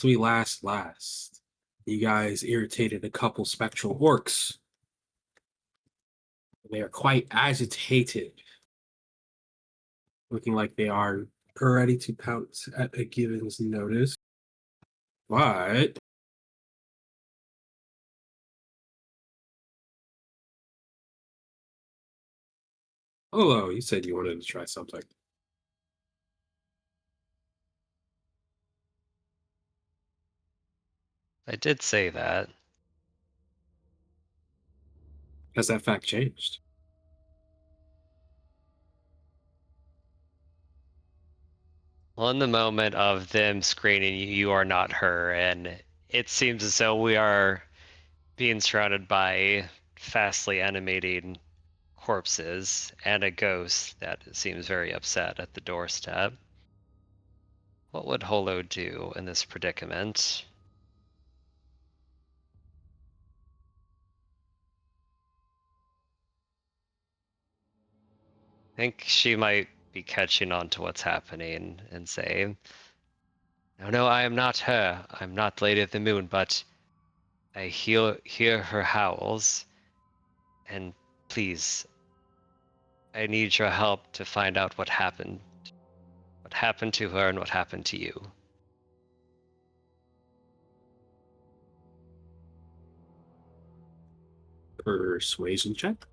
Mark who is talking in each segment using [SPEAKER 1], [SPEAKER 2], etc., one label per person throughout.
[SPEAKER 1] we last, you guys irritated a couple spectral orcs. They are quite agitated, looking like they are ready to pounce at a given's notice. But hello, you said you wanted to try something.
[SPEAKER 2] I did say that.
[SPEAKER 1] Has that fact changed?
[SPEAKER 2] Well, in the moment of them screening you, you are not her, and it seems as though we are being surrounded by fastly animating corpses and a ghost that seems very upset at the doorstep. What would Holo do in this predicament? I think she might be catching on to what's happening and say, "No, no, I am not her. I'm not Lady of the Moon, but I hear her howls, and please, I need your help to find out what happened. What happened to her and what happened to you."
[SPEAKER 1] Persuasion check.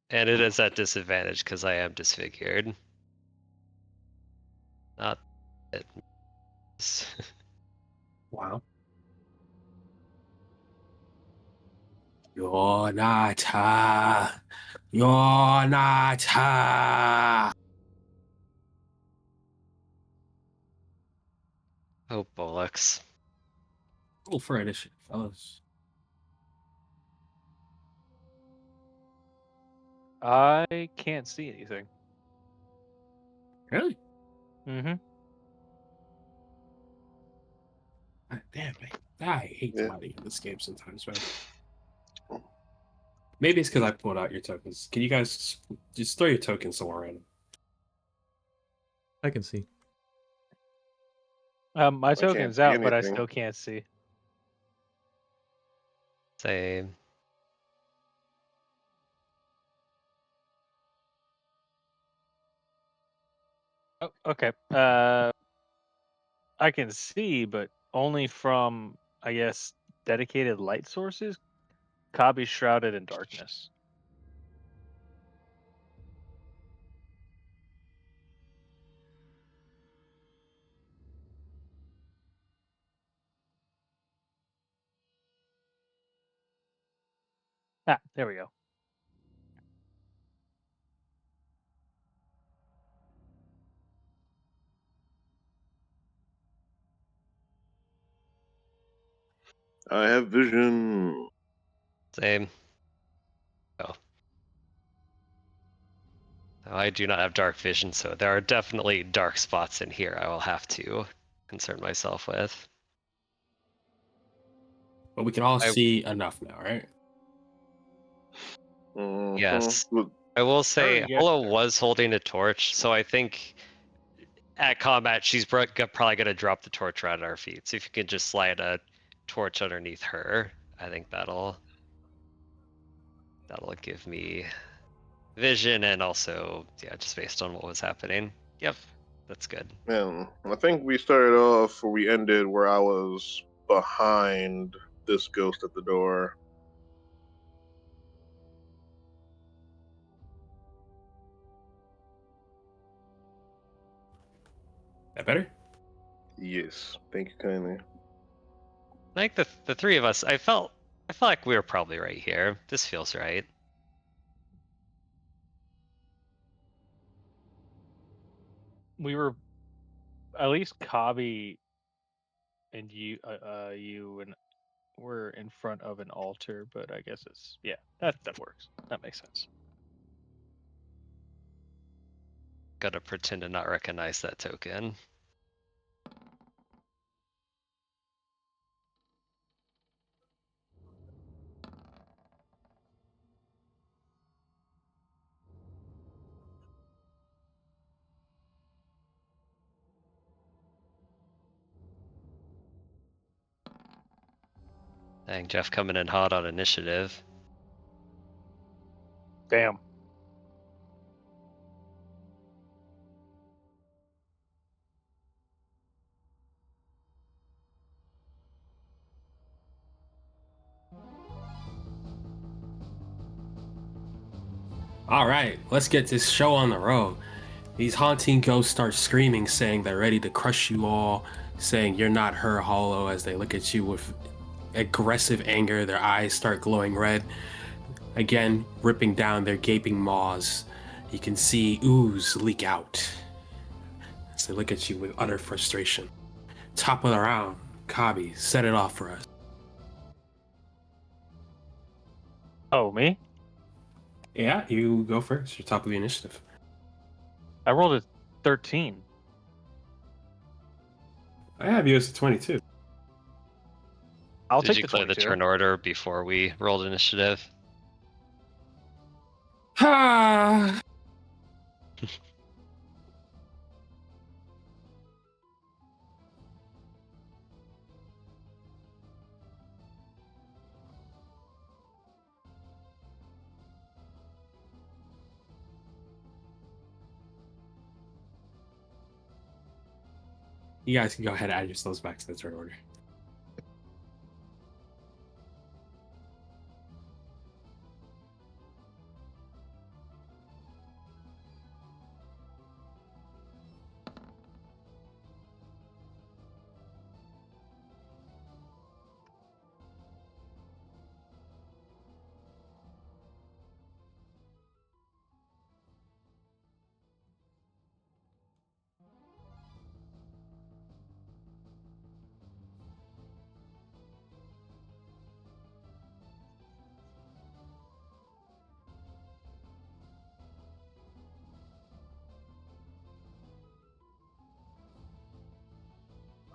[SPEAKER 2] And it is at disadvantage because I am disfigured. Not it.
[SPEAKER 1] Wow. You're not her. You're not her.
[SPEAKER 2] Oh, bollocks.
[SPEAKER 1] Roll for initiative, fellas.
[SPEAKER 3] I can't see anything.
[SPEAKER 1] Really?
[SPEAKER 3] Mm-hmm.
[SPEAKER 1] God damn it. I hate
[SPEAKER 4] Yeah.
[SPEAKER 1] fighting in this game sometimes, man. Maybe it's because I pulled out your tokens. Can you guys just throw your tokens somewhere random?
[SPEAKER 5] I can see.
[SPEAKER 3] My
[SPEAKER 4] can't
[SPEAKER 3] token's
[SPEAKER 4] see
[SPEAKER 3] out, but I
[SPEAKER 4] anything.
[SPEAKER 3] still can't see.
[SPEAKER 2] Same.
[SPEAKER 3] Oh, okay. I can see, but only from, I guess, dedicated light sources. Kabi's shrouded in darkness. Ah, there we go.
[SPEAKER 4] I have vision.
[SPEAKER 2] Same. Oh. I do not have dark vision, so there are definitely dark spots in here I will have to concern myself with.
[SPEAKER 1] But we can all
[SPEAKER 2] I-
[SPEAKER 1] see enough now, right?
[SPEAKER 2] Yes.
[SPEAKER 4] Look,
[SPEAKER 2] I will say,
[SPEAKER 3] Yes,
[SPEAKER 2] Holo
[SPEAKER 3] sir.
[SPEAKER 2] was holding a torch, so I think at combat she's probably going to drop the torch right at our feet. So if you can just slide a torch underneath her, I think that'll give me vision and also, yeah, just based on what was happening. Yep, that's good.
[SPEAKER 4] man, I think we started off where we ended where I was behind this ghost at the door.
[SPEAKER 1] That better?
[SPEAKER 4] Yes, thank you kindly.
[SPEAKER 2] I think the three of us, I felt like we were probably right here. This feels right.
[SPEAKER 3] We were at least Kabi and you and we're in front of an altar, but I guess it's that works. That makes sense.
[SPEAKER 2] Gotta pretend to not recognize that token. Dang, Jeff coming in hot on initiative.
[SPEAKER 3] Damn.
[SPEAKER 1] All right, let's get this show on the road. These haunting ghosts start screaming, saying they're ready to crush you all, saying you're not her, Hollow, as they look at you with aggressive anger. Their eyes start glowing red, again ripping down their gaping maws. You can see ooze leak out as they look at you with utter frustration. Top of the round, Kabi, set it off for us.
[SPEAKER 3] Oh, me?
[SPEAKER 1] Yeah, you go first. You're top of the initiative.
[SPEAKER 3] I rolled a 13.
[SPEAKER 1] I have you as a 22.
[SPEAKER 3] I'll
[SPEAKER 2] Did
[SPEAKER 3] take
[SPEAKER 2] you
[SPEAKER 3] the
[SPEAKER 2] clear
[SPEAKER 3] 22.
[SPEAKER 2] the turn order before we rolled initiative?
[SPEAKER 1] Ha! You guys can go ahead and add yourselves back to the turn order.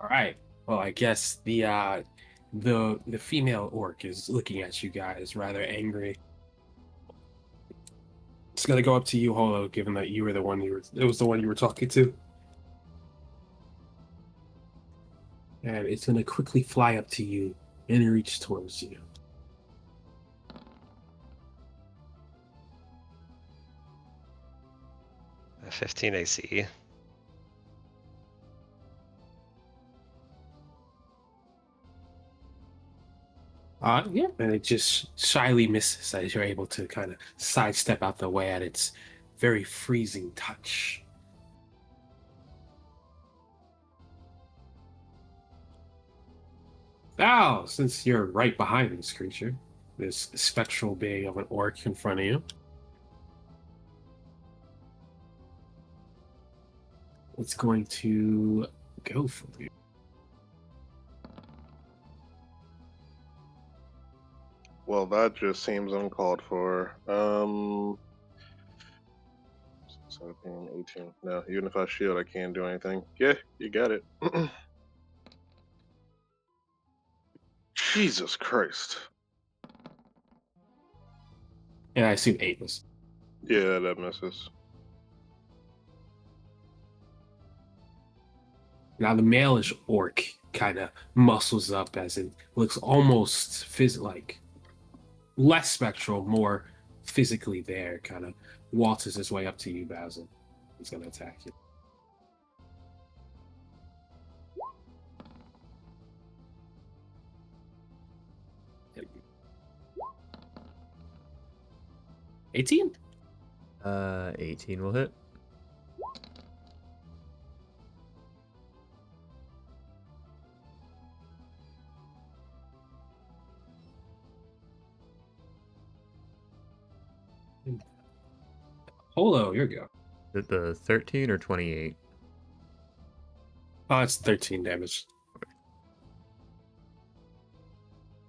[SPEAKER 1] All right. Well, I guess the female orc is looking at you guys rather angry. It's gonna go up to you, Holo, given that you were the one it was the one you were talking to. And it's gonna quickly fly up to you and reach towards you.
[SPEAKER 2] A 15 AC.
[SPEAKER 1] Yeah, and it just shyly misses as you're able to kind of sidestep out the way at its very freezing touch. Now, since you're right behind this creature, this spectral being of an orc in front of you, it's going to go for you.
[SPEAKER 4] Well, that just seems uncalled for. 17, 18. No, even if I shield, I can't do anything. Yeah, you got it. Jesus Christ.
[SPEAKER 1] And I assume 8 was.
[SPEAKER 4] Yeah, that misses.
[SPEAKER 1] Now the malish orc kind of muscles up as it looks almost like less spectral, more physically there, kind of waltzes his way up to you, Basil. He's going to attack you. Hit you. 18?
[SPEAKER 5] 18 will hit.
[SPEAKER 1] Holo, here you go.
[SPEAKER 5] Is it the 13 or 28?
[SPEAKER 1] Oh, it's 13 damage.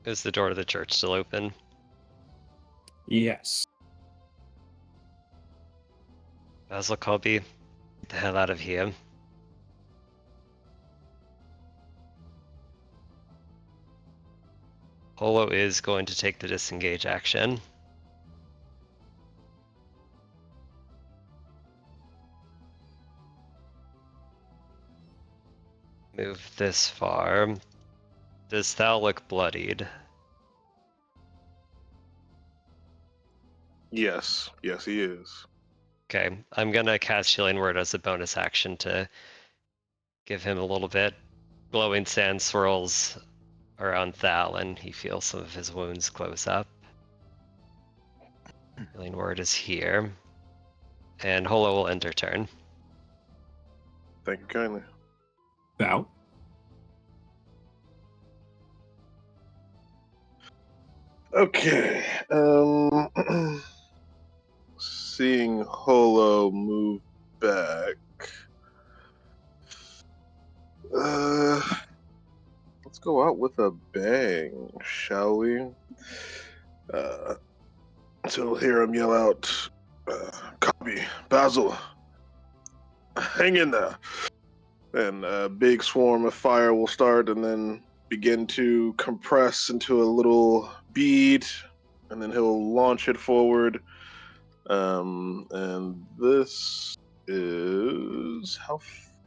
[SPEAKER 2] Is the door to the church still open?
[SPEAKER 1] Yes.
[SPEAKER 2] Basil Colby, get the hell out of here. Holo is going to take the disengage action. Move this far. Does thou look bloodied?
[SPEAKER 4] Yes, yes, he is.
[SPEAKER 2] Okay, I'm gonna cast Healing Word as a bonus action to give him a little bit. Glowing sand swirls around Thal, and he feels some of his wounds close up. Healing Word is here. And Holo will end her turn.
[SPEAKER 4] Thank you kindly.
[SPEAKER 1] Val.
[SPEAKER 4] Okay. Seeing Holo move back. Let's go out with a bang, shall we? So we'll hear him yell out, "Copy, Basil, hang in there!" And a big swarm of fire will start, and then begin to compress into a little bead, and then he'll launch it forward. And this is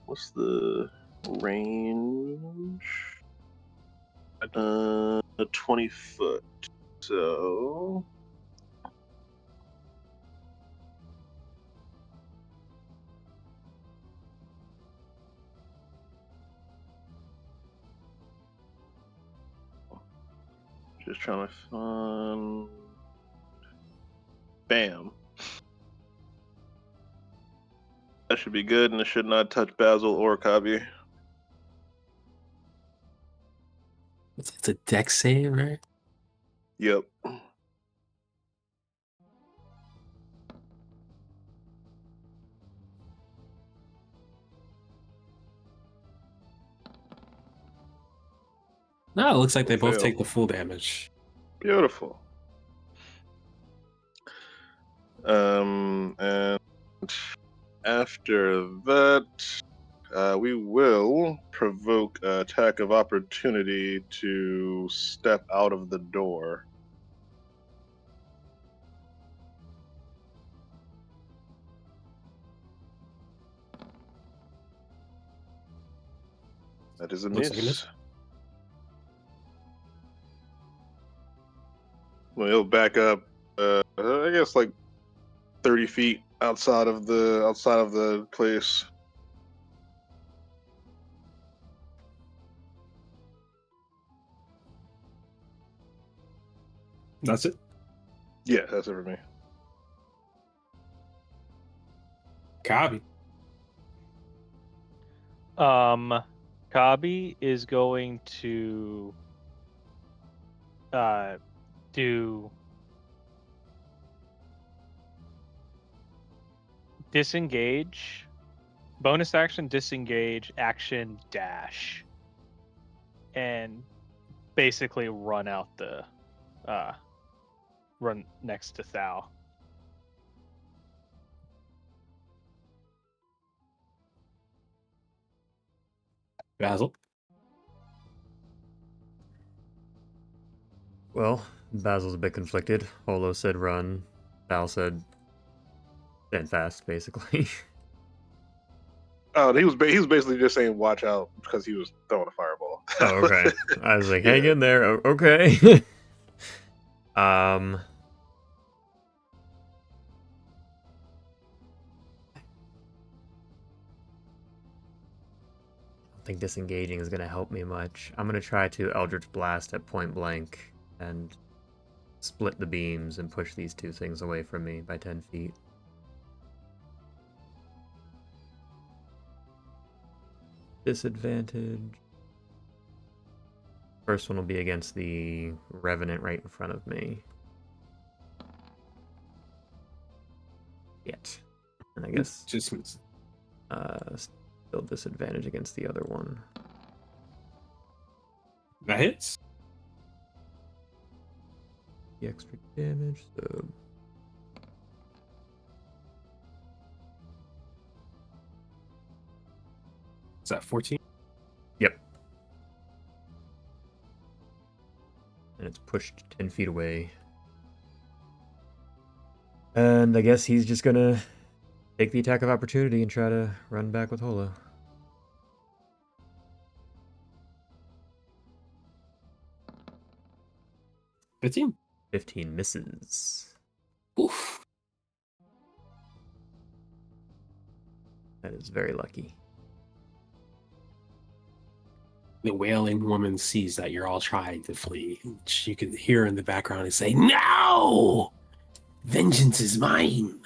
[SPEAKER 4] what's the range? 20 foot. So just trying to find. Bam. That should be good, and it should not touch Basil or Kabi.
[SPEAKER 1] It's a deck save, right?
[SPEAKER 4] Yep.
[SPEAKER 1] No, it looks like they both
[SPEAKER 4] Fail.
[SPEAKER 1] take the full damage.
[SPEAKER 4] Beautiful. And after that, we will provoke an attack of opportunity to step out of the door. That is a
[SPEAKER 1] Looks like a
[SPEAKER 4] miss.
[SPEAKER 1] miss.
[SPEAKER 4] Well, he'll back up. I guess like 30 feet outside of the place.
[SPEAKER 1] That's it.
[SPEAKER 4] Yeah, that's it for me.
[SPEAKER 1] Kabi.
[SPEAKER 3] Kabi is going to do disengage, bonus action, disengage, action, dash, and basically run out the run next to Thal.
[SPEAKER 1] Basil.
[SPEAKER 5] Well, Basil's a bit conflicted. Holo said run. Val said stand fast, basically.
[SPEAKER 4] Oh, he was basically just saying watch out because he was throwing a fireball.
[SPEAKER 5] Oh, okay. I was like, hang
[SPEAKER 4] Yeah.
[SPEAKER 5] in there. Okay. I don't think disengaging is gonna help me much. I'm gonna try to Eldritch Blast at point blank and split the beams and push these two things away from me by 10 feet. Disadvantage. First one will be against the Revenant right in front of me. Yet. And I guess
[SPEAKER 1] Just miss.
[SPEAKER 5] still disadvantage against the other one.
[SPEAKER 1] That hits.
[SPEAKER 5] The extra damage, so
[SPEAKER 1] Is that 14?
[SPEAKER 5] yep. And it's pushed 10 feet away. And I guess he's just gonna take the attack of opportunity and try to run back with Holo.
[SPEAKER 1] 15?
[SPEAKER 5] 15 misses.
[SPEAKER 1] Oof.
[SPEAKER 5] That is very lucky.
[SPEAKER 1] The wailing woman sees that you're all trying to flee. You can hear in the background and say, "No! Vengeance is mine!"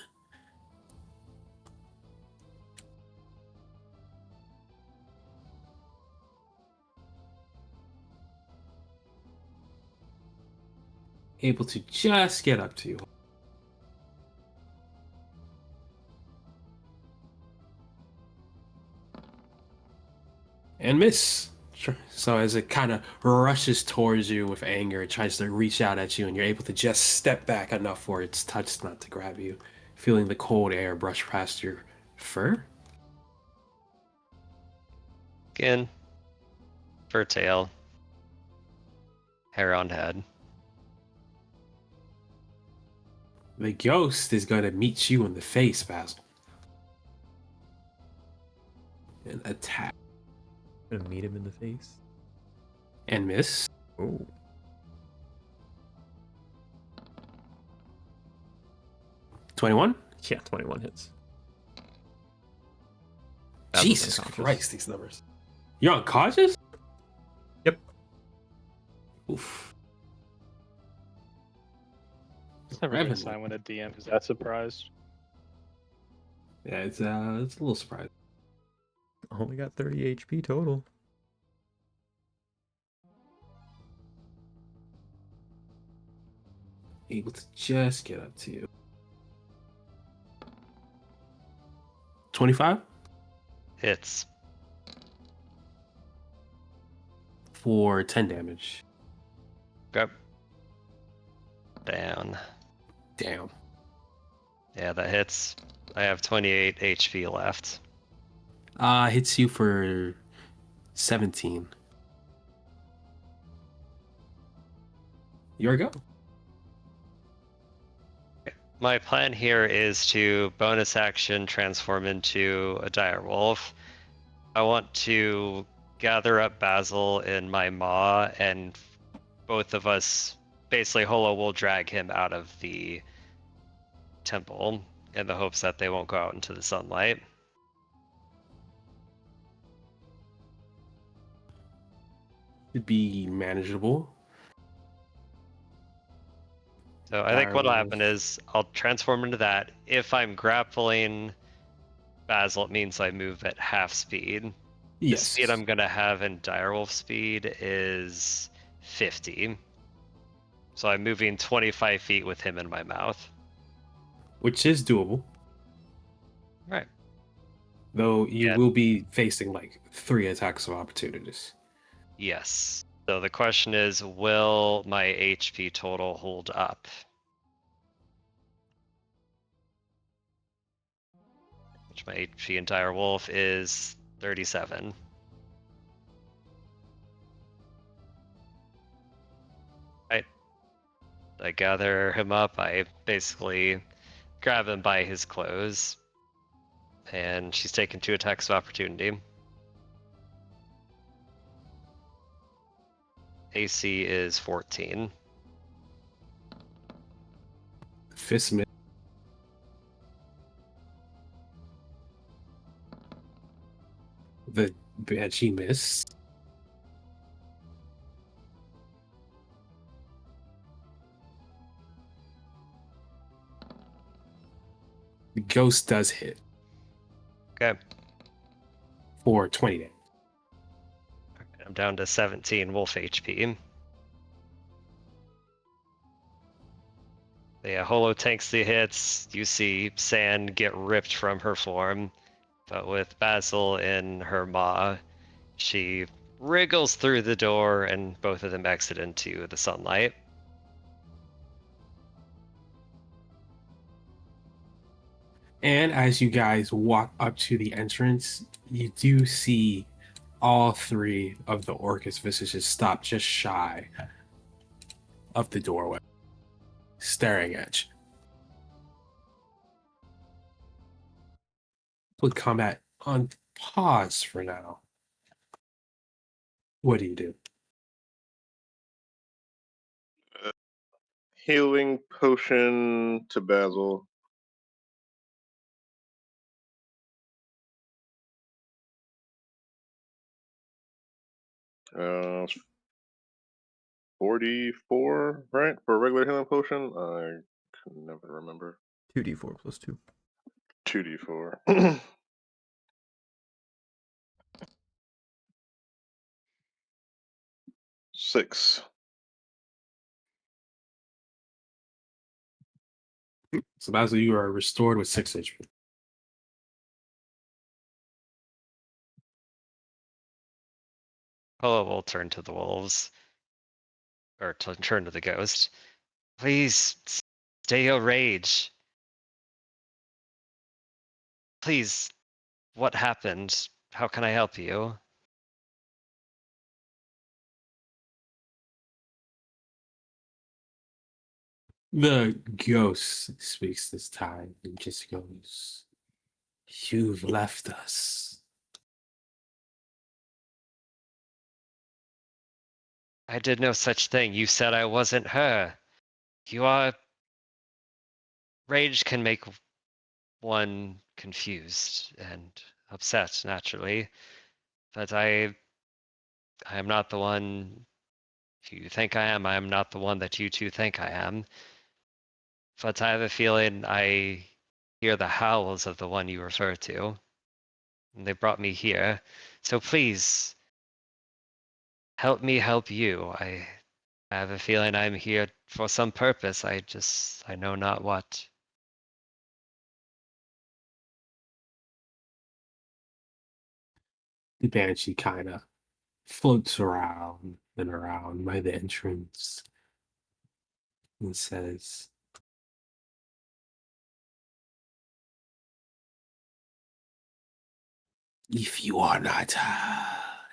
[SPEAKER 1] Able to just get up to you. And miss. Sure. So as it kind of rushes towards you with anger, it tries to reach out at you, and you're able to just step back enough for its touch not to grab you, feeling the cold air brush past your fur.
[SPEAKER 2] Again, fur tail, hair on head.
[SPEAKER 1] The ghost is going to meet you in the face, Basil, and attack
[SPEAKER 5] Gonna meet him in the face.
[SPEAKER 1] and miss.
[SPEAKER 5] Oh,
[SPEAKER 1] 21.
[SPEAKER 5] yeah, 21 hits. Basil's
[SPEAKER 1] Jesus
[SPEAKER 5] unconscious.
[SPEAKER 1] Christ, these numbers. You're unconscious?
[SPEAKER 5] Yep.
[SPEAKER 1] Oof.
[SPEAKER 3] It's never a good
[SPEAKER 1] Revenue.
[SPEAKER 3] sign when a DM is that surprised.
[SPEAKER 1] Yeah, it's a little surprising.
[SPEAKER 5] Only got 30 HP total.
[SPEAKER 1] Able to just get up to you. 25
[SPEAKER 2] Hits.
[SPEAKER 1] for 10 damage.
[SPEAKER 2] Go. Down.
[SPEAKER 1] Damn.
[SPEAKER 2] Yeah, that hits. I have 28 HP left.
[SPEAKER 1] Hits you for 17. Your go.
[SPEAKER 2] My plan here is to bonus action transform into a dire wolf. I want to gather up Basil in my maw, and both of us, basically Holo will drag him out of the temple in the hopes that they won't go out into the sunlight.
[SPEAKER 1] Should be manageable.
[SPEAKER 2] So I think what'll
[SPEAKER 1] Dire
[SPEAKER 2] happen
[SPEAKER 1] wolf.
[SPEAKER 2] is I'll transform into that. If I'm grappling Basil, it means I move at half speed. The
[SPEAKER 1] Yes.
[SPEAKER 2] speed I'm gonna have in direwolf speed is 50. So I'm moving 25 feet with him in my mouth.
[SPEAKER 1] Which is doable.
[SPEAKER 2] Right.
[SPEAKER 1] Though you
[SPEAKER 2] Yeah.
[SPEAKER 1] will be facing like 3 attacks of opportunities.
[SPEAKER 2] Yes. So the question is, will my HP total hold up? Which my HP in direwolf is 37. Right. I gather him up. I basically grab him by his clothes. And she's taken 2 attacks of opportunity. AC is 14.
[SPEAKER 1] Fist miss. The Banshee miss. The ghost does hit
[SPEAKER 2] Okay.
[SPEAKER 1] for 20 damage.
[SPEAKER 2] I'm down to 17 wolf HP. Yeah, Holo tanks the hits. You see sand get ripped from her form. But with Basil in her maw, she wriggles through the door and both of them exit into the sunlight.
[SPEAKER 1] And as you guys walk up to the entrance, you do see all 3 of the Orcus visages stop just shy of the doorway, staring at you. Put combat on pause for now. What do you do?
[SPEAKER 4] Healing potion to Basil. It's 44, right? For a regular healing potion? I can never remember.
[SPEAKER 5] 2d4 plus 2.
[SPEAKER 4] 2d4. 6.
[SPEAKER 1] So Basil, you are restored with 6 HP.
[SPEAKER 2] Polo will turn to the wolves, or turn to the ghost. Please stay your rage. Please, what happened? How can I help you?
[SPEAKER 1] The ghost speaks this time and just goes, "You've left us."
[SPEAKER 2] I did no such thing. You said I wasn't her. You are. Rage can make one confused and upset, naturally. But I am not the one you think I am. I am not the one that you two think I am. But I have a feeling I hear the howls of the one you refer to. And they brought me here. So please, help me help you. I have a feeling I'm here for some purpose. I know not what.
[SPEAKER 1] The banshee kind of floats around and around by the entrance and says, "If you are not her,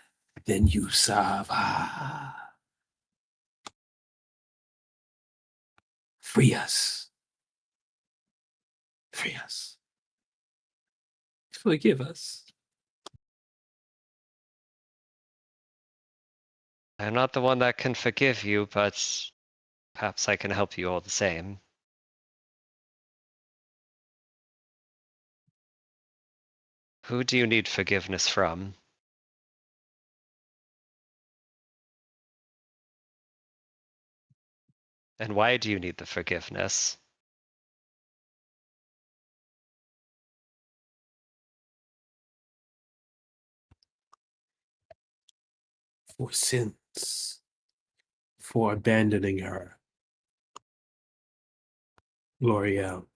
[SPEAKER 1] then you serve her. Free us. Free us. Forgive us."
[SPEAKER 2] I'm not the one that can forgive you, but perhaps I can help you all the same. Who do you need forgiveness from? And why do you need the forgiveness?
[SPEAKER 1] For sins. For abandoning her. L'Oreal.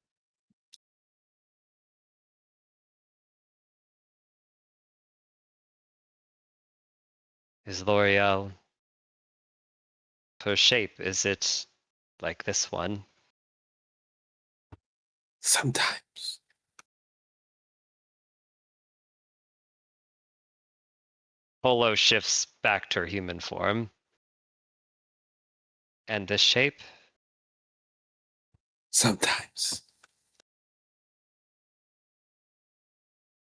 [SPEAKER 2] Is L'Oreal her shape? Is it like this one?
[SPEAKER 1] Sometimes.
[SPEAKER 2] Polo shifts back to her human form. And this shape?
[SPEAKER 1] Sometimes.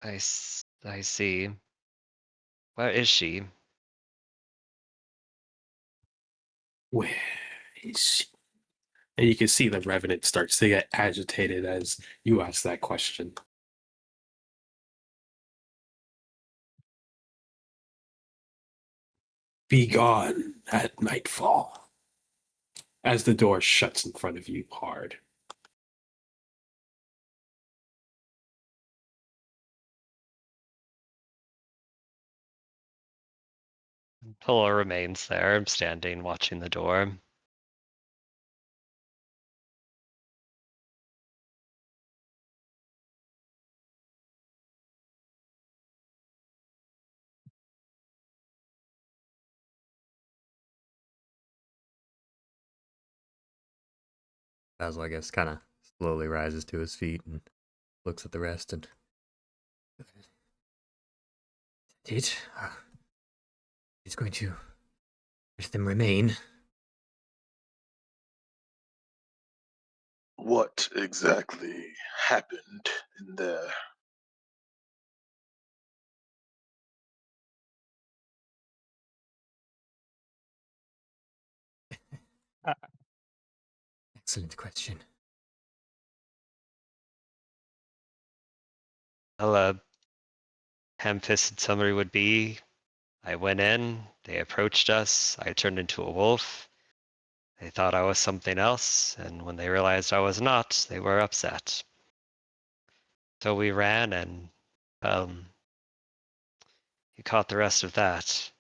[SPEAKER 2] I see. Where is she?
[SPEAKER 1] Where is she? And you can see the Revenant starts to get agitated as you ask that question. Be gone at nightfall. As the door shuts in front of you hard.
[SPEAKER 2] Polo remains there, standing, watching the door.
[SPEAKER 5] Basil, I guess, kind of slowly rises to his feet and looks at the rest and. It. He's going to let them remain.
[SPEAKER 4] What exactly happened in there?
[SPEAKER 3] Uh,
[SPEAKER 5] Excellent question.
[SPEAKER 2] Well, ham-fisted summary would be I went in, they approached us, I turned into a wolf. They thought I was something else, and when they realized I was not, they were upset. So we ran, and you caught the rest of that.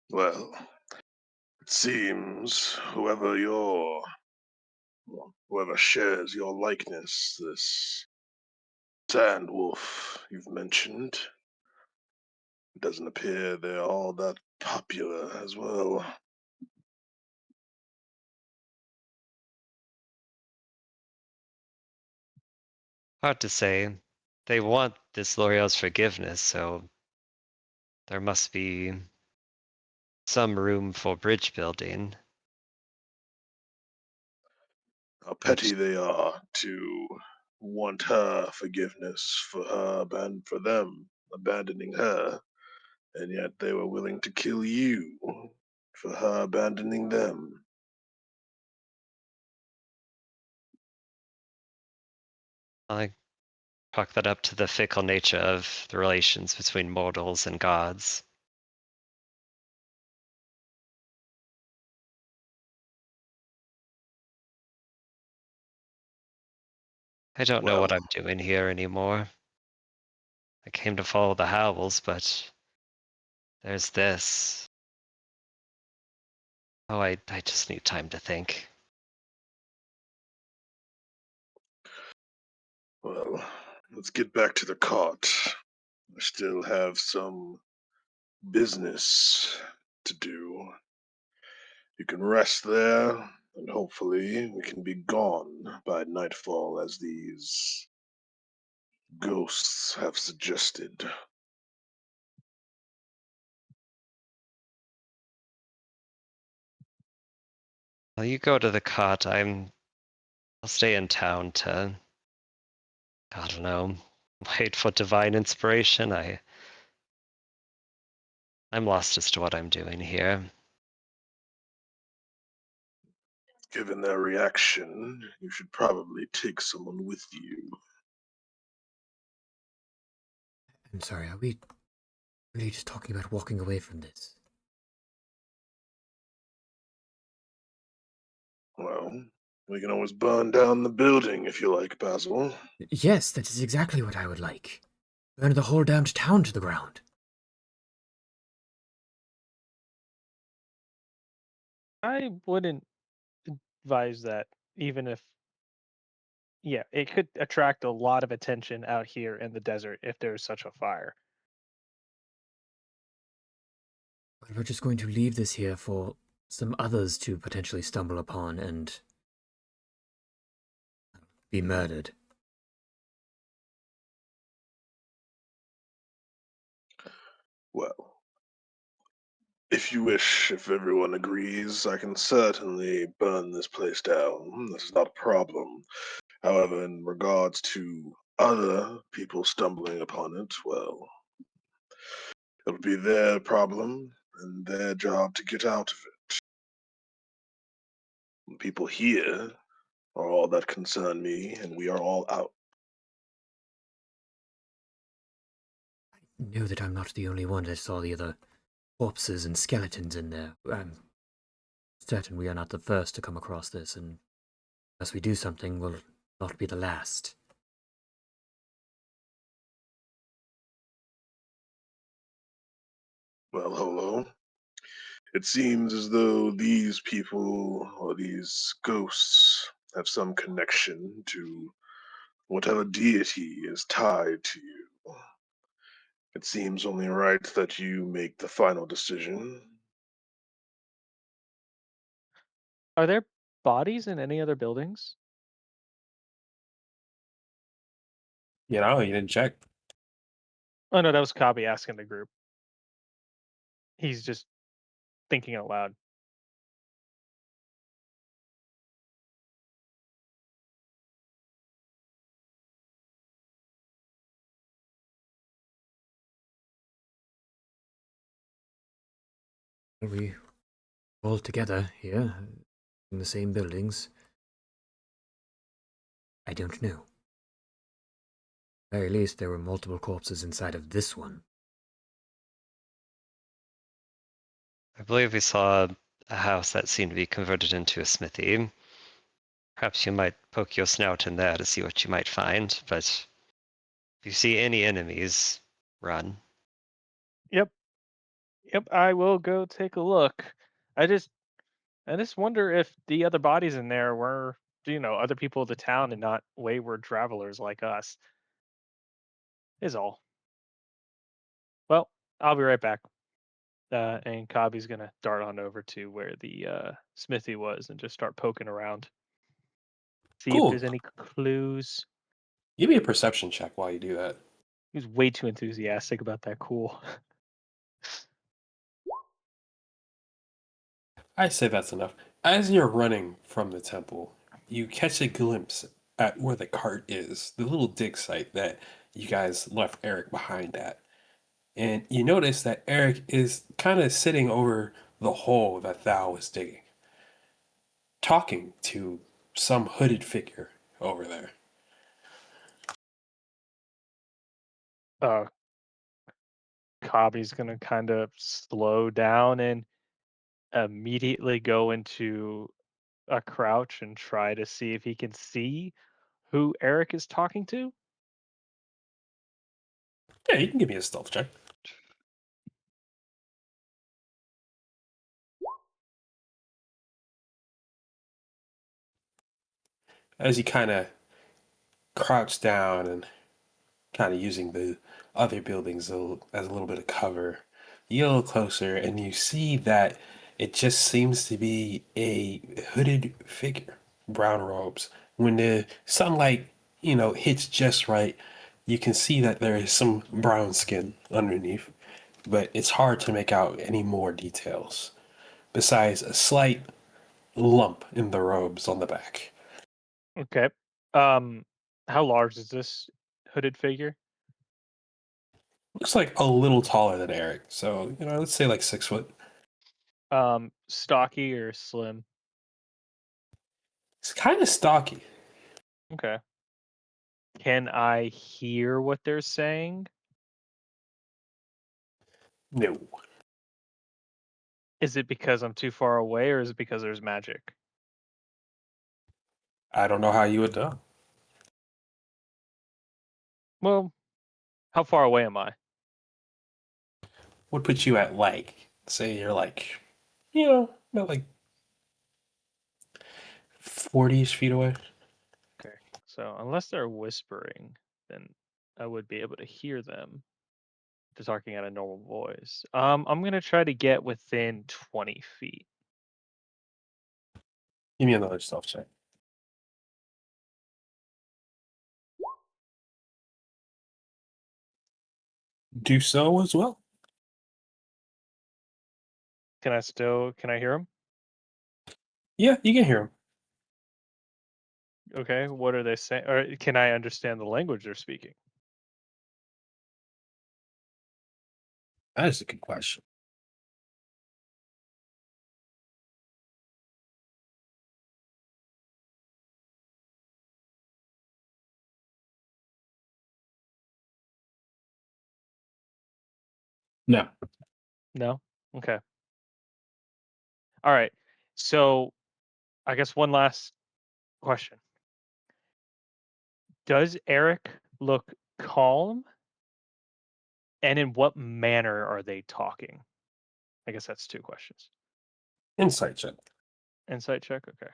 [SPEAKER 4] Well, it seems whoever shares your likeness, this sand wolf you've mentioned, it doesn't appear they're all that popular as well.
[SPEAKER 2] Hard to say. They want this L'Oreal's forgiveness, so there must be some room for bridge building.
[SPEAKER 4] How petty they are to want her forgiveness for for them abandoning her, and yet they were willing to kill you for her abandoning them.
[SPEAKER 2] I chalk that up to the fickle nature of the relations between mortals and gods. I don't know what
[SPEAKER 4] Well,
[SPEAKER 2] I'm doing here anymore. I came to follow the Howls, but there's this. Oh, I just need time to think.
[SPEAKER 4] well, let's get back to the cart. I still have some business to do. You can rest there, and hopefully we can be gone by nightfall as these ghosts have suggested.
[SPEAKER 2] Well, you go to the cot. I'll stay in town to, I don't know, wait for divine inspiration. I'm lost as to what I'm doing here.
[SPEAKER 4] Given their reaction, you should probably take someone with you.
[SPEAKER 5] I'm sorry, are we really just talking about walking away from this?
[SPEAKER 4] Well, we can always burn down the building if you like, Basil.
[SPEAKER 5] Yes, that is exactly what I would like. Burn the whole damned town to the ground.
[SPEAKER 3] I wouldn't advise that, even if, yeah, it could attract a lot of attention out here in the desert if there's such a fire.
[SPEAKER 5] But we're just going to leave this here for some others to potentially stumble upon and be murdered.
[SPEAKER 4] Well, if you wish, if everyone agrees, I can certainly burn this place down. This is not a problem. However, in regards to other people stumbling upon it, well, it'll be their problem and their job to get out of it. People here are all that concern me, and we are all out.
[SPEAKER 5] Know that I'm not the only one that saw the other corpses and skeletons in there. I'm certain we are not the first to come across this, and unless we do something, we'll not be the last.
[SPEAKER 4] Well, hello. It seems as though these people or these ghosts have some connection to whatever deity is tied to you. It seems only right that you make the final decision.
[SPEAKER 3] Are there bodies in any other buildings?
[SPEAKER 1] You know, you didn't check.
[SPEAKER 3] Oh no, that was Kabi asking the group. He's just thinking out loud.
[SPEAKER 5] Are we all together here in the same buildings? I don't know. At very least, there were multiple corpses inside of this one.
[SPEAKER 2] I believe we saw a house that seemed to be converted into a smithy. Perhaps you might poke your snout in there to see what you might find, but if you see any enemies, run.
[SPEAKER 3] Yep. Yep. I will go take a look. I just I just wonder if the other bodies in there were, other people of the town and not wayward travelers like us. Is all. Well, I'll be right back. And Kabi's gonna dart on over to where the smithy was and just start poking around, see if
[SPEAKER 1] Cool.
[SPEAKER 3] there's any clues.
[SPEAKER 1] Give me a perception check while you do that.
[SPEAKER 3] He's way too enthusiastic about that. Cool.
[SPEAKER 1] I say that's enough. As you're running from the temple, you catch a glimpse at where the cart is, the little dig site that you guys left Eric behind at. And you notice that Eric is kind of sitting over the hole that Thou was digging, talking to some hooded figure over there.
[SPEAKER 3] uh, Kabi's gonna kind of slow down and immediately go into a crouch and try to see if he can see who Eric is talking to.
[SPEAKER 1] Yeah, you can give me a stealth check. As you kind of crouch down and kind of using the other buildings as a little bit of cover. You get a little closer and you see that it just seems to be a hooded figure, brown robes. When the sunlight, hits just right, you can see that there is some brown skin underneath, but it's hard to make out any more details besides a slight lump in the robes on the back.
[SPEAKER 3] Okay. How large is this hooded figure?
[SPEAKER 1] Looks like a little taller than Eric, so let's say like 6 foot.
[SPEAKER 3] Stocky or slim?
[SPEAKER 1] It's kind of stocky.
[SPEAKER 3] Okay. Can I hear what they're saying?
[SPEAKER 1] No.
[SPEAKER 3] Is it because I'm too far away, or is it because there's magic?
[SPEAKER 1] I don't know how you would know.
[SPEAKER 3] Well, how far away am I?
[SPEAKER 1] Would put you at say you're about like 40-ish feet away.
[SPEAKER 3] Okay. So unless they're whispering, then I would be able to hear them. They're talking at a normal voice. I'm gonna try to get within 20 feet.
[SPEAKER 1] Give me another stealth check. Do so as well.
[SPEAKER 3] Can I hear them?
[SPEAKER 1] Yeah, you can hear him.
[SPEAKER 3] Okay, what are they saying? Or can I understand the language they're speaking?
[SPEAKER 1] That is a good question. No.
[SPEAKER 3] No? Okay. All right. So I guess one last question. Does Eric look calm? And in what manner are they talking? I guess that's two questions.
[SPEAKER 1] Insight check.
[SPEAKER 3] Insight check? Okay.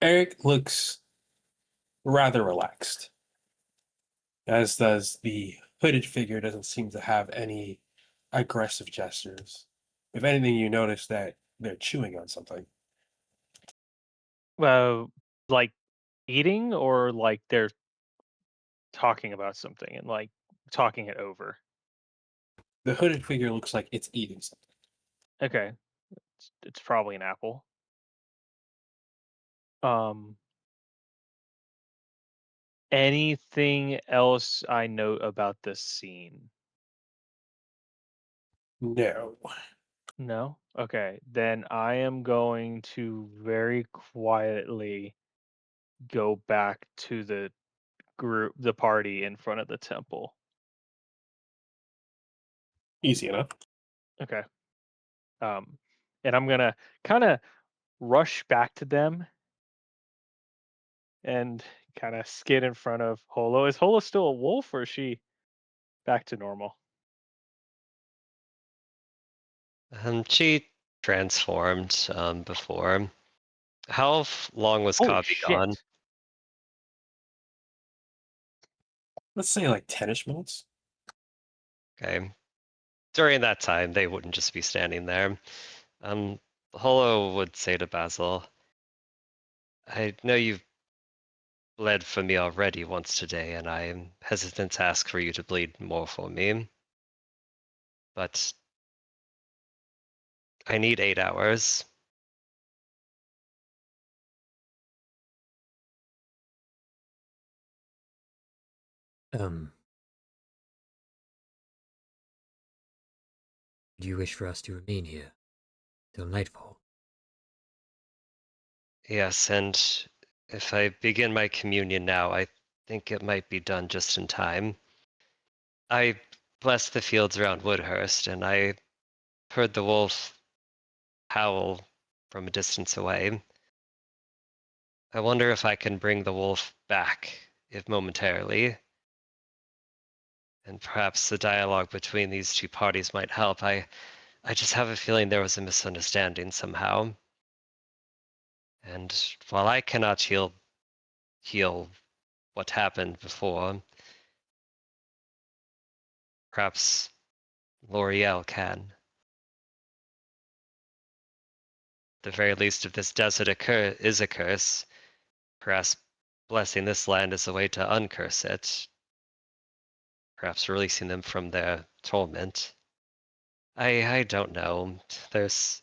[SPEAKER 1] Eric looks rather relaxed, as does the hooded figure. Doesn't seem to have any aggressive gestures. If anything, you notice that they're chewing on something.
[SPEAKER 3] Like eating, or like they're talking about something and like talking it over?
[SPEAKER 1] The hooded figure looks like it's eating something.
[SPEAKER 3] Okay. It's probably an apple. Um, Anything else I note about this scene?
[SPEAKER 1] No.
[SPEAKER 3] No? Okay. Then I am going to very quietly go back to the party in front of the temple.
[SPEAKER 1] Easy enough.
[SPEAKER 3] Okay. Um, and I'm gonna kind of rush back to them and kind of skid in front of Holo. Is Holo still a wolf or is she back to normal?
[SPEAKER 2] She transformed before. How long was
[SPEAKER 3] Holy
[SPEAKER 2] Kabi gone?
[SPEAKER 3] shit.
[SPEAKER 1] Let's say like 10ish minutes.
[SPEAKER 2] Okay. During that time, they wouldn't just be standing there. Holo would say to Basil, I know you've bled for me already once today, and I'm hesitant to ask for you to bleed more for me. But I need 8 hours.
[SPEAKER 5] Um, do you wish for us to remain here till nightfall?
[SPEAKER 2] Yes, and if I begin my communion now, I think it might be done just in time. I blessed the fields around Woodhurst, and I heard the wolf howl from a distance away. I wonder if I can bring the wolf back, if momentarily. And perhaps the dialogue between these two parties might help. I just have a feeling there was a misunderstanding somehow. And while I cannot heal what happened before, perhaps L'Oreal can. The very least, if this desert is a curse, perhaps blessing this land is a way to uncurse it, perhaps releasing them from their torment. I don't know. There's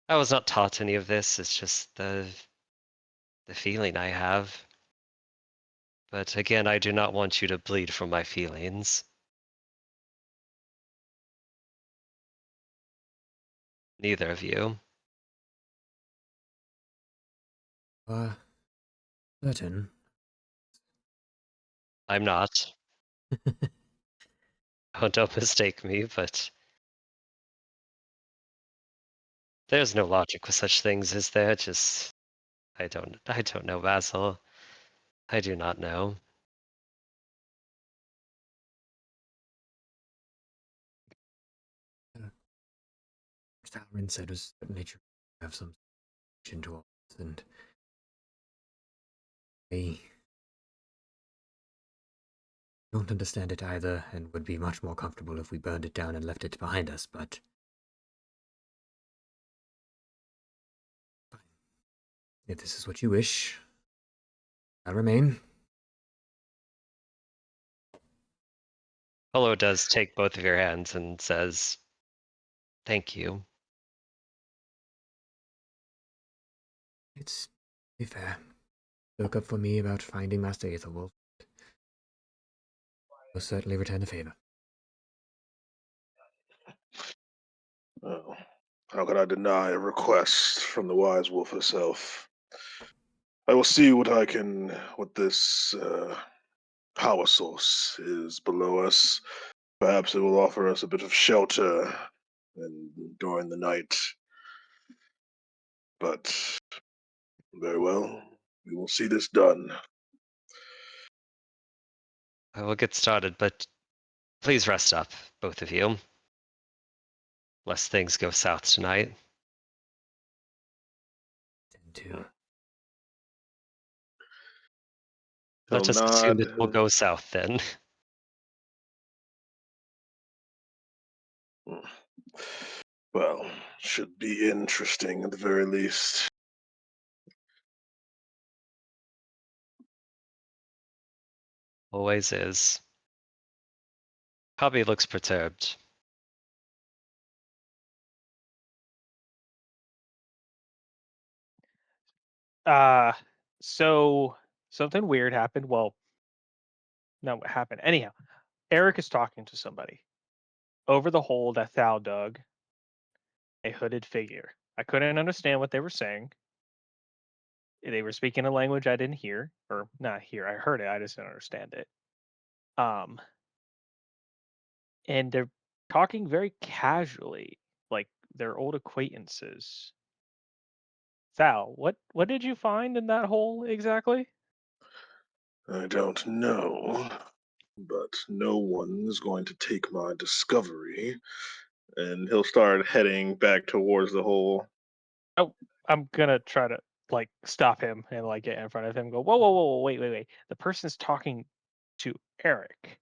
[SPEAKER 2] I was not taught any of this. It's just the feeling I have. But again, I do not want you to bleed from my feelings. Neither of you.
[SPEAKER 5] Certain.
[SPEAKER 2] I'm not. Oh, don't mistake me, but there's no logic with such things, is there? Just I don't know, Basil. I do not know.
[SPEAKER 5] Talrin said was certainly true. Have some connection to all this, and I don't understand it either, and would be much more comfortable if we burned it down and left it behind us, but fine. If this is what you wish, I'll remain.
[SPEAKER 2] Holo does take both of your hands and says, thank you.
[SPEAKER 5] It's be fair. Spoke up for me about finding Master Aethelwolf. Will certainly return the favor.
[SPEAKER 4] Oh, how could I deny a request from the wise wolf herself? I will see what this power source is below us. Perhaps it will offer us a bit of shelter during the night. But very well, we will see this done.
[SPEAKER 2] I will get started, but please rest up, both of you. Lest things go south tonight.
[SPEAKER 5] Tend to.
[SPEAKER 4] He'll
[SPEAKER 2] Let us assume
[SPEAKER 4] nod.
[SPEAKER 2] it will go south then.
[SPEAKER 4] Well, should be interesting at the very least.
[SPEAKER 2] Always is. Hobby looks perturbed.
[SPEAKER 3] Uh, so something weird happened. Well, no, what happened? Anyhow, Eric is talking to somebody. over the hole that Thal dug, a hooded figure. I couldn't understand what they were saying. They were speaking a language I didn't hear, or not hear. I heard it. I just didn't understand it. Um, and they're talking very casually, like they're old acquaintances. Thal, what did you find in that hole exactly?
[SPEAKER 4] I don't know, but no one is going to take my discovery. And he'll start heading back towards the hole.
[SPEAKER 3] Oh, I'm gonna try to like stop him and like get in front of him. And go, whoa, whoa, whoa, whoa, wait, wait, wait. The person's talking to Eric.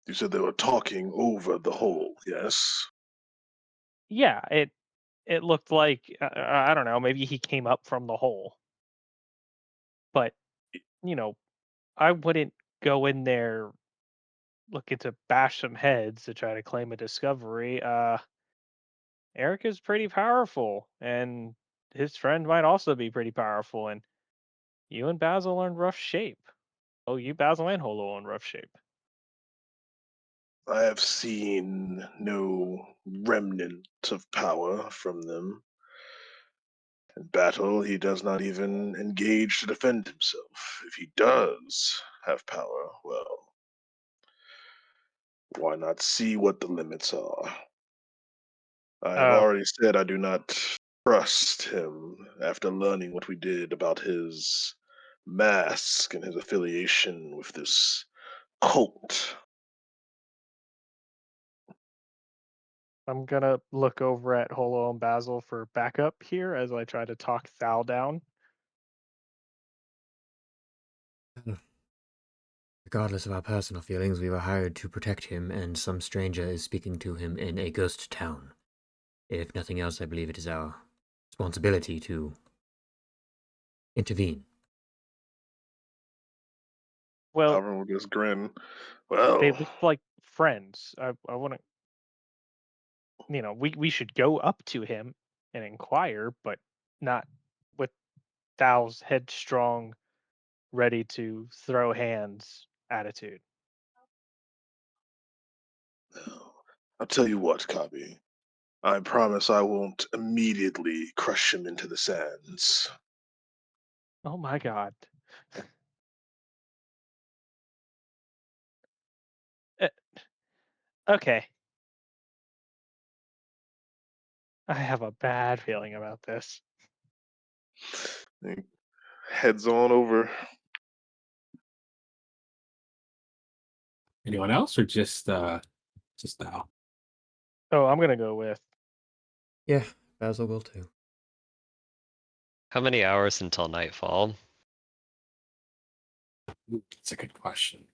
[SPEAKER 4] You said they were talking over the hole, yes?
[SPEAKER 3] Yeah, it looked like I don't know. Maybe he came up from the hole, but you know, I wouldn't go in there looking to bash some heads to try to claim a discovery. Eric is pretty powerful, and his friend might also be pretty powerful. And you and Basil are in rough shape. Oh, you, Basil, and Holo are in rough shape.
[SPEAKER 4] I have seen no remnant of power from them. In battle, he does not even engage to defend himself. If he does have power, well, why not see what the limits are? I have
[SPEAKER 3] Uh,
[SPEAKER 4] already said I do not trust him after learning what we did about his mask and his affiliation with this cult.
[SPEAKER 3] I'm gonna look over at Holo and Basil for backup here as I try to talk Thal down.
[SPEAKER 5] Regardless of our personal feelings, we were hired to protect him, and some stranger is speaking to him in a ghost town. If nothing else, I believe it is our responsibility to intervene.
[SPEAKER 3] Well,
[SPEAKER 4] Alvin will just grin.
[SPEAKER 3] they
[SPEAKER 4] Well,
[SPEAKER 3] look like friends. I want to, we should go up to him and inquire, but not with Thal's headstrong, ready to throw hands attitude.
[SPEAKER 4] I'll tell you what, Kabi. I promise I won't immediately crush him into the sands.
[SPEAKER 3] Oh my god. Uh, okay. I have a bad feeling about this.
[SPEAKER 4] He heads on over.
[SPEAKER 1] Anyone else or just now?
[SPEAKER 3] Oh, I'm gonna go with.
[SPEAKER 5] Yeah, Basil will too.
[SPEAKER 2] How many hours until nightfall?
[SPEAKER 1] It's a good question.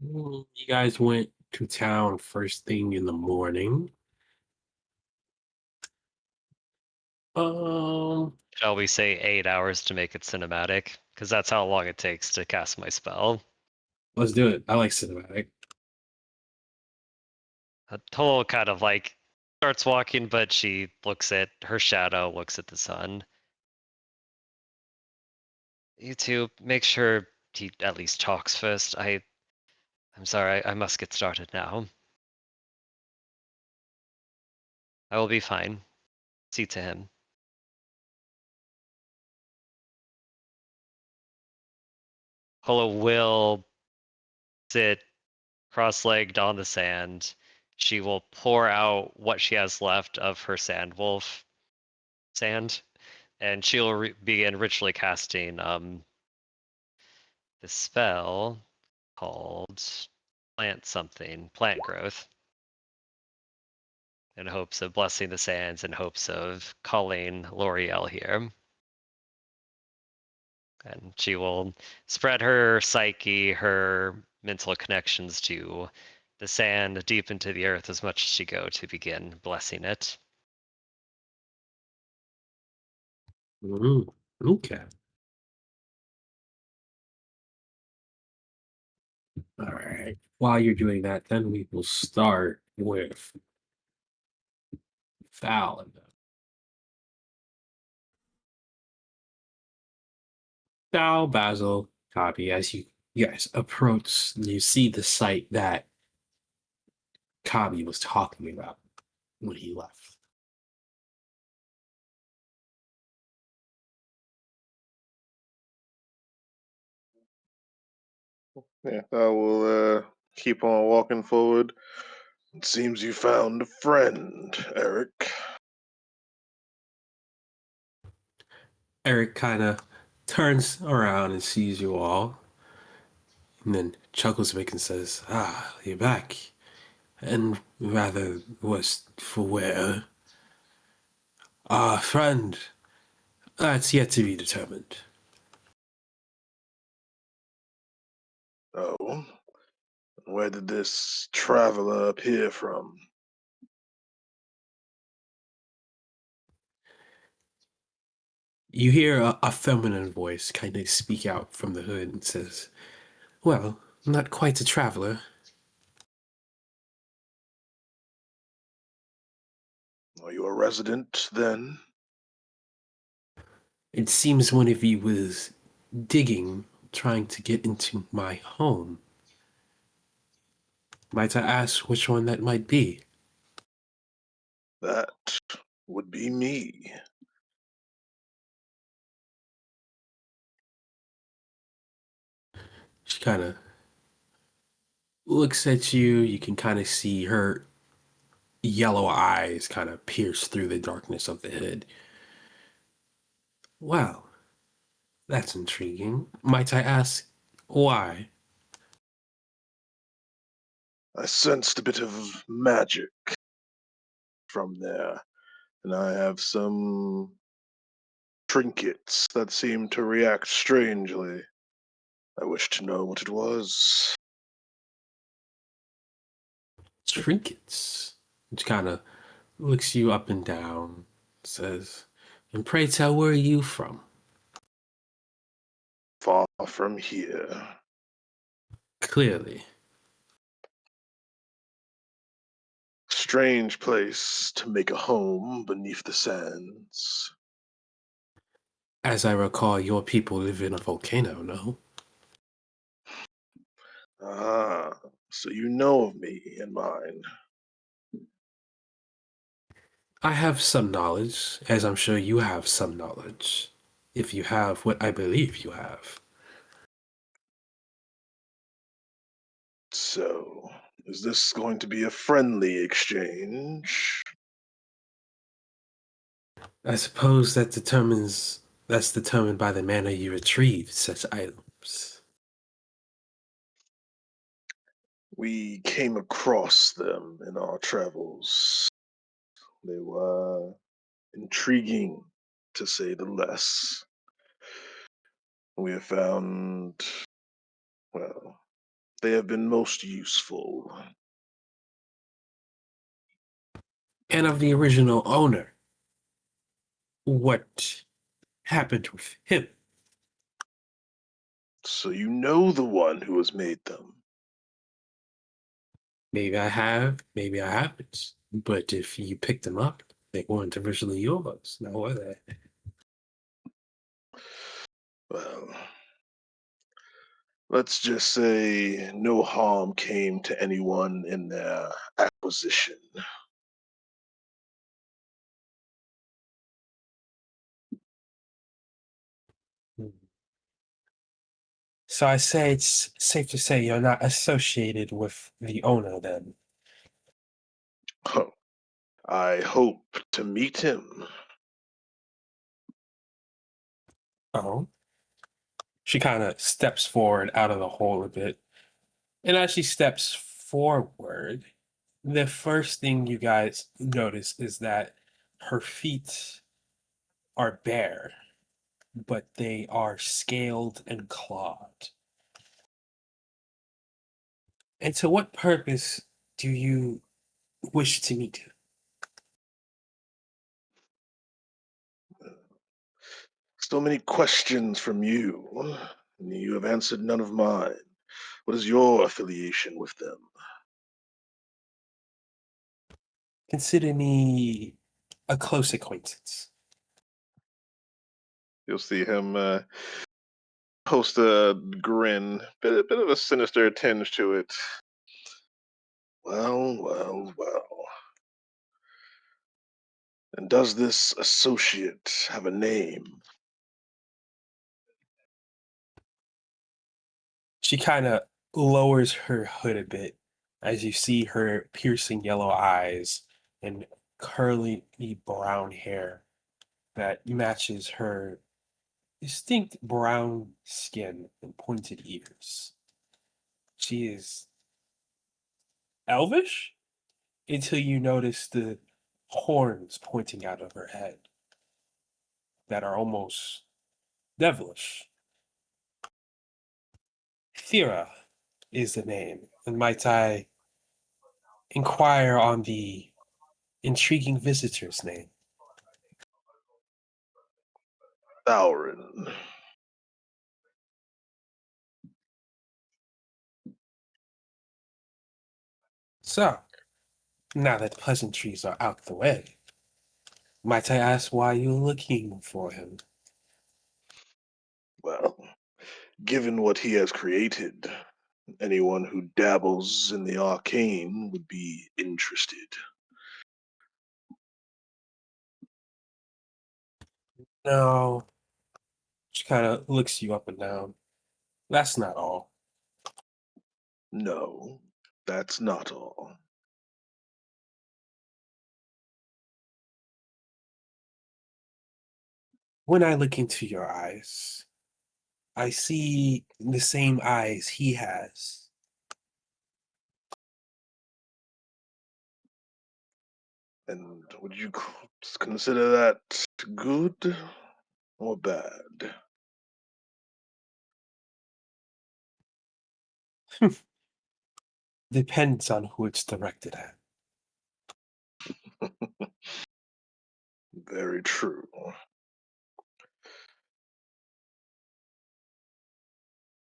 [SPEAKER 1] You guys went to town first thing in the morning. Um,
[SPEAKER 2] Shall we say 8 hours to make it cinematic? Because that's how long it takes to cast my spell.
[SPEAKER 1] let's do it. I like cinematic.
[SPEAKER 2] Tolo kind of like starts walking, but she looks at her shadow, looks at the sun. You two, make sure he at least talks first. I'm sorry, I must get started now. I will be fine. See to him. Holo will sit cross-legged on the sand. She will pour out what she has left of her sand wolf sand, and she'll begin ritually casting the spell called plant growth, in hopes of blessing the sands, in hopes of calling L'Oreal here. And she will spread her psyche, her mental connections to the sand deep into the earth as much as she go to begin blessing it.
[SPEAKER 1] Okay. All right. While you're doing that, then we will start with Val. Val, Basil, Copy. As you guys approach, you see the site that Kabi was talking about when he left.
[SPEAKER 4] Yeah, I will keep on walking forward. It seems you found a friend, Eric.
[SPEAKER 1] Eric kind of turns around and sees you all, and then chuckles a bit and says, "Ah, you're back. And rather was for where? Ah, friend, that's yet to be determined."
[SPEAKER 4] Oh, where did this traveler appear from?
[SPEAKER 1] You hear a feminine voice kind of speak out from the hood and says, "Well, not quite a traveler.
[SPEAKER 4] Are you a resident then?
[SPEAKER 1] It seems one of you was digging, trying to get into my home. Might I ask which one that might be?"
[SPEAKER 4] That would be me.
[SPEAKER 1] She kind of looks at you. You can kind of see her yellow eyes kind of pierce through the darkness of the hood. Well, that's intriguing. Might I ask why?
[SPEAKER 4] I sensed a bit of magic from there, and I have some trinkets that seem to react strangely. I wish to know what it was.
[SPEAKER 1] Trinkets. Which kind of looks you up and down, says, "And pray tell, where are you from?"
[SPEAKER 4] Far from here.
[SPEAKER 1] Clearly.
[SPEAKER 4] Strange place to make a home beneath the sands.
[SPEAKER 1] As I recall, your people live in a volcano, no?
[SPEAKER 4] Ah, so you know of me and mine.
[SPEAKER 1] I have some knowledge, as I'm sure you have some knowledge. If you have what I believe you have.
[SPEAKER 4] So, is this going to be a friendly exchange?
[SPEAKER 1] I suppose that's determined by the manner you retrieve such items.
[SPEAKER 4] We came across them in our travels. They were intriguing, to say the less. We have found, well, they have been most useful.
[SPEAKER 1] And of the original owner, what happened with him?
[SPEAKER 4] So you know the one who has made them.
[SPEAKER 1] Maybe I have, maybe I haven't. But if you picked them up, they weren't originally yours, now were they?
[SPEAKER 4] Well, let's just say no harm came to anyone in their acquisition.
[SPEAKER 1] Hmm. So I say it's safe to say you're not associated with the owner then.
[SPEAKER 4] Huh. I hope to meet him.
[SPEAKER 1] Oh. She kind of steps forward out of the hole a bit. And as she steps forward, the first thing you guys notice is that her feet are bare, but they are scaled and clawed. And to what purpose do you wish to meet him?
[SPEAKER 4] So many questions from you, and you have answered none of mine. What is your affiliation with them?
[SPEAKER 1] Consider me a close acquaintance.
[SPEAKER 4] You'll see him post a grin, bit of a sinister tinge to it. Well. And does this associate have a name?
[SPEAKER 1] She kind of lowers her hood a bit as you see her piercing yellow eyes and curly brown hair that matches her distinct brown skin and pointed ears. She is elvish until you notice the horns pointing out of her head that are almost devilish. Thera is the name, and might I inquire on the intriguing visitor's name?
[SPEAKER 4] Thaurin.
[SPEAKER 1] So, now that pleasantries are out the way, might I ask why you're looking for him?
[SPEAKER 4] Well, given what he has created, anyone who dabbles in the arcane would be interested.
[SPEAKER 1] No. She kind of looks you up and down. That's not all.
[SPEAKER 4] No, that's not all.
[SPEAKER 1] When I look into your eyes, I see the same eyes he has.
[SPEAKER 4] And would you consider that good or bad?
[SPEAKER 1] Depends on who it's directed at.
[SPEAKER 4] Very true.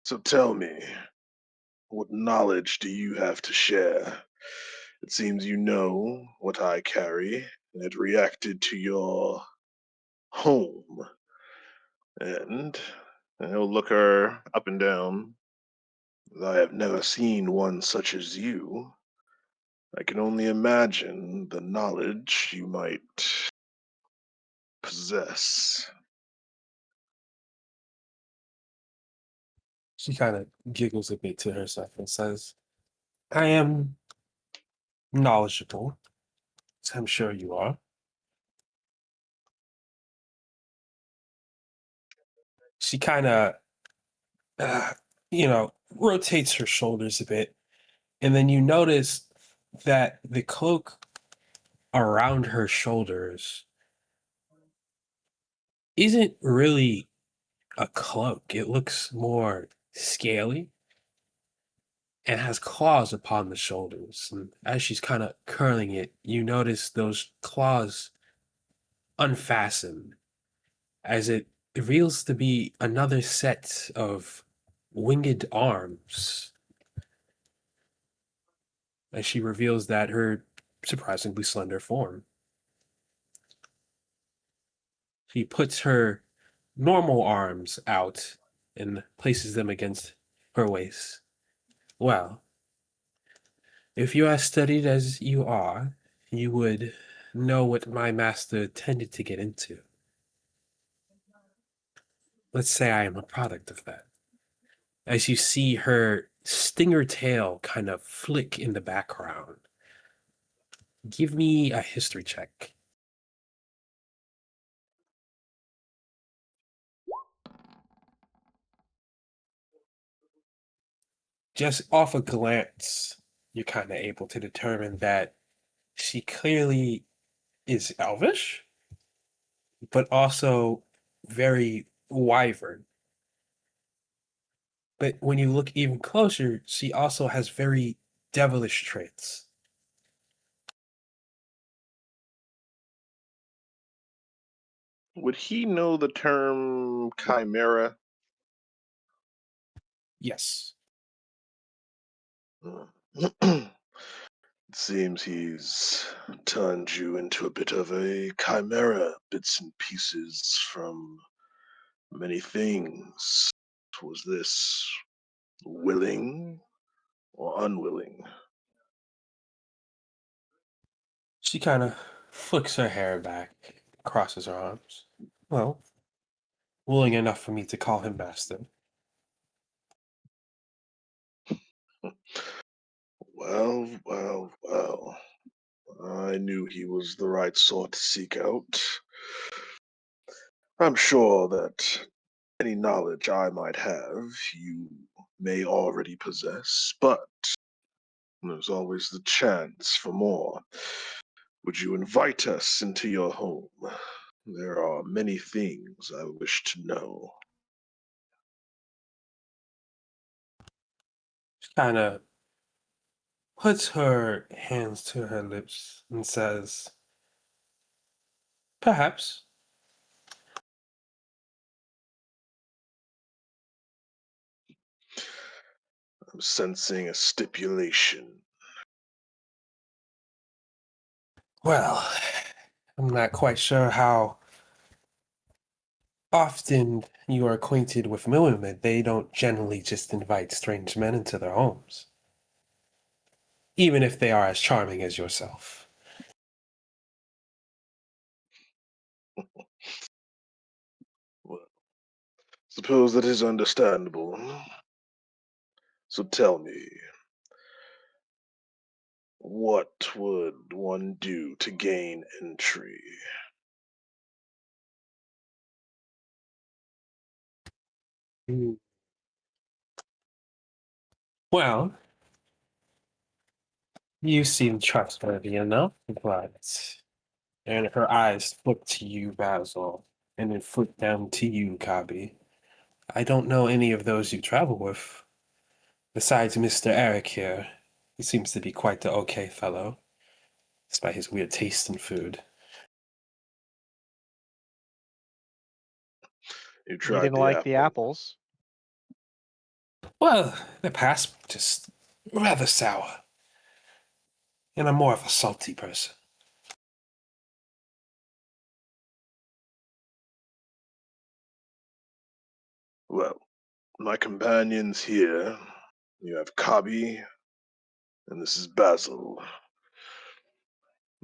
[SPEAKER 4] So tell me, what knowledge do you have to share? It seems you know what I carry, and it reacted to your home. And he'll look her up and down. I have never seen one such as you. I can only imagine the knowledge you might possess.
[SPEAKER 1] She kind of giggles a bit to herself and says, I am knowledgeable, as I'm sure you are. She kind of, uh, rotates her shoulders a bit. And then you notice that the cloak around her shoulders isn't really a cloak. It looks more scaly and has claws upon the shoulders. And as she's kind of curling it, you notice those claws unfasten as it reveals to be another set of winged arms. As she reveals that her surprisingly slender form. She puts her normal arms out and places them against her waist. Well, if you are studied as you are, you would know what my master tended to get into. Let's say I am a product of that. As you see her stinger tail kind of flick in the background, give me a history check. Just off a glance, you're kind of able to determine that she clearly is elvish, but also very wyvern. But when you look even closer, she also has very devilish traits.
[SPEAKER 4] Would he know the term chimera?
[SPEAKER 1] Yes.
[SPEAKER 4] It seems he's turned you into a bit of a chimera, bits and pieces from many things. Was this willing or unwilling?
[SPEAKER 1] She kind of flicks her hair back, crosses her arms. Well, willing enough for me to call him master.
[SPEAKER 4] Well. I knew he was the right sort to seek out. I'm sure that any knowledge I might have, you may already possess, but there's always the chance for more. Would you invite us into your home? There are many things I wish to know.
[SPEAKER 1] She kind of puts her hands to her lips and says, perhaps.
[SPEAKER 4] I'm sensing a stipulation.
[SPEAKER 1] Well, I'm not quite sure how often you are acquainted with Milliman. They don't generally just invite strange men into their homes, even if they are as charming as yourself.
[SPEAKER 4] Well, suppose that is understandable. So tell me, what would one do to gain entry?
[SPEAKER 1] Mm. Well, you seem trustworthy enough, but. And her eyes flip to you, Basil, and then flip down to you, Kabi. I don't know any of those you travel with. Besides Mr. Eric here, he seems to be quite the okay fellow, despite his weird taste in food.
[SPEAKER 4] You
[SPEAKER 3] You
[SPEAKER 4] tried
[SPEAKER 3] didn't
[SPEAKER 4] the
[SPEAKER 3] like the
[SPEAKER 4] apple.
[SPEAKER 3] apples.
[SPEAKER 1] Well, the past just rather sour. And I'm more of a salty person.
[SPEAKER 4] Well, my companions here, you have Kabi, and this is Basil.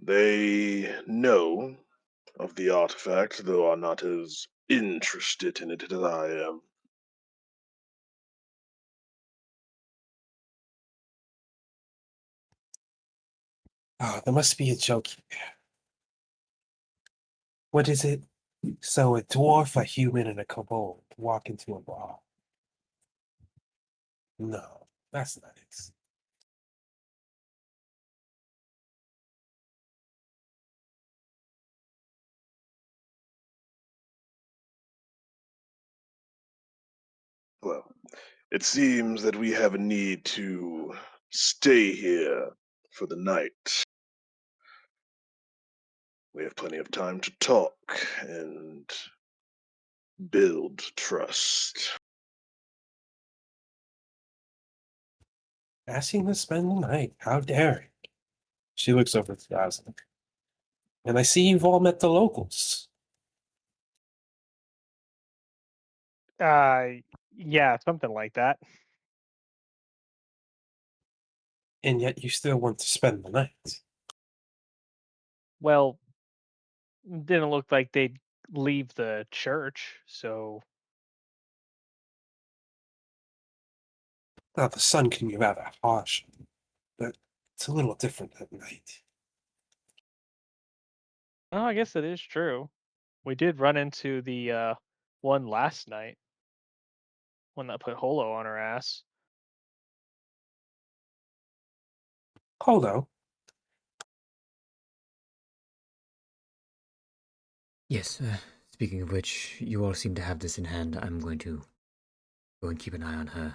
[SPEAKER 4] They know of the artifact, though are not as interested in it as I am.
[SPEAKER 1] Oh, there must be a joke here. What is it? So a dwarf, a human, and a kobold walk into a bar. No, that's not it.
[SPEAKER 4] Well, it seems that we have a need to stay here for the night. We have plenty of time to talk and build trust.
[SPEAKER 1] Asking to spend the night. How dare he? She looks over to Basil. And I see you've all met the locals.
[SPEAKER 3] Uh, yeah, something like that.
[SPEAKER 1] And yet you still want to spend the night.
[SPEAKER 3] Well, didn't look like they'd leave the church, so
[SPEAKER 1] Now, the sun can be rather harsh, but it's a little different at night.
[SPEAKER 3] oh, I guess it is true. We did run into the one last night, one that put Holo on her ass.
[SPEAKER 1] Polo,
[SPEAKER 5] Yes, speaking of which, you all seem to have this in hand. I'm going to go and keep an eye on her.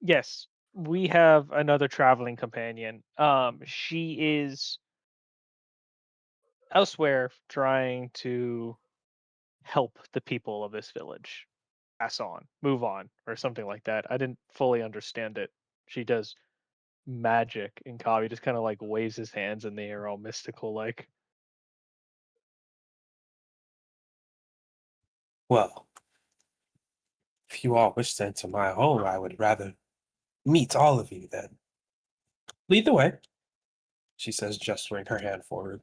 [SPEAKER 3] Yes, we have another traveling companion. She is elsewhere trying to help the people of this village pass on, move on, or something like that. I didn't fully understand it. She does magic, and Kavi just kind of like waves his hands in the air, all mystical like.
[SPEAKER 1] well, If you all wish to enter my home, I would rather meet all of you then. Lead the way, she says, gesturing her hand forward.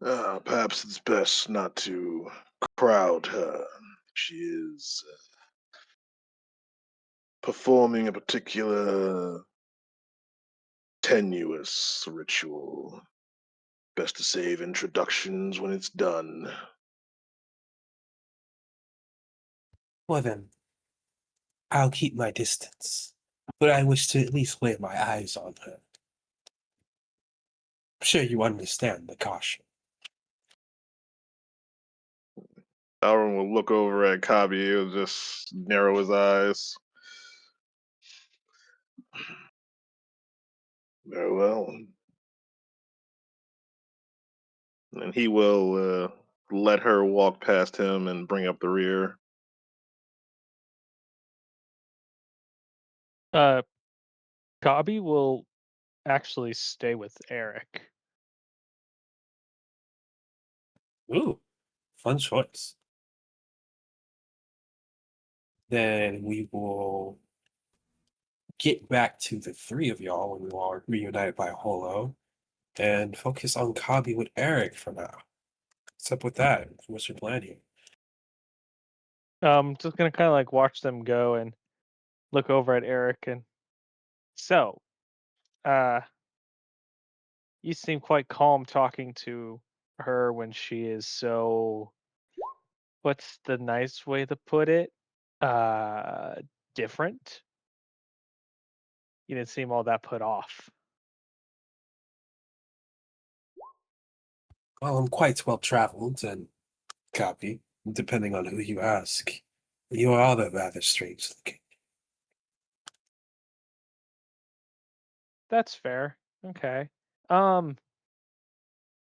[SPEAKER 4] Perhaps it's best not to crowd her. She is performing a particular tenuous ritual. Best to save introductions when it's done.
[SPEAKER 1] Well then, I'll keep my distance, but I wish to at least lay my eyes on her. I'm sure you understand the caution.
[SPEAKER 4] Alvin will look over at Kabi. He'll just narrow his eyes. Very well. And he will let her walk past him and bring up the rear.
[SPEAKER 3] Kabi will actually stay with Eric.
[SPEAKER 1] Ooh, fun choice. Then we will get back to the three of y'all when we all are reunited by Holo and focus on Kabi with Eric for now. What's up with that? What's your plan here?
[SPEAKER 3] Just gonna kind of like watch them go and look over at Eric and so, uh, you seem quite calm talking to her when she is so, what's the nice way to put it? Uh, Different. You didn't seem all that put off.
[SPEAKER 1] Well, I'm quite well traveled and Kabi, depending on who you ask. You are all rather strange looking.
[SPEAKER 3] That's fair. Okay. Um,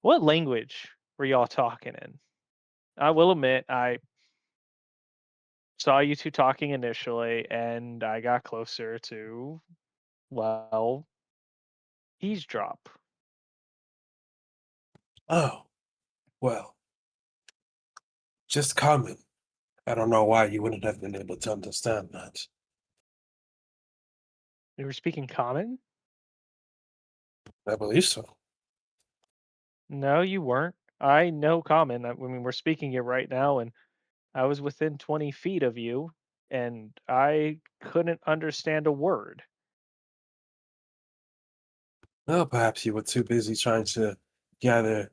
[SPEAKER 3] what language were y'all talking in? I will admit, I saw you two talking initially, and I got closer to, well, eavesdrop.
[SPEAKER 1] Oh, well, just common. I don't know why you wouldn't have been able to understand that.
[SPEAKER 3] We were speaking common?
[SPEAKER 1] I believe so.
[SPEAKER 3] No, you weren't. I know common. I mean, we're speaking it right now, and I was within 20 feet of you, and I couldn't understand a word.
[SPEAKER 1] Well, perhaps you were too busy trying to gather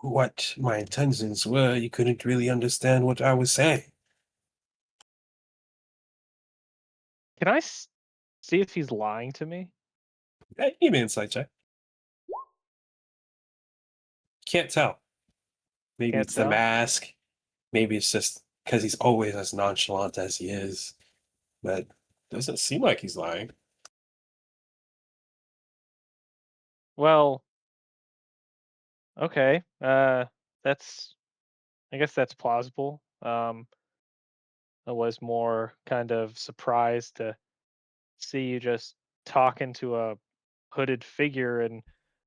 [SPEAKER 1] what my intentions were. You couldn't really understand what I was saying.
[SPEAKER 3] Can I see if he's lying to me?
[SPEAKER 1] Hey, give me an insight check. Can't tell. Maybe
[SPEAKER 3] Can't
[SPEAKER 1] it's the
[SPEAKER 3] tell.
[SPEAKER 1] mask. Maybe it's just because he's always as nonchalant as he is. But doesn't seem like he's lying.
[SPEAKER 3] Well, okay. That's, I guess that's plausible. I was more kind of surprised to see you just talking to a hooded figure in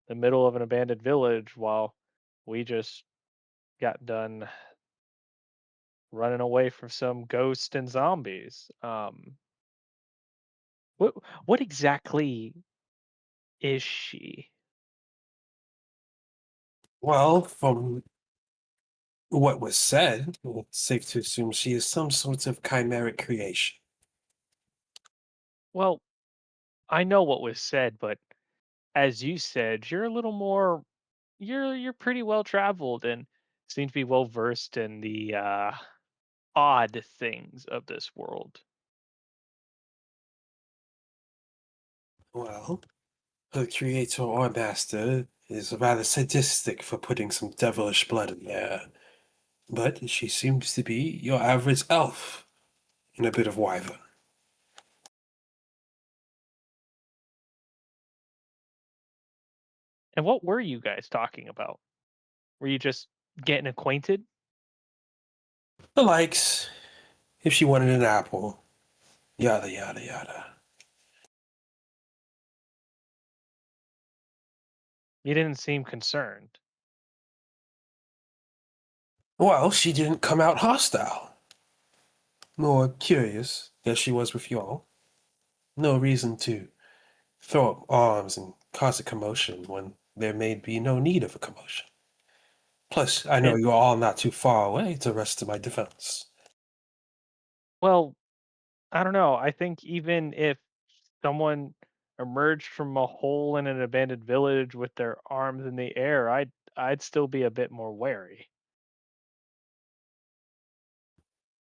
[SPEAKER 3] the middle of an abandoned village while we just got done running away from some ghosts and zombies. What what exactly is she?
[SPEAKER 1] Well, from what was said, it's safe to assume she is some sort of chimeric creation.
[SPEAKER 3] Well, I know what was said, but as you said, you're a little more, you're pretty well traveled and seem to be well versed in the odd things of this world.
[SPEAKER 1] Well, her creator or master is rather sadistic for putting some devilish blood in there. But she seems to be your average elf in a bit of wyvern.
[SPEAKER 3] And what were you guys talking about? Were you just getting acquainted?
[SPEAKER 1] The likes, if she wanted an apple, yada yada yada.
[SPEAKER 3] You didn't seem concerned.
[SPEAKER 1] Well, she didn't come out hostile. More curious, as she was with y'all. No reason to throw up arms and cause a commotion when there may be no need of a commotion. Plus, I know
[SPEAKER 3] And
[SPEAKER 1] you're all not too far away to rest to my defense.
[SPEAKER 3] well, I don't know. I think even if someone emerged from a hole in an abandoned village with their arms in the air, I'd still be a bit more wary.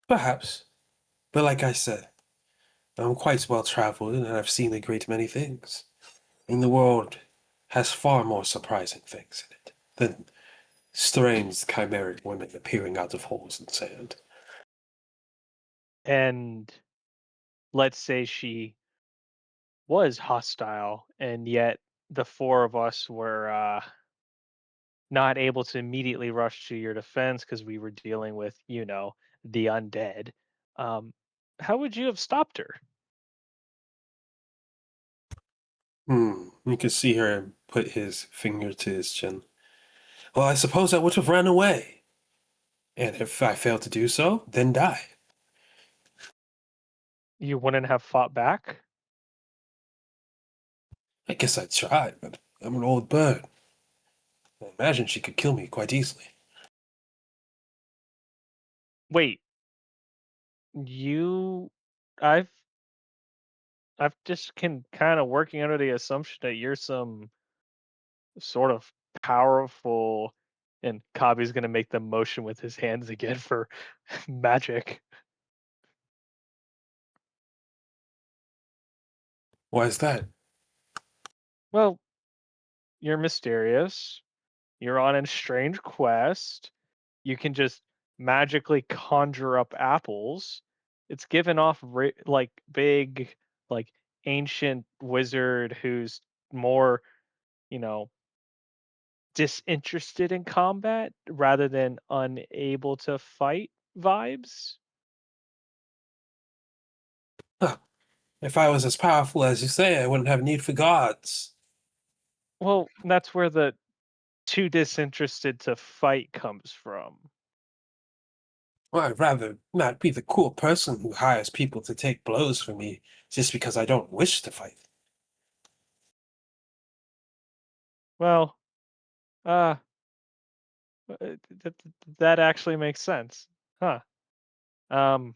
[SPEAKER 1] Perhaps. But like I said, I'm quite well traveled and I've seen a great many things. And the world has far more surprising things in it than strange chimeric women appearing out of holes in sand.
[SPEAKER 3] And let's say she was hostile, and yet the four of us were not able to immediately rush to your defense because we were dealing with, the undead. Um, how would you have stopped her?
[SPEAKER 1] You could see her put his finger to his chin. Well, I suppose I would have ran away. And if I failed to do so, then die.
[SPEAKER 3] You wouldn't have fought back?
[SPEAKER 1] I guess I'd try, but I'm an old bird. I imagine she could kill me quite easily.
[SPEAKER 3] Wait, you I've I've just can kind of working under the assumption that you're some sort of powerful, and Kabi's gonna make the motion with his hands again for magic.
[SPEAKER 1] Why is that?
[SPEAKER 3] Well, you're mysterious. You're on a strange quest. You can just magically conjure up apples. It's given off like big, like ancient wizard who's more, you know, disinterested in combat rather than unable to fight vibes.
[SPEAKER 1] Huh. If I was as powerful as you say, I wouldn't have need for gods.
[SPEAKER 3] Well, that's where the too disinterested to fight comes from.
[SPEAKER 1] Well, I'd rather not be the cool person who hires people to take blows for me just because I don't wish to fight.
[SPEAKER 3] Well, uh, that actually makes sense. Huh. Um,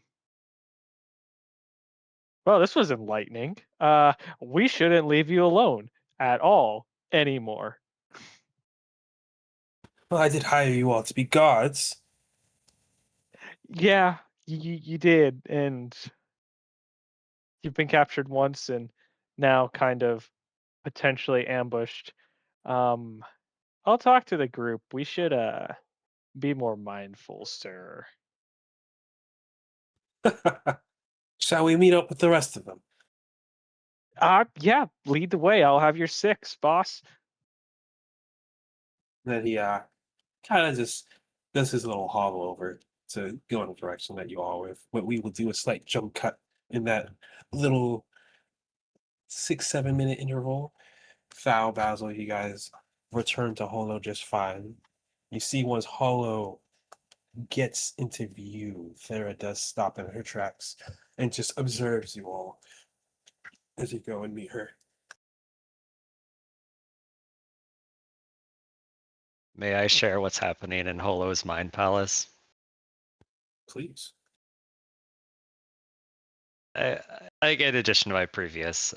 [SPEAKER 3] well, this was enlightening. We shouldn't leave you alone at all anymore.
[SPEAKER 1] Well, I did hire you all to be guards.
[SPEAKER 3] Yeah, you did, and you've been captured once and now kind of potentially ambushed. Um, I'll talk to the group. We should be more mindful, sir.
[SPEAKER 1] Shall we meet up with the rest of them?
[SPEAKER 3] Yeah, lead the way. I'll have your six, boss.
[SPEAKER 1] Then he kind of just does his little hobble over to go in the direction that you are with. But we will do a slight jump cut in that little 6-7 minute interval. Foul Basil, you guys return to Holo just fine. You see once Holo gets into view, Thera does stop in her tracks and just observes you all as you go and meet her.
[SPEAKER 2] May I share what's happening in Holo's Mind Palace?
[SPEAKER 1] Please.
[SPEAKER 2] I, in addition to my previous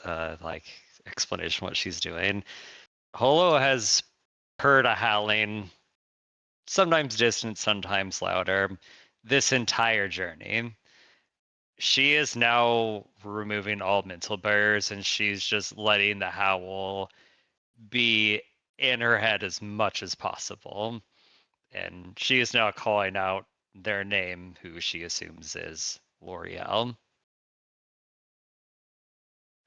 [SPEAKER 2] explanation what she's doing, Holo has heard a howling, sometimes distant, sometimes louder, this entire journey. She is now removing all mental barriers and she's just letting the howl be in her head as much as possible. And she is now calling out their name, who she assumes is L'Oreal.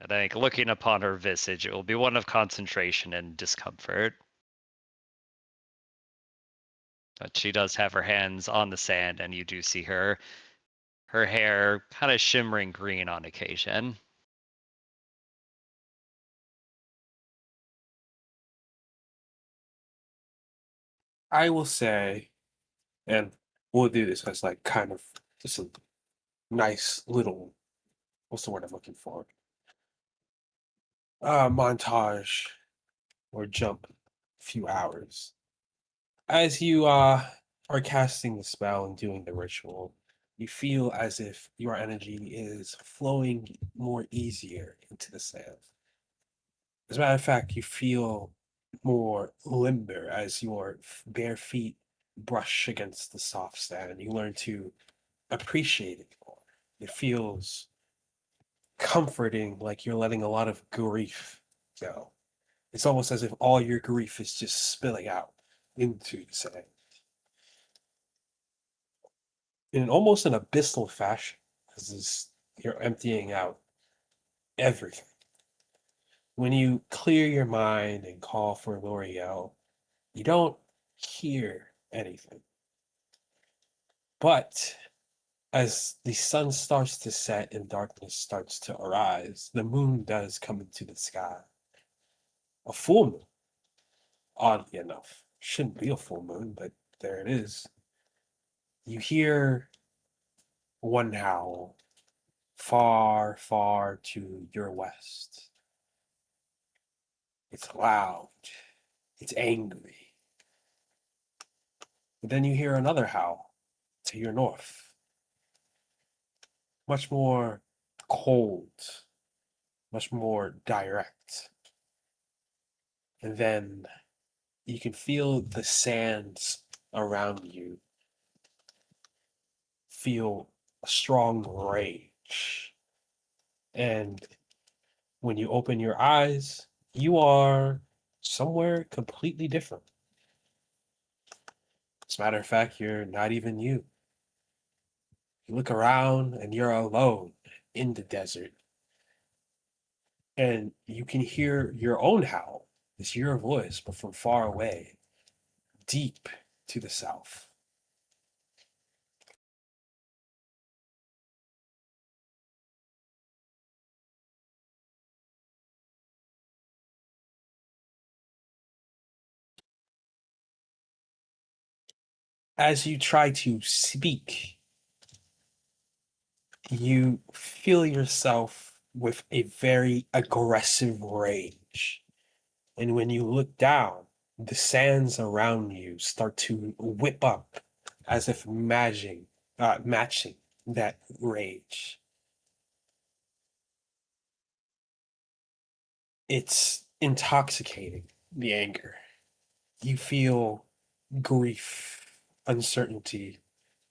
[SPEAKER 2] And I think looking upon her visage, it will be one of concentration and discomfort. But she does have her hands on the sand, and you do see her hair kind of shimmering green on occasion.
[SPEAKER 1] I will say, and we'll do this as like kind of just a nice little, what's the word I'm looking for? Montage or jump a few hours. As you are casting the spell and doing the ritual, you feel as if your energy is flowing more easier into the sand. As a matter of fact, you feel more limber as your bare feet brush against the soft sand. You learn to appreciate it more. It feels comforting, like you're letting a lot of grief go. It's almost as if all your grief is just spilling out into the sand in almost an abyssal fashion, as you're emptying out everything. When you clear your mind and call for L'Oreal, you don't hear anything. But as the sun starts to set and darkness starts to arise, the moon does come into the sky. A full moon, oddly enough. Shouldn't be a full moon, but there it is. You hear one howl far, far to your west. It's loud. It's angry. But then you hear another howl to your north. Much more cold, much more direct. And then you can feel the sands around you feel a strong rage. And when you open your eyes, you are somewhere completely different. As a matter of fact, you're not even you. You look around and you're alone in the desert. And you can hear your own howl. It's your voice, but from far away, deep to the south. As you try to speak, you feel yourself with a very aggressive rage. And when you look down, the sands around you start to whip up as if matching that rage. It's intoxicating, the anger. You feel grief, uncertainty.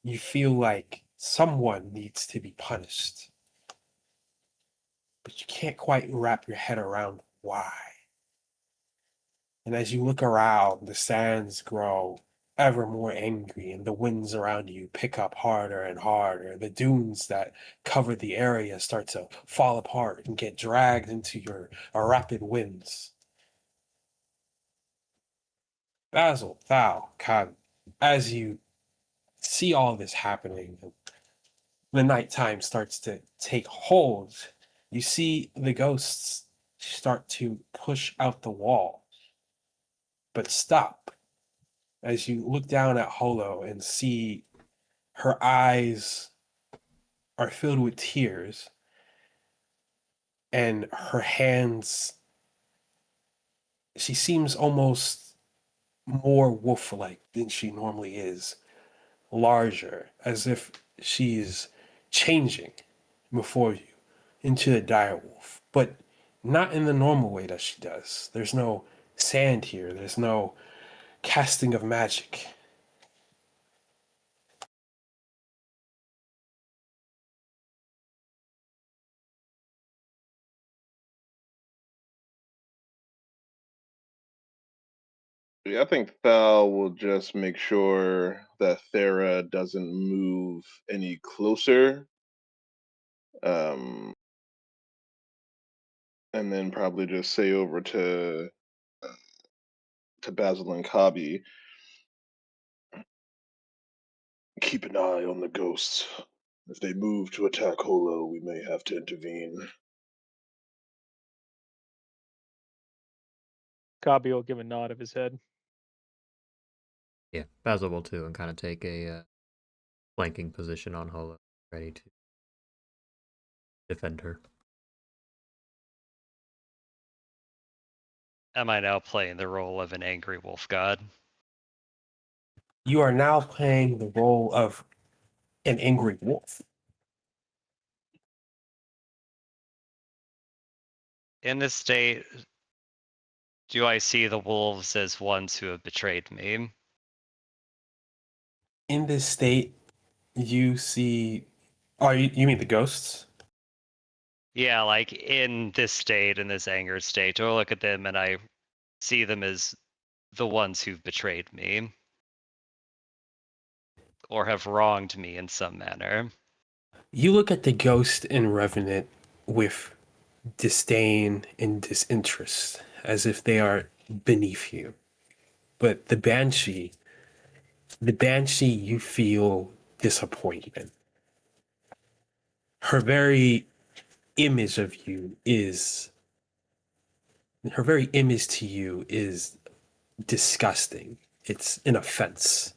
[SPEAKER 1] You feel like someone needs to be punished, but you can't quite wrap your head around why. And as you look around, the sands grow ever more angry, and the winds around you pick up harder and harder. The dunes that cover the area start to fall apart and get dragged into your rapid winds. Basil, thou, Khan, as you see all this happening, the nighttime starts to take hold. You see the ghosts start to push out the wall, but stop as you look down at Holo and see her eyes are filled with tears and her hands, she seems almost more wolf-like than she normally is, larger, as if she's changing before you into a dire wolf, but not in the normal way that she does. There's no sand here, there's no casting of magic.
[SPEAKER 4] Yeah, I think Thal will just make sure that Thera doesn't move any closer. Um, and then probably just say over to Basil and Kabi, keep an eye on the ghosts. If they move to attack Holo, we may have to intervene.
[SPEAKER 3] Kabi will give a nod of his head.
[SPEAKER 5] Yeah, Basil will too, and kind of take a flanking position on Holo, ready to defend her.
[SPEAKER 2] Am I now playing the role of an angry wolf god?
[SPEAKER 1] You are now playing the role of an angry wolf.
[SPEAKER 2] In this state, do I see the wolves as ones who have betrayed me?
[SPEAKER 1] In this state, you see. Oh, you mean the ghosts?
[SPEAKER 2] Yeah, like in this state, in this anger state, do I look at them and I see them as the ones who've betrayed me or have wronged me in some manner?
[SPEAKER 1] You look at the ghost and revenant with disdain and disinterest, as if they are beneath you. But the banshee, you feel disappointment. Her very image of you is, her very image to you is disgusting. It's an offense.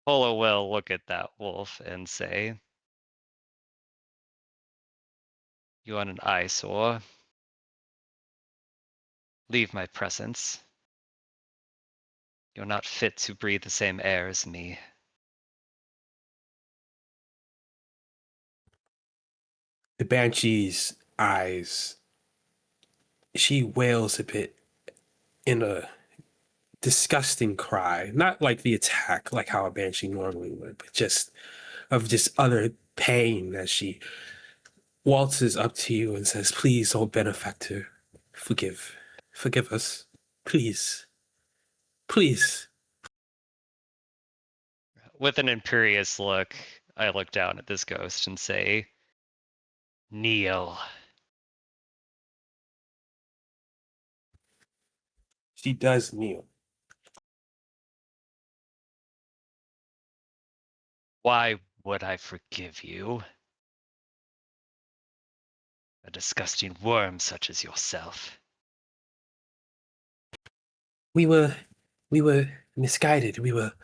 [SPEAKER 2] Polo will look at that wolf and say, "You are an eyesore. Leave my presence. You're not fit to breathe the same air as me."
[SPEAKER 1] The banshee's eyes, she wails a bit in a disgusting cry, not like the attack, like how a banshee normally would, but just utter pain as she waltzes up to you and says, "Please, old benefactor, forgive us, please, please."
[SPEAKER 2] With an imperious look, I look down at this ghost and say, "Kneel."
[SPEAKER 1] She does kneel.
[SPEAKER 2] Why would I forgive you? A disgusting worm such as yourself.
[SPEAKER 1] We were misguided. We were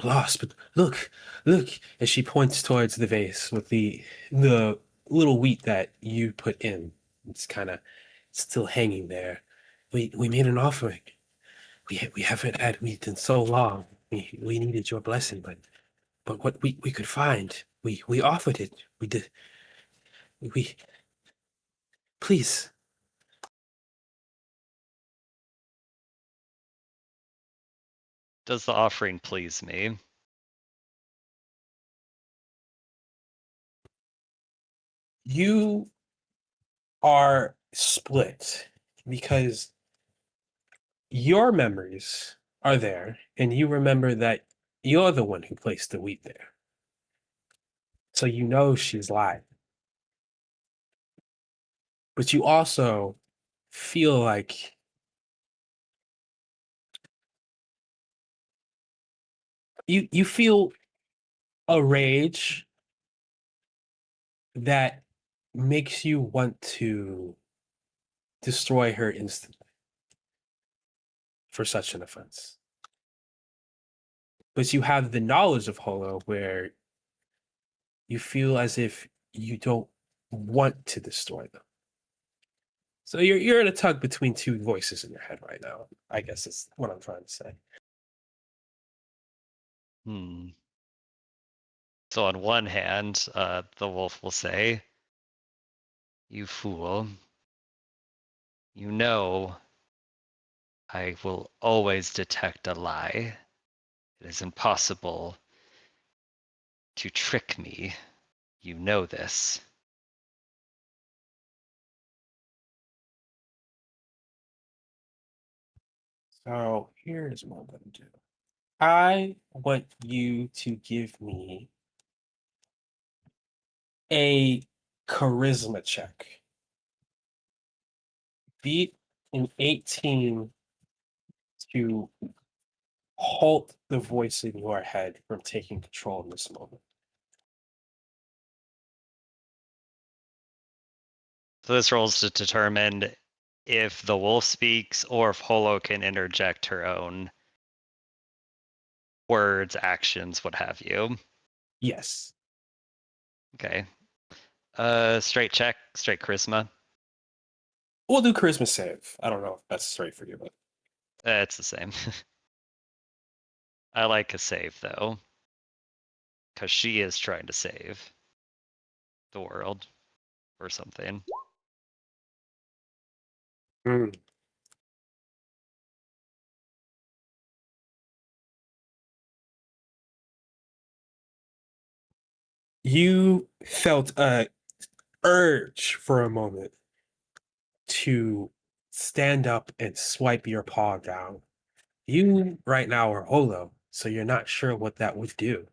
[SPEAKER 1] lost. But look, as she points towards the vase with the little wheat that you put in. It's kind of still hanging there. We made an offering. We haven't had wheat in so long. We needed your blessing, but what we could find, we offered it. We did. We please.
[SPEAKER 2] Does the offering please me?
[SPEAKER 1] You are split because your memories are there, and you remember that you're the one who placed the wheat there. So you know she's lying. But you also feel like you feel a rage that makes you want to destroy her instantly for such an offense. But you have the knowledge of Holo where you feel as if you don't want to destroy them. So you're in a tug between two voices in your head right now. I guess is what I'm trying to say.
[SPEAKER 2] So on one hand, the wolf will say, "You fool. You know I will always detect a lie. It is impossible to trick me. You know this."
[SPEAKER 1] So here's what I'm going to do. I want you to give me a charisma check. Beat an 18 to halt the voice in your head from taking control in this moment.
[SPEAKER 2] So this rolls to determine if the wolf speaks or if Holo can interject her own words, actions, what have you.
[SPEAKER 1] Yes.
[SPEAKER 2] Okay. Straight check, straight charisma.
[SPEAKER 1] We'll do Charisma save. I don't know if that's straight for you, but
[SPEAKER 2] It's the same. I like a save though, because she is trying to save the world or something.
[SPEAKER 1] Mm. You felt a urge for a moment to stand up and swipe your paw down. You right now are holo, so you're not sure what that would do.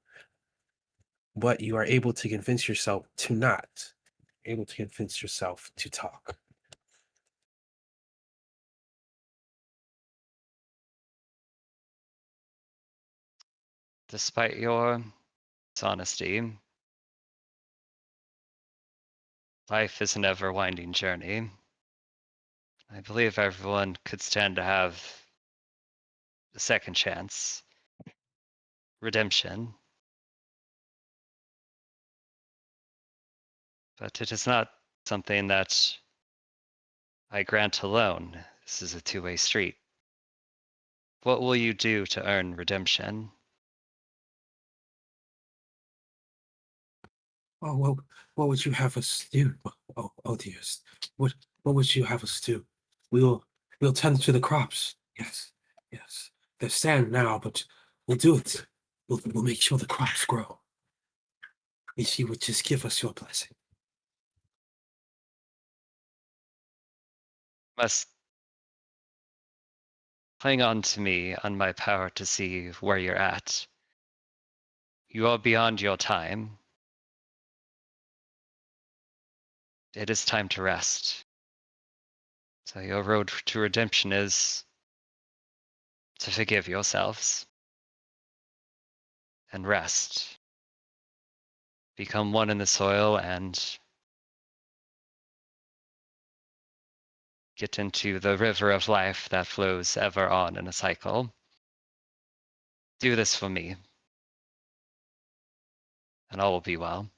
[SPEAKER 1] But you are able to convince yourself to not. Able to convince yourself to talk.
[SPEAKER 2] Despite your dishonesty, life is an ever-winding journey. I believe everyone could stand to have a second chance. Redemption. But it is not something that I grant alone. This is a two-way street. What will you do to earn redemption?
[SPEAKER 1] Oh, well, what would you have us do? Oh, dearest. What would you have us do? We'll, we'll tend to the crops. Yes, yes. They're sand now, but we'll do it. We'll make sure the crops grow. If you would just give us your blessing.
[SPEAKER 2] Must cling on to me, on my power to see where you're at. You are beyond your time. It is time to rest. So your road to redemption is to forgive yourselves and rest. Become one in the soil and get into the river of life that flows ever on in a cycle. Do this for me, and all will be well.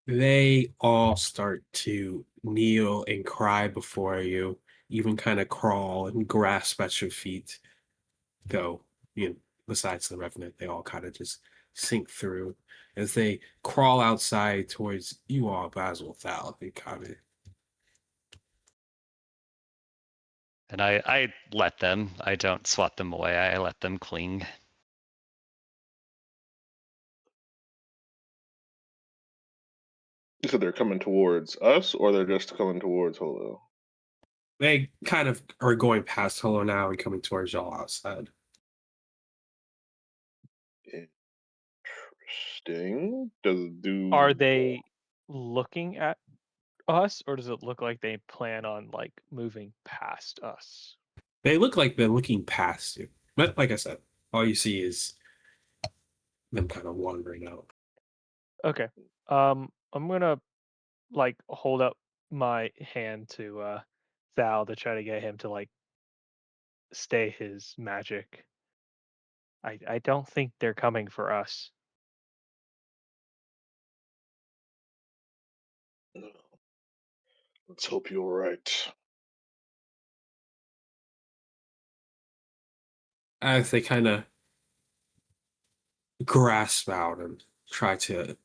[SPEAKER 1] They all start to kneel and cry before you, even kind of crawl and grasp at your feet. Though, besides the Revenant, they all kind of just sink through as they crawl outside towards you all, Basil, Thal, and Kami.
[SPEAKER 2] And I let them. I don't swat them away. I let them cling.
[SPEAKER 4] You said they're coming towards us, or they're just coming towards Holo?
[SPEAKER 1] They kind of are going past Hello now and coming towards y'all outside.
[SPEAKER 4] Interesting. Does it do?
[SPEAKER 3] Are they looking at us, or does it look like they plan on like moving past us?
[SPEAKER 1] They look like they're looking past you. But like I said, all you see is them kind of wandering out.
[SPEAKER 3] Okay. I'm gonna like hold up my hand to Thal to try to get him to like stay his magic. I don't think they're coming for us.
[SPEAKER 4] Let's hope you're right.
[SPEAKER 1] As they kind of grasp out and try to,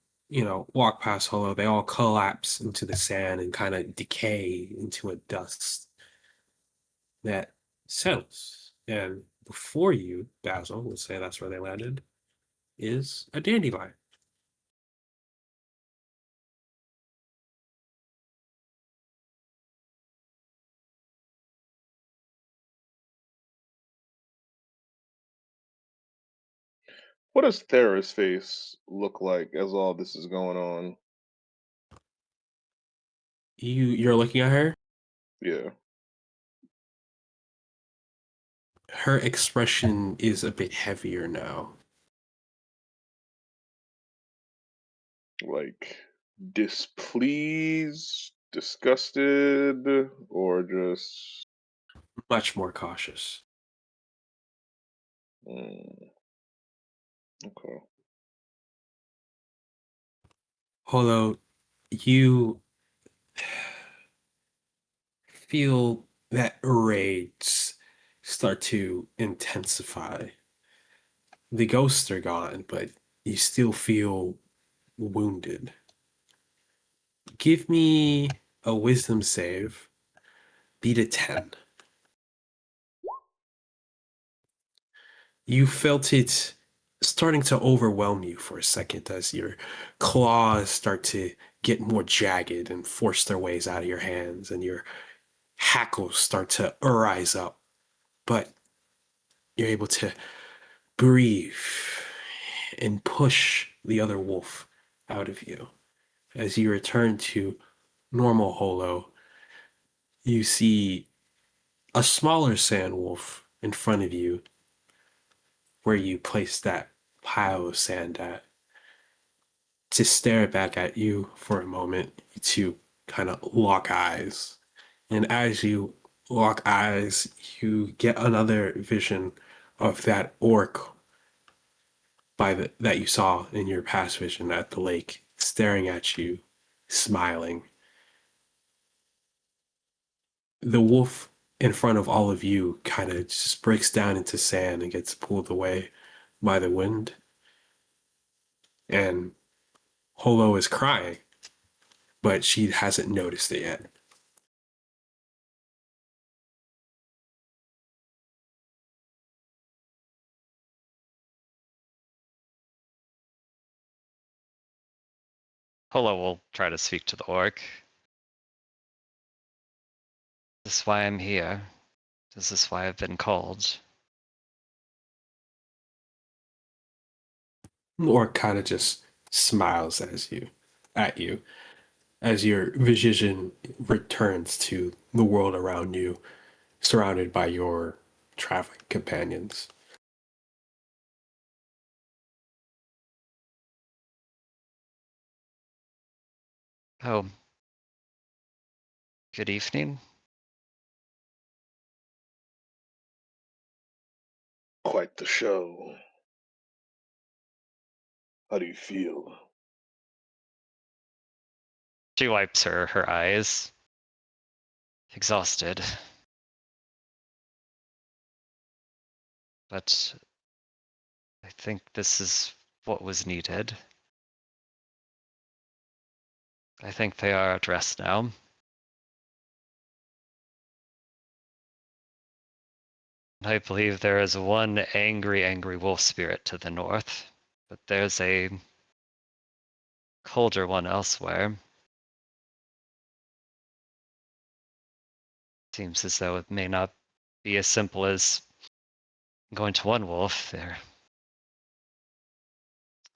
[SPEAKER 1] walk past Holo, they all collapse into the sand and kind of decay into a dust that settles. And before you, Basil, let's say that's where they landed, is a dandelion.
[SPEAKER 4] What does Thera's face look like as all this is going on?
[SPEAKER 1] You're looking at her.
[SPEAKER 4] Yeah.
[SPEAKER 1] Her expression is a bit heavier now.
[SPEAKER 4] Like displeased, disgusted, or just
[SPEAKER 1] Much more cautious.
[SPEAKER 4] okay.
[SPEAKER 1] Holo, you feel that rage start to intensify. The ghosts are gone, but you still feel wounded. Give me a wisdom save. Beat a 10. You felt it starting to overwhelm you for a second as your claws start to get more jagged and force their ways out of your hands, and your hackles start to rise up. But you're able to breathe and push the other wolf out of you. As you return to normal Holo, you see a smaller sand wolf in front of you where you placed that pile of sand at, to stare back at you for a moment, to kind of lock eyes. And as you lock eyes, you get another vision of that orc that you saw in your past vision at the lake, staring at you, smiling. The wolf in front of all of you kind of just breaks down into sand and gets pulled away by the wind. And Holo is crying, but she hasn't noticed it yet.
[SPEAKER 2] Holo will try to speak to the orc. This is why I'm here. This is why I've been called.
[SPEAKER 1] Orc kind of just smiles at you, as your vision returns to the world around you, surrounded by your traveling companions.
[SPEAKER 2] Oh, good evening.
[SPEAKER 4] Quite the show. How do you feel?
[SPEAKER 2] She wipes her eyes. Exhausted. But I think this is what was needed. I think they are at rest now. I believe there is one angry wolf spirit to the north, but there's a colder one elsewhere. Seems as though it may not be as simple as going to one wolf there.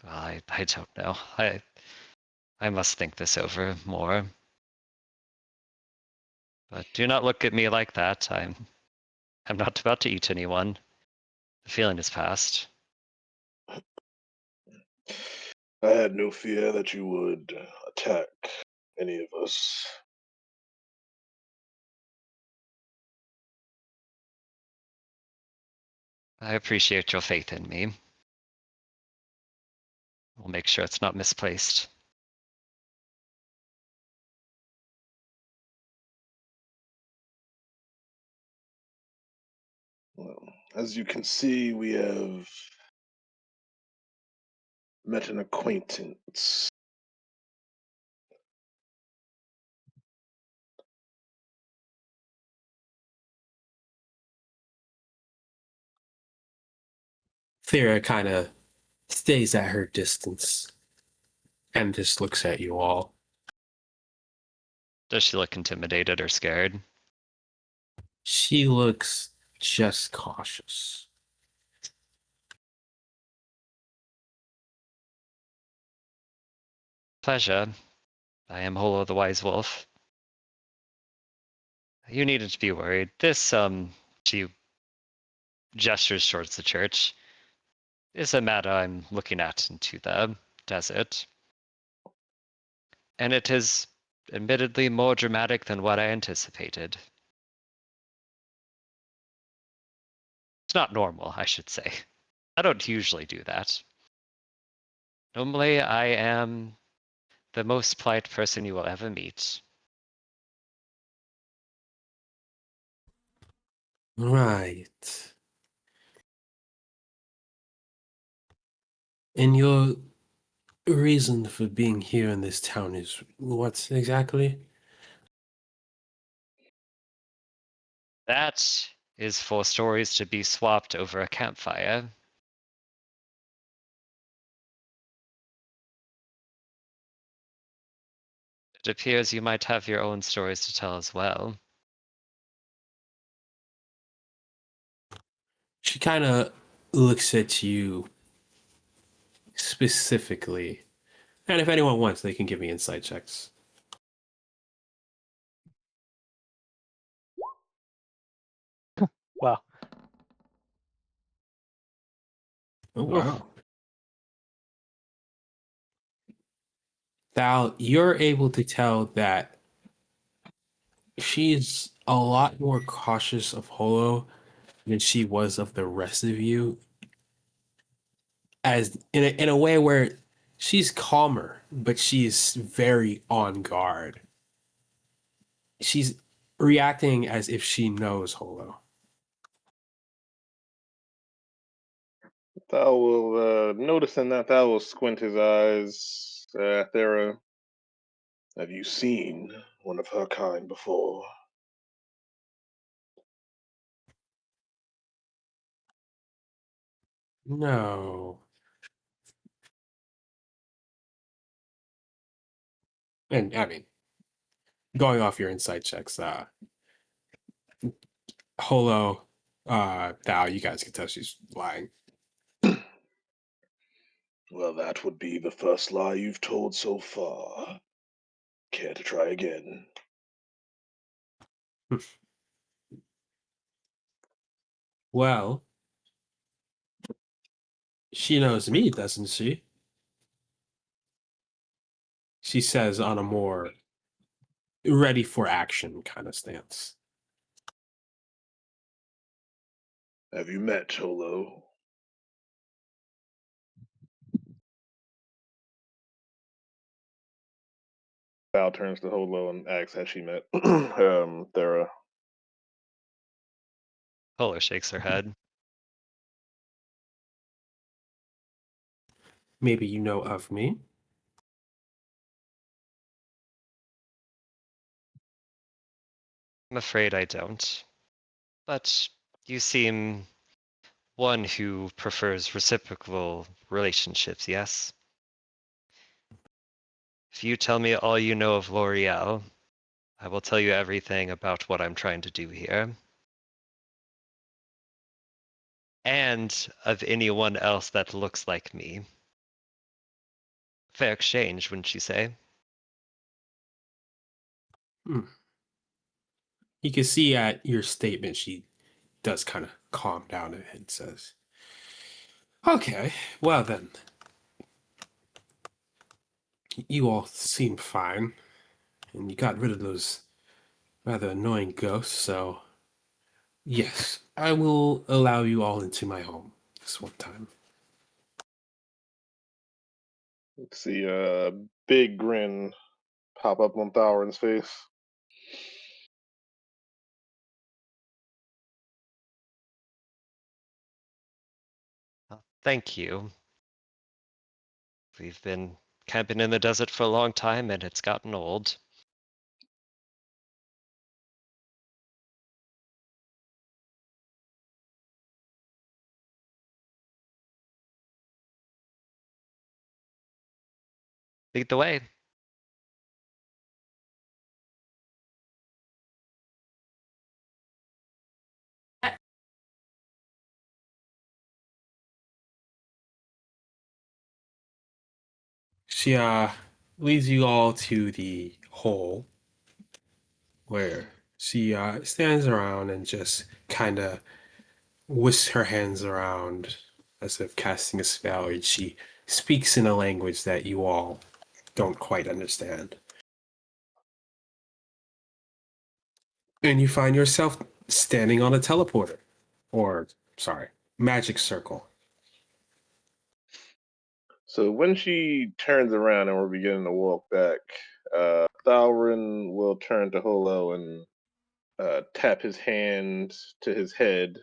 [SPEAKER 2] I don't know. I must think this over more. But do not look at me like that. I'm not about to eat anyone. The feeling is past.
[SPEAKER 4] I had no fear that you would attack any of us.
[SPEAKER 2] I appreciate your faith in me. We'll make sure it's not misplaced.
[SPEAKER 4] Well, as you can see, we have met an acquaintance.
[SPEAKER 1] Thera kind of stays at her distance and just looks at you all.
[SPEAKER 2] Does she look intimidated or scared?
[SPEAKER 1] She looks just cautious.
[SPEAKER 2] Pleasure. I am Holo the Wise Wolf. You needed to be worried. This, she gestures towards the church, is a matter I'm looking at into the desert. And it is admittedly more dramatic than what I anticipated. It's not normal, I should say. I don't usually do that. Normally, I am the most polite person you will ever meet.
[SPEAKER 1] Right. And your reason for being here in this town is what exactly?
[SPEAKER 2] That is for stories to be swapped over a campfire. It appears you might have your own stories to tell as well.
[SPEAKER 1] She kind of looks at you specifically. And if anyone wants, they can give me insight checks.
[SPEAKER 3] Wow.
[SPEAKER 1] Oh,
[SPEAKER 3] Oof.
[SPEAKER 1] wow. Thal, you're able to tell that she's a lot more cautious of Holo than she was of the rest of you, as in a way where she's calmer, but she's very on guard. She's reacting as if she knows Holo.
[SPEAKER 4] Thou will, noticing that thou will squint his eyes. Thera, have you seen one of her kind before?
[SPEAKER 1] No. And I mean, going off your insight checks, Holo, Thal, you guys can tell she's lying.
[SPEAKER 4] Well, that would be the first lie you've told so far. Care to try again?
[SPEAKER 1] Well, she knows me, doesn't she? She says on a more ready for action kind of stance.
[SPEAKER 4] Have you met Holo? Val turns to Holo and asks, has she met Thera?
[SPEAKER 2] Holo shakes her head.
[SPEAKER 1] Maybe you know of me?
[SPEAKER 2] I'm afraid I don't. But you seem one who prefers reciprocal relationships, yes? If you tell me all you know of L'Oreal, I will tell you everything about what I'm trying to do here. And of anyone else that looks like me. Fair exchange, wouldn't you say?
[SPEAKER 1] Hmm. You can see at your statement she does kind of calm down and says, okay, well then. You all seem fine, and you got rid of those rather annoying ghosts, so yes, I will allow you all into my home this one time.
[SPEAKER 4] Let's see a big grin pop up on Thauron's face.
[SPEAKER 2] Thank you. We've been camping in the desert for a long time and it's gotten old. Lead the way.
[SPEAKER 1] She leads you all to the hole where she stands around and just kind of whisks her hands around as if casting a spell, and she speaks in a language that you all don't quite understand. And you find yourself standing on a teleporter. Or, sorry, magic circle.
[SPEAKER 4] So when she turns around and we're beginning to walk back, Thalrin will turn to Holo and tap his hand to his head,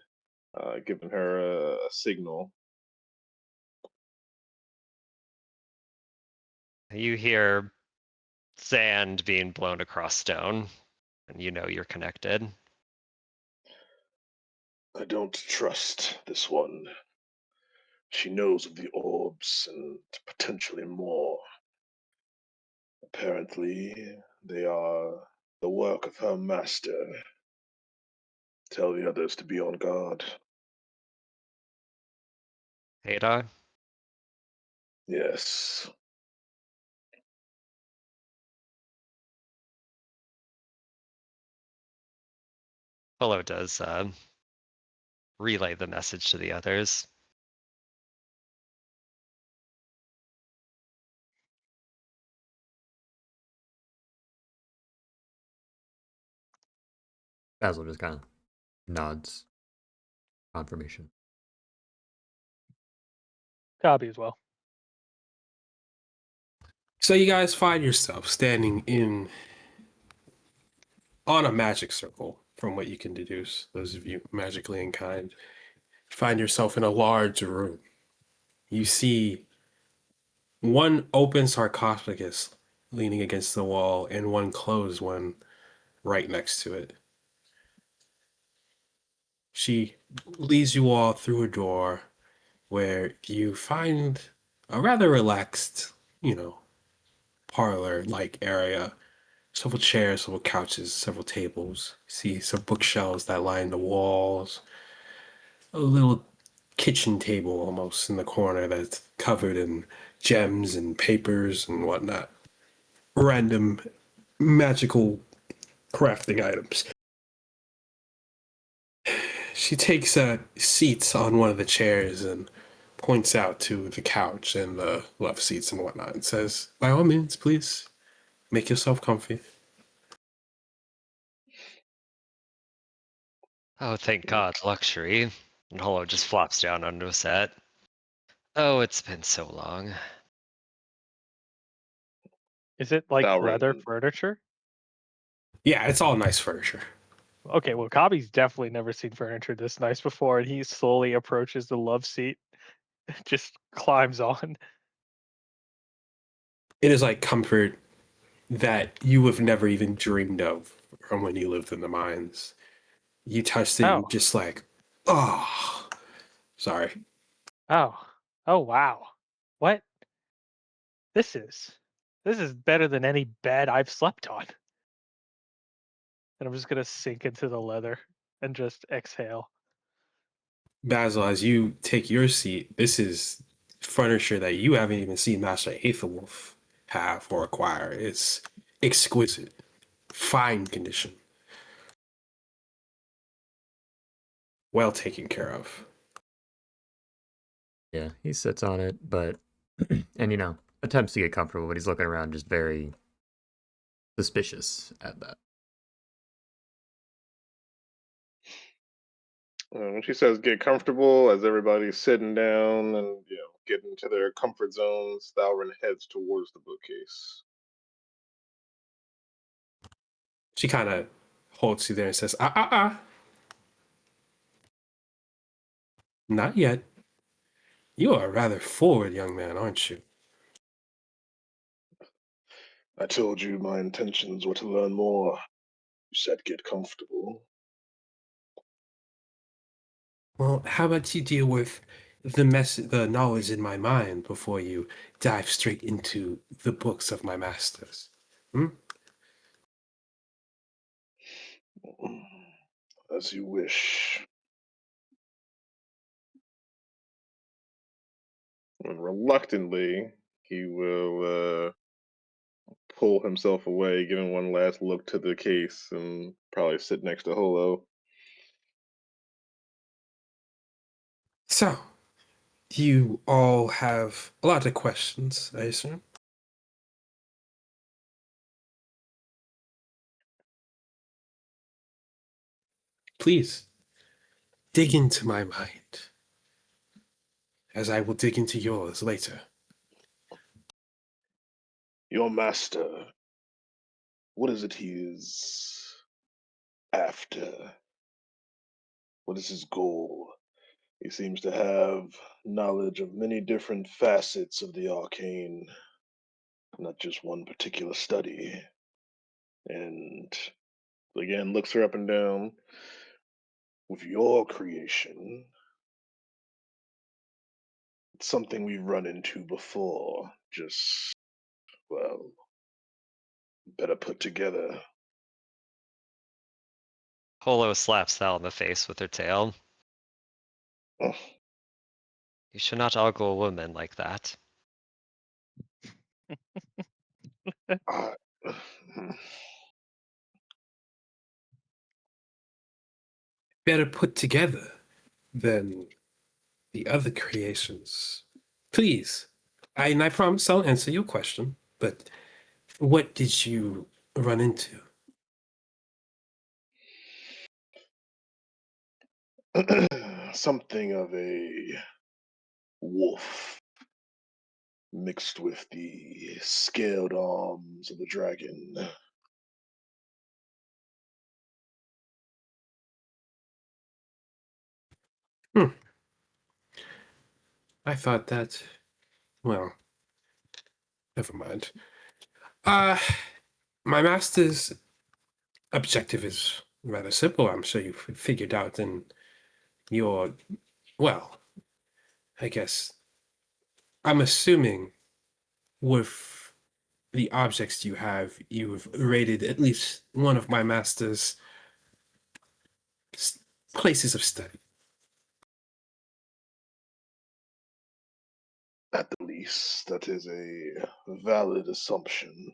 [SPEAKER 4] giving her a signal.
[SPEAKER 2] You hear sand being blown across stone, and you know you're connected.
[SPEAKER 4] I don't trust this one. She knows of the orbs and potentially more. Apparently, they are the work of her master. Tell the others to be on guard.
[SPEAKER 2] Ada,
[SPEAKER 4] Yes.
[SPEAKER 2] Polo does relay the message to the others.
[SPEAKER 5] Basil just kind of nods. Confirmation.
[SPEAKER 3] Copy as well.
[SPEAKER 1] So you guys find yourself standing on a magic circle, from what you can deduce, those of you magically inclined. Find yourself in a large room. You see one open sarcophagus leaning against the wall and one closed one right next to it. She leads you all through a door where you find a rather relaxed, parlor-like area. Several chairs, several couches, several tables. See some bookshelves that line the walls. A little kitchen table almost in the corner that's covered in gems and papers and whatnot. Random magical crafting items. She takes a seat on one of the chairs and points out to the couch and the love seats and whatnot and says, by all means, please make yourself comfy.
[SPEAKER 2] Oh, thank God, luxury. And Holo just flops down onto a set. Oh, it's been so long.
[SPEAKER 3] Is it like leather
[SPEAKER 4] Thalrin.
[SPEAKER 3] furniture?
[SPEAKER 1] Yeah, it's all nice furniture.
[SPEAKER 3] Okay, well, Cobby's definitely never seen furniture this nice before, and he slowly approaches the love seat, just climbs on.
[SPEAKER 1] It is like comfort that you have never even dreamed of from when you lived in the mines. You touched it, you
[SPEAKER 3] Oh,
[SPEAKER 1] just like, oh, sorry.
[SPEAKER 3] oh, oh, wow. What? This is better than any bed I've slept on. And I'm just gonna sink into the leather and just exhale.
[SPEAKER 1] Basil, as you take your seat, this is furniture that you haven't even seen Master Aethelwolf have or acquire. It's exquisite, fine condition, well taken care of.
[SPEAKER 5] Yeah, he sits on it, but and attempts to get comfortable, but he's looking around just very suspicious at that.
[SPEAKER 4] When she says get comfortable, as everybody's sitting down and getting into their comfort zones, Thalrin heads towards the bookcase.
[SPEAKER 1] She kind of holds you there and says, not yet. You are a rather forward young man, aren't you?
[SPEAKER 4] I told you my intentions were to learn more. You said get comfortable.
[SPEAKER 1] Well, how about you deal with the knowledge in my mind before you dive straight into the books of my masters? Hmm?
[SPEAKER 4] As you wish. And reluctantly, he will pull himself away, giving one last look to the case, and probably sit next to Holo.
[SPEAKER 1] So, you all have a lot of questions, I assume. Please, dig into my mind, as I will dig into yours later.
[SPEAKER 4] Your master, what is it he is after? What is his goal? He seems to have knowledge of many different facets of the arcane, not just one particular study. And again, looks her up and down. With your creation, it's something we've run into before. Just, well, better put together.
[SPEAKER 2] Holo slaps Sal in the face with her tail.
[SPEAKER 4] Oh,
[SPEAKER 2] You should not ogle a woman like that.
[SPEAKER 4] I-
[SPEAKER 1] Better put together than the other creations. Please, and I promise I'll answer your question, but what did you run into?
[SPEAKER 4] something of a wolf mixed with the scaled arms of the dragon.
[SPEAKER 1] Hmm. I thought that, well, never mind. Uh, my master's objective is rather simple. I'm sure you've figured out in your, well, I guess, I'm assuming with the objects you have, you've rated at least one of my master's s- places of study.
[SPEAKER 4] At the least, that is a valid assumption.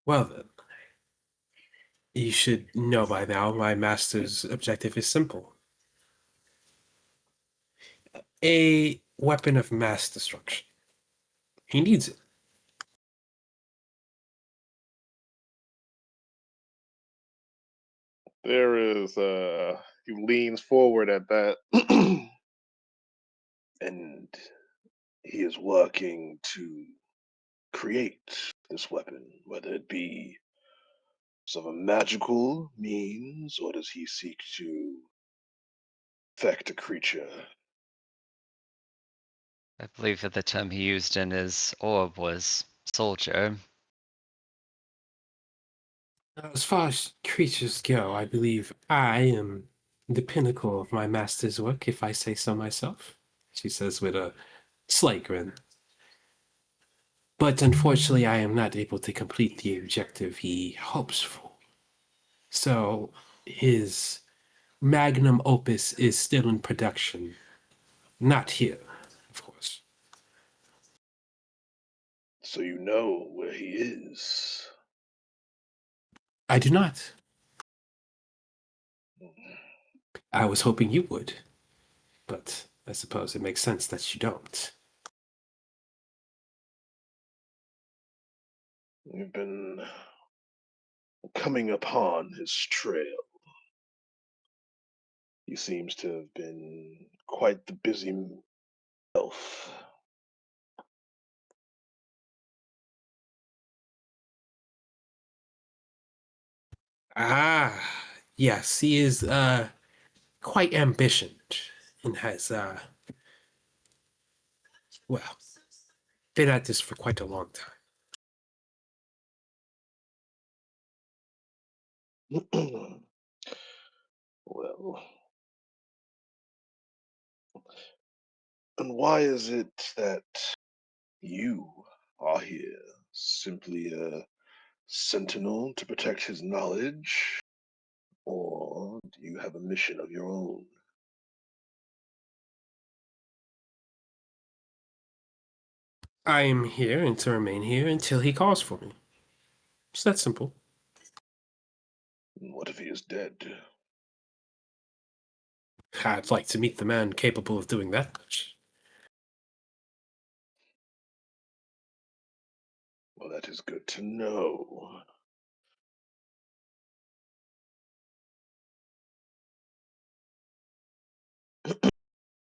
[SPEAKER 1] Well then, you should know by now my master's objective is simple. A weapon of mass destruction. He needs it.
[SPEAKER 4] There is, he leans forward at that, and he is working to create this weapon, whether it be of a magical means, or does he seek to affect a creature?
[SPEAKER 2] I believe that the term he used in his orb was soldier.
[SPEAKER 1] As far as creatures go, I believe I am the pinnacle of my master's work, if I say so myself, she says with a slight grin. But unfortunately, I am not able to complete the objective he hopes for. So his magnum opus is still in production. Not here, of course.
[SPEAKER 4] So you know where he is.
[SPEAKER 1] I do not. I was hoping you would, but I suppose it makes sense that you don't.
[SPEAKER 4] We've been coming upon his trail. He seems to have been quite the busy elf.
[SPEAKER 1] Ah, yes, he is quite ambitious and has well, been at this for quite a long time.
[SPEAKER 4] Well, and why is it that you are here? Simply a sentinel to protect his knowledge? Or do you have a mission of your own?
[SPEAKER 1] I am here and to remain here until he calls for me. It's that simple.
[SPEAKER 4] And what if he is dead?
[SPEAKER 1] I'd like to meet the man capable of doing that much.
[SPEAKER 4] Well, that is good to know.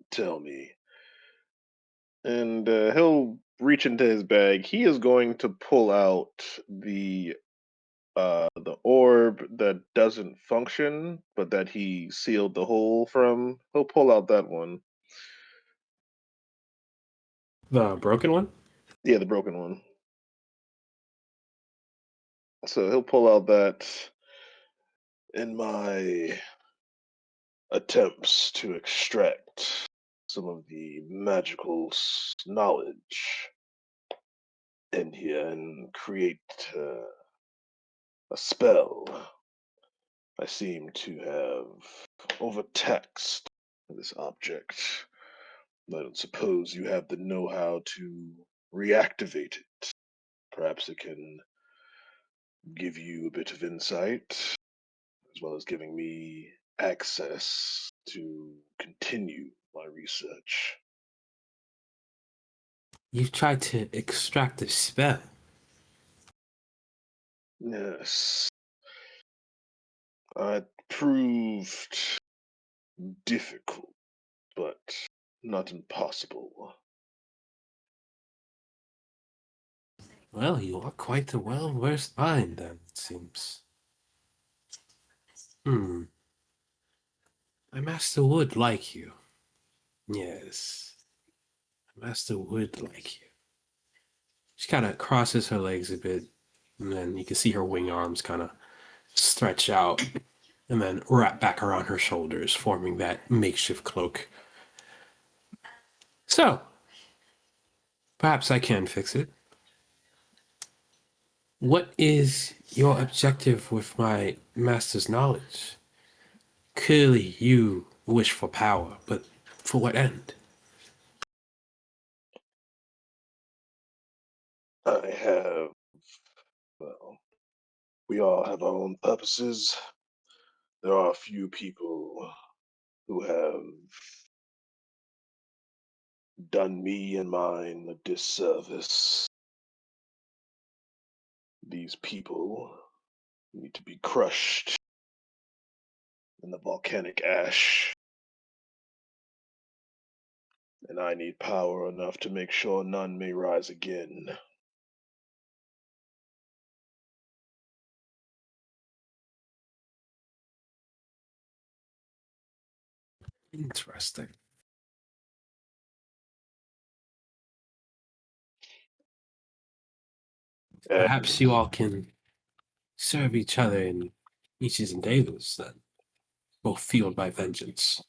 [SPEAKER 4] Tell me. And he'll reach into his bag. He is going to pull out the orb that doesn't function, but that he sealed the hole from. He'll pull out that one.
[SPEAKER 1] The broken one?
[SPEAKER 4] Yeah, the broken one. So he'll pull out that in my attempts to extract some of the magical knowledge in here and create a spell. I seem to have overtaxed this object. I don't suppose you have the know-how to reactivate it. Perhaps it can give you a bit of insight, as well as giving me access to continue my research.
[SPEAKER 1] You tried to extract the spell.
[SPEAKER 4] Yes, it proved difficult, but not impossible.
[SPEAKER 1] Well, you are quite a well-versed mind, then, it seems. Hmm. My master would like you. Yes. My master would like you. She kind of crosses her legs a bit, and then you can see her wing arms kind of stretch out and then wrap back around her shoulders, forming that makeshift cloak. So, perhaps I can fix it. What is your objective with my master's knowledge? Clearly, you wish for power, but for what end?
[SPEAKER 4] I have, well, we all have our own purposes. There are a few people who have done me and mine a disservice. These people need to be crushed in the volcanic ash, and I need power enough to make sure none may rise again.
[SPEAKER 1] Interesting. Perhaps you
[SPEAKER 4] And
[SPEAKER 1] all can serve each other in niches and delos, then, both fueled by vengeance.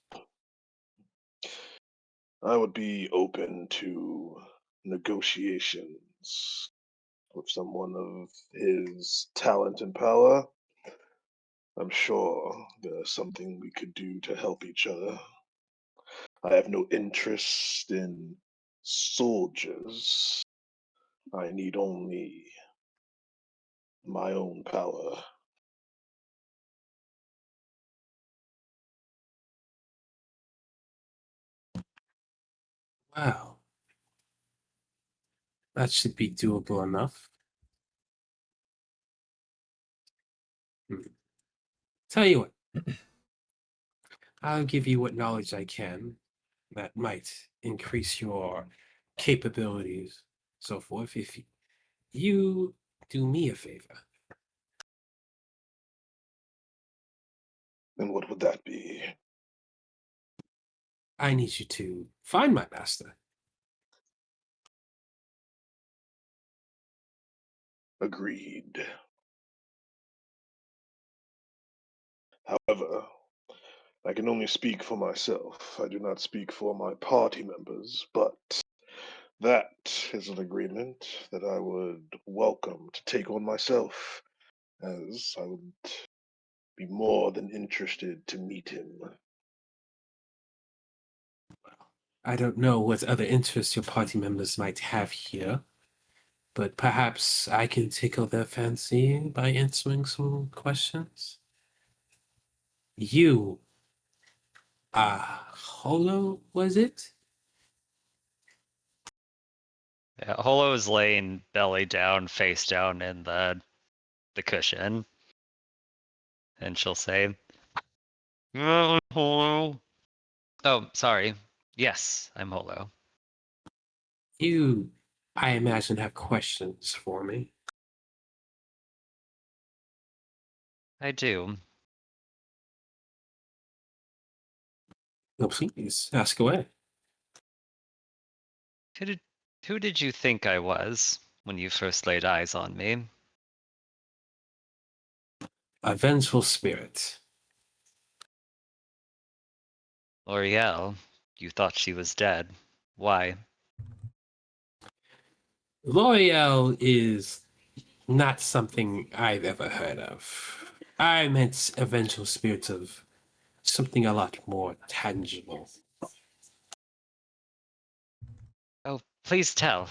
[SPEAKER 4] I would be open to negotiations with someone of his talent and power. I'm sure there's something we could do to help each other. I have no interest in soldiers. I need only my own power.
[SPEAKER 1] Wow, that should be doable enough. Hmm. Tell you what, I'll give you what knowledge I can that might increase your capabilities, so forth, if you do me a favor.
[SPEAKER 4] And what would that be?
[SPEAKER 1] I need you to find my master.
[SPEAKER 4] Agreed. However, I can only speak for myself. I do not speak for my party members, but that is an agreement that I would welcome to take on myself, as I would be more than interested to meet him.
[SPEAKER 1] I don't know what other interests your party members might have here, but perhaps I can tickle their fancy by answering some questions. You are Holo, was it?
[SPEAKER 2] Yeah, Holo is laying belly down, face down in the cushion, and she'll say, Holo. Oh, sorry. Yes, I'm Holo.
[SPEAKER 1] You, I imagine, have questions for me.
[SPEAKER 2] I do.
[SPEAKER 1] No, please ask away.
[SPEAKER 2] Who did, who did you think I was when you first laid eyes on me?
[SPEAKER 1] A vengeful spirit.
[SPEAKER 2] L'Oreal, you thought she was dead. Why?
[SPEAKER 1] L'Oreal is not something I've ever heard of. I meant a vengeful spirit of something a lot more tangible.
[SPEAKER 2] Oh, please tell.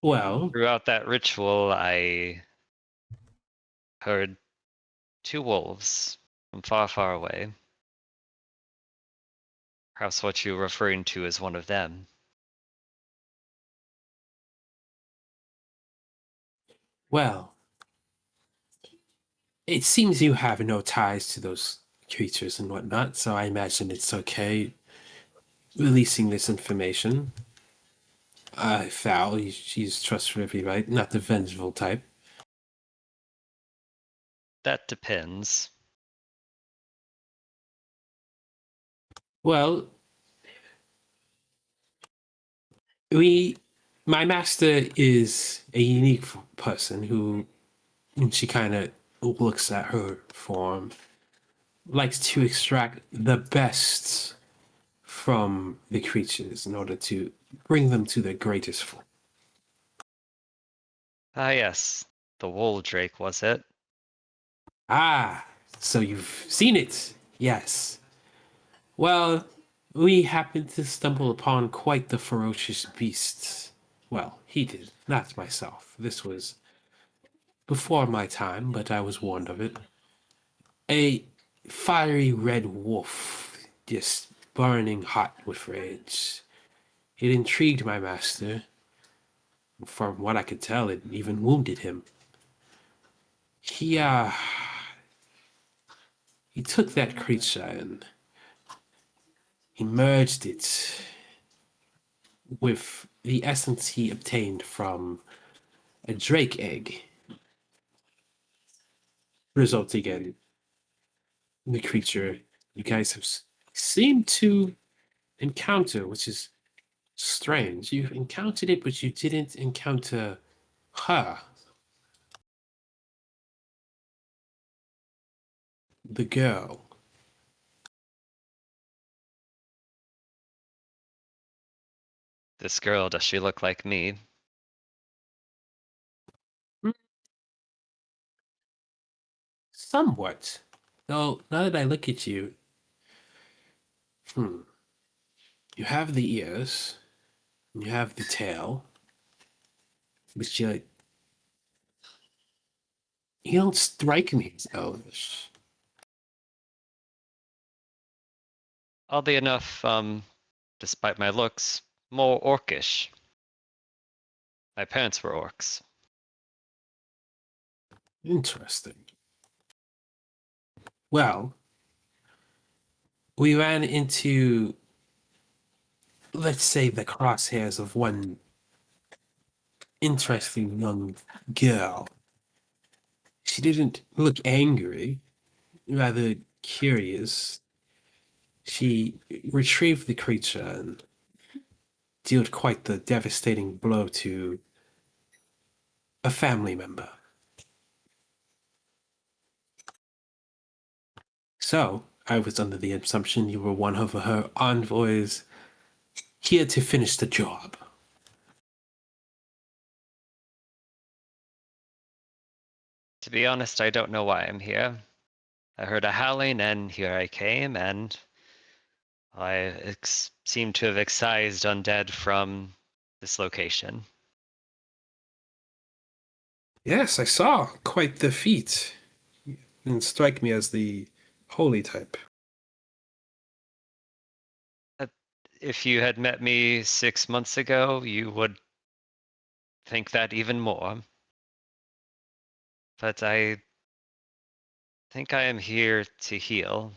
[SPEAKER 1] Well,
[SPEAKER 2] Throughout that ritual, I heard two wolves from far, far away. Perhaps what you're referring to is one of them.
[SPEAKER 1] well, it seems you have no ties to those creatures and whatnot, so I imagine it's okay releasing this information. Foul, she's trustworthy, right? Not the vengeful type.
[SPEAKER 2] That depends.
[SPEAKER 1] Well, my master is a unique person who, when she kind of looks at her form, likes to extract the best from the creatures in order to bring them to their greatest form.
[SPEAKER 2] Ah, yes. The wool drake, was it?
[SPEAKER 1] Ah, so you've seen it? Yes. Well, we happened to stumble upon quite the ferocious beast. Well, he did, not myself. This was before my time, but I was warned of it. A fiery red wolf, just burning hot with rage. It intrigued my master. From what I could tell, it even wounded him. He, uh, he took that creature and he merged it with the essence he obtained from a drake egg, resulting in the creature you guys have seemed to encounter, which is strange. You've encountered it, but you didn't encounter her, the girl.
[SPEAKER 2] This girl, does she look like me?
[SPEAKER 1] Somewhat. Though, now that I look at you, you have the ears, you have the tail, but you don't strike me as elvish.
[SPEAKER 2] Oddly enough, despite my looks, more orcish. My parents were orcs.
[SPEAKER 1] Interesting. Well, we ran into, let's say, the crosshairs of one interesting young girl. She didn't look angry, rather curious. She retrieved the creature and dealt quite the devastating blow to a family member. So, I was under the assumption you were one of her envoys here to finish the job.
[SPEAKER 2] To be honest, I don't know why I'm here. I heard a howling and here I came, and I seem to have excised undead from this location.
[SPEAKER 1] Yes, I saw. Quite the feat. Didn't strike me as the holy type.
[SPEAKER 2] if you had met me 6 months ago, you would think that even more. But I think I am here to heal.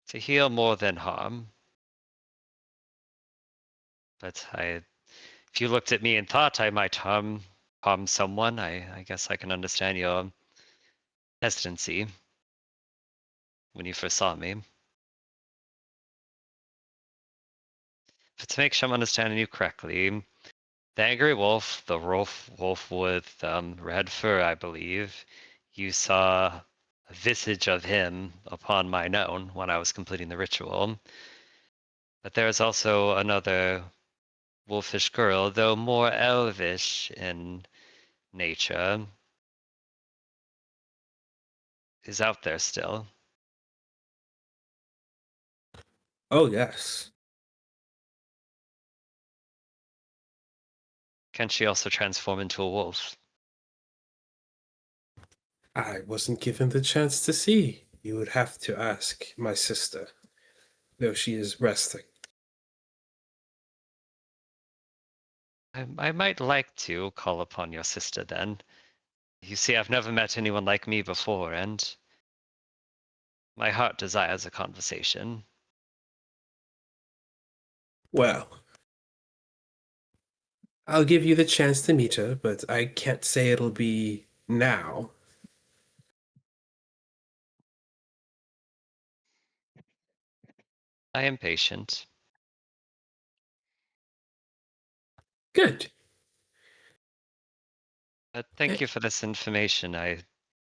[SPEAKER 2] To heal more than harm. But if you looked at me and thought I might harm someone, I guess I can understand your hesitancy when you first saw me. But to make sure I'm understanding you correctly, the angry wolf, the wolf with red fur, I believe, you saw a visage of him upon my known when I was completing the ritual. But there is also another wolfish girl, though more elvish in nature, is out there still.
[SPEAKER 1] Oh, yes.
[SPEAKER 2] Can she also transform into a wolf?
[SPEAKER 1] I wasn't given the chance to see. You would have to ask my sister, though she is resting.
[SPEAKER 2] I might like to call upon your sister then. You see, I've never met anyone like me before, and my heart desires a conversation.
[SPEAKER 1] Well, I'll give you the chance to meet her, but I can't say it'll be now.
[SPEAKER 2] I am patient.
[SPEAKER 1] Good.
[SPEAKER 2] But thank you for this information. I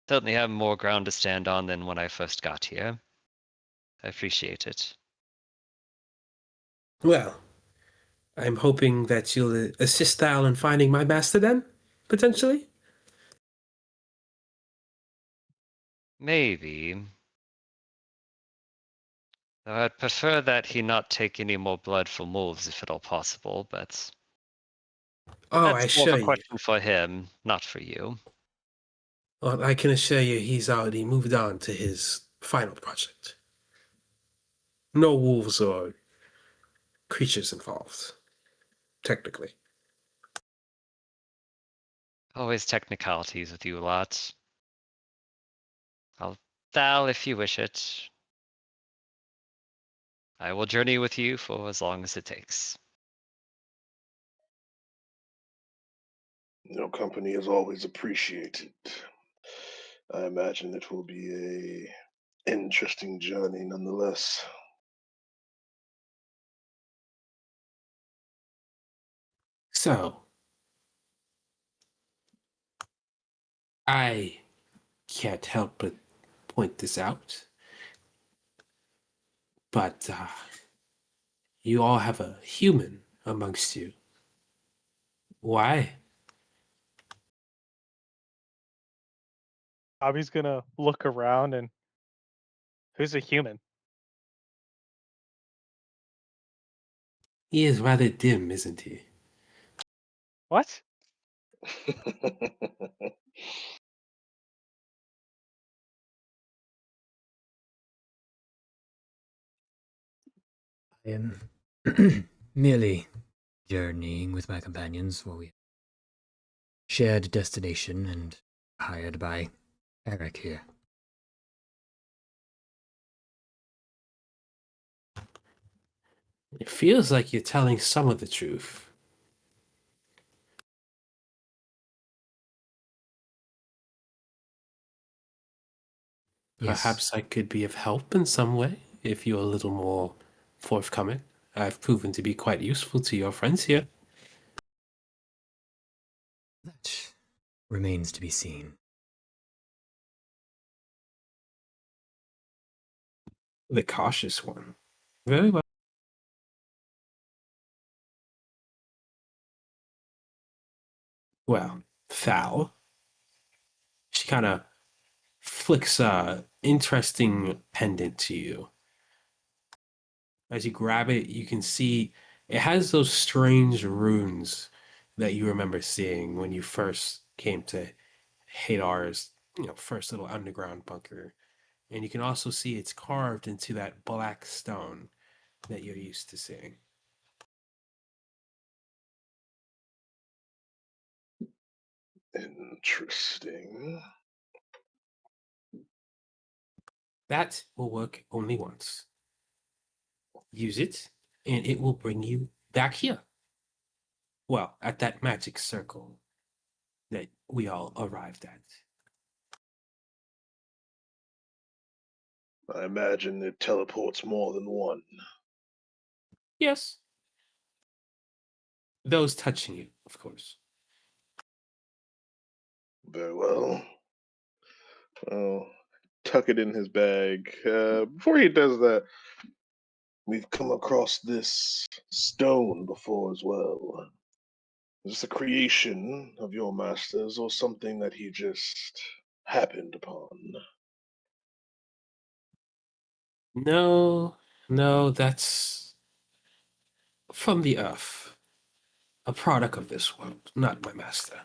[SPEAKER 2] certainly have more ground to stand on than when I first got here. I appreciate it.
[SPEAKER 1] Well, I'm hoping that you'll assist Al in finding my master then, potentially?
[SPEAKER 2] Maybe. Though I'd prefer that he not take any more blood from wolves if at all possible, but
[SPEAKER 1] Oh, I
[SPEAKER 2] that's more of
[SPEAKER 1] assure
[SPEAKER 2] a
[SPEAKER 1] you.
[SPEAKER 2] question for him, not for you.
[SPEAKER 1] Well, I can assure you he's already moved on to his final project. No wolves or creatures involved, technically.
[SPEAKER 2] Always technicalities with you a lot. I'll Thal if you wish it. I will journey with you for as long as it takes.
[SPEAKER 4] Your company is always appreciated. I imagine it will be a interesting journey nonetheless.
[SPEAKER 1] So, I can't help but point this out, but you all have a human amongst you. Why?
[SPEAKER 3] Bobby's gonna look around and who's a human?
[SPEAKER 1] He is rather dim, isn't he?
[SPEAKER 3] What?
[SPEAKER 5] I am merely journeying with my companions for we shared destination and hired by Eric here.
[SPEAKER 1] It feels like you're telling some of the truth.
[SPEAKER 5] Yes,
[SPEAKER 1] Perhaps I could be of help in some way if you're a little more forthcoming. I've proven to be quite useful to your friends here.
[SPEAKER 5] that remains to be seen.
[SPEAKER 1] The cautious one. Very well. Well, Thal. She kind of flicks a interesting pendant to you. As you grab it, you can see it has those strange runes that you remember seeing when you first came to Hadar's, first little underground bunker. And you can also see it's carved into that black stone that you're used to seeing.
[SPEAKER 4] Interesting.
[SPEAKER 1] That will work only once. Use it, and it will bring you back here. Well, at that magic circle that we all arrived at.
[SPEAKER 4] I imagine it teleports more than one.
[SPEAKER 1] Yes. Those touching you, of course.
[SPEAKER 4] Very well. I'll tuck it in his bag. Before he does that, we've come across this stone before as well. Is this a creation of your master's or something that he just happened upon?
[SPEAKER 1] No, no, that's from the earth. A product of this world, not my master.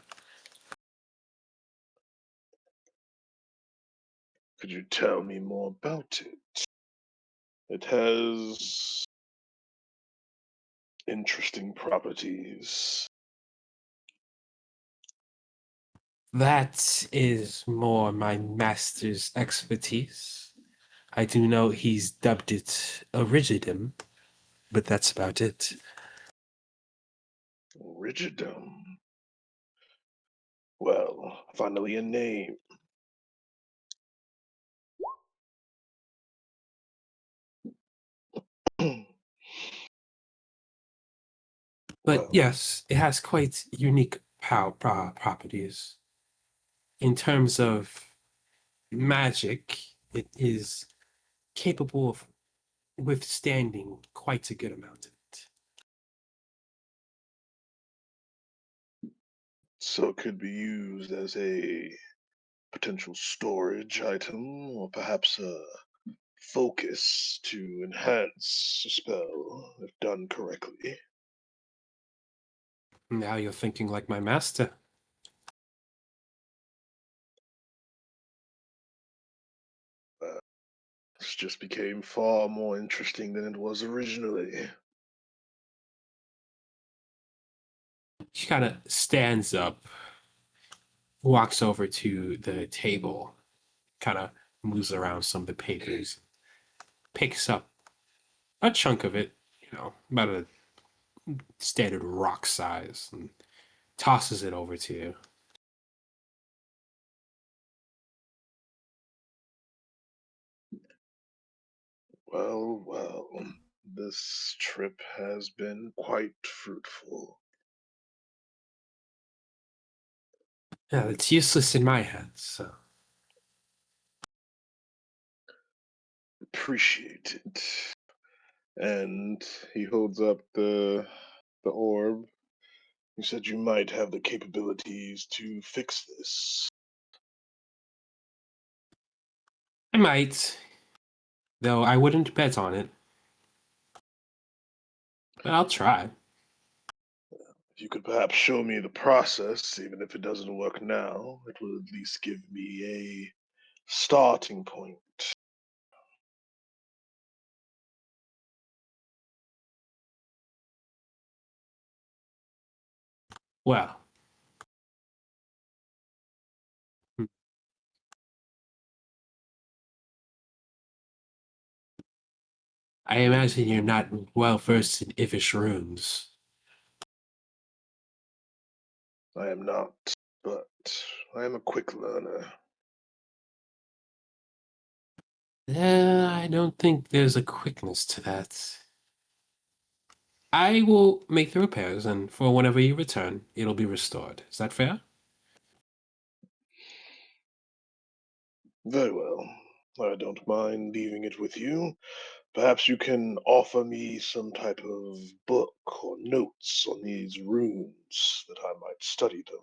[SPEAKER 4] Could you tell me more about it? It has interesting properties.
[SPEAKER 1] That is more my master's expertise. I do know he's dubbed it Origidum, but that's about it.
[SPEAKER 4] Rigidum. Well, finally a name.
[SPEAKER 1] But
[SPEAKER 4] Well,
[SPEAKER 1] yes, it has quite unique properties. In terms of magic, it is capable of withstanding quite a good amount of it.
[SPEAKER 4] so it could be used as a potential storage item or perhaps a focus to enhance a spell if done correctly.
[SPEAKER 1] Now you're thinking like my master.
[SPEAKER 4] This just became far more interesting than it was originally.
[SPEAKER 1] She kind of stands up, walks over to the table, kind of moves around some of the papers, picks up a chunk of it, about a standard rock size, and tosses it over to you.
[SPEAKER 4] Well, well, this trip has been quite fruitful.
[SPEAKER 1] Yeah, it's useless in my hands, so.
[SPEAKER 4] Appreciate it. And he holds up the orb. You said you might have the capabilities to fix this.
[SPEAKER 1] I might, though I wouldn't bet on it. But I'll try.
[SPEAKER 4] If you could perhaps show me the process, even if it doesn't work now, it will at least give me a starting point.
[SPEAKER 1] Well, hmm, I imagine you're not well versed in Ivish runes.
[SPEAKER 4] I am not, but I am a quick learner.
[SPEAKER 1] I don't think there's a quickness to that. I will make the repairs, and for whenever you return, it'll be restored. Is that fair?
[SPEAKER 4] Very well. I don't mind leaving it with you. Perhaps you can offer me some type of book or notes on these runes that I might study them.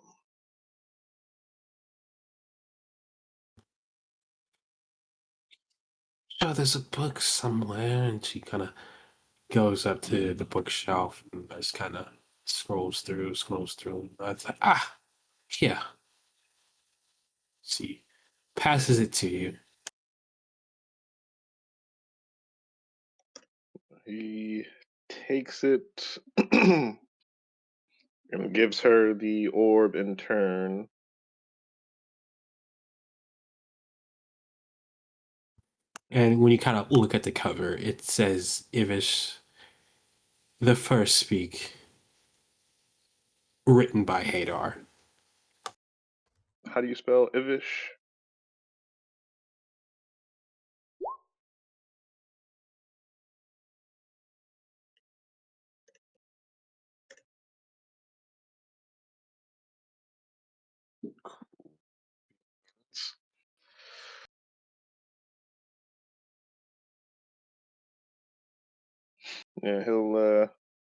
[SPEAKER 1] Oh, there's a book somewhere, and she kind of goes up to the bookshelf and just kind of scrolls through. And it's like, here. She passes it to you.
[SPEAKER 4] He takes it and gives her the orb in turn.
[SPEAKER 1] And when you kind of look at the cover, it says Ivish, the first speak, written by Hadar.
[SPEAKER 4] How do you spell Ivish? Yeah, he'll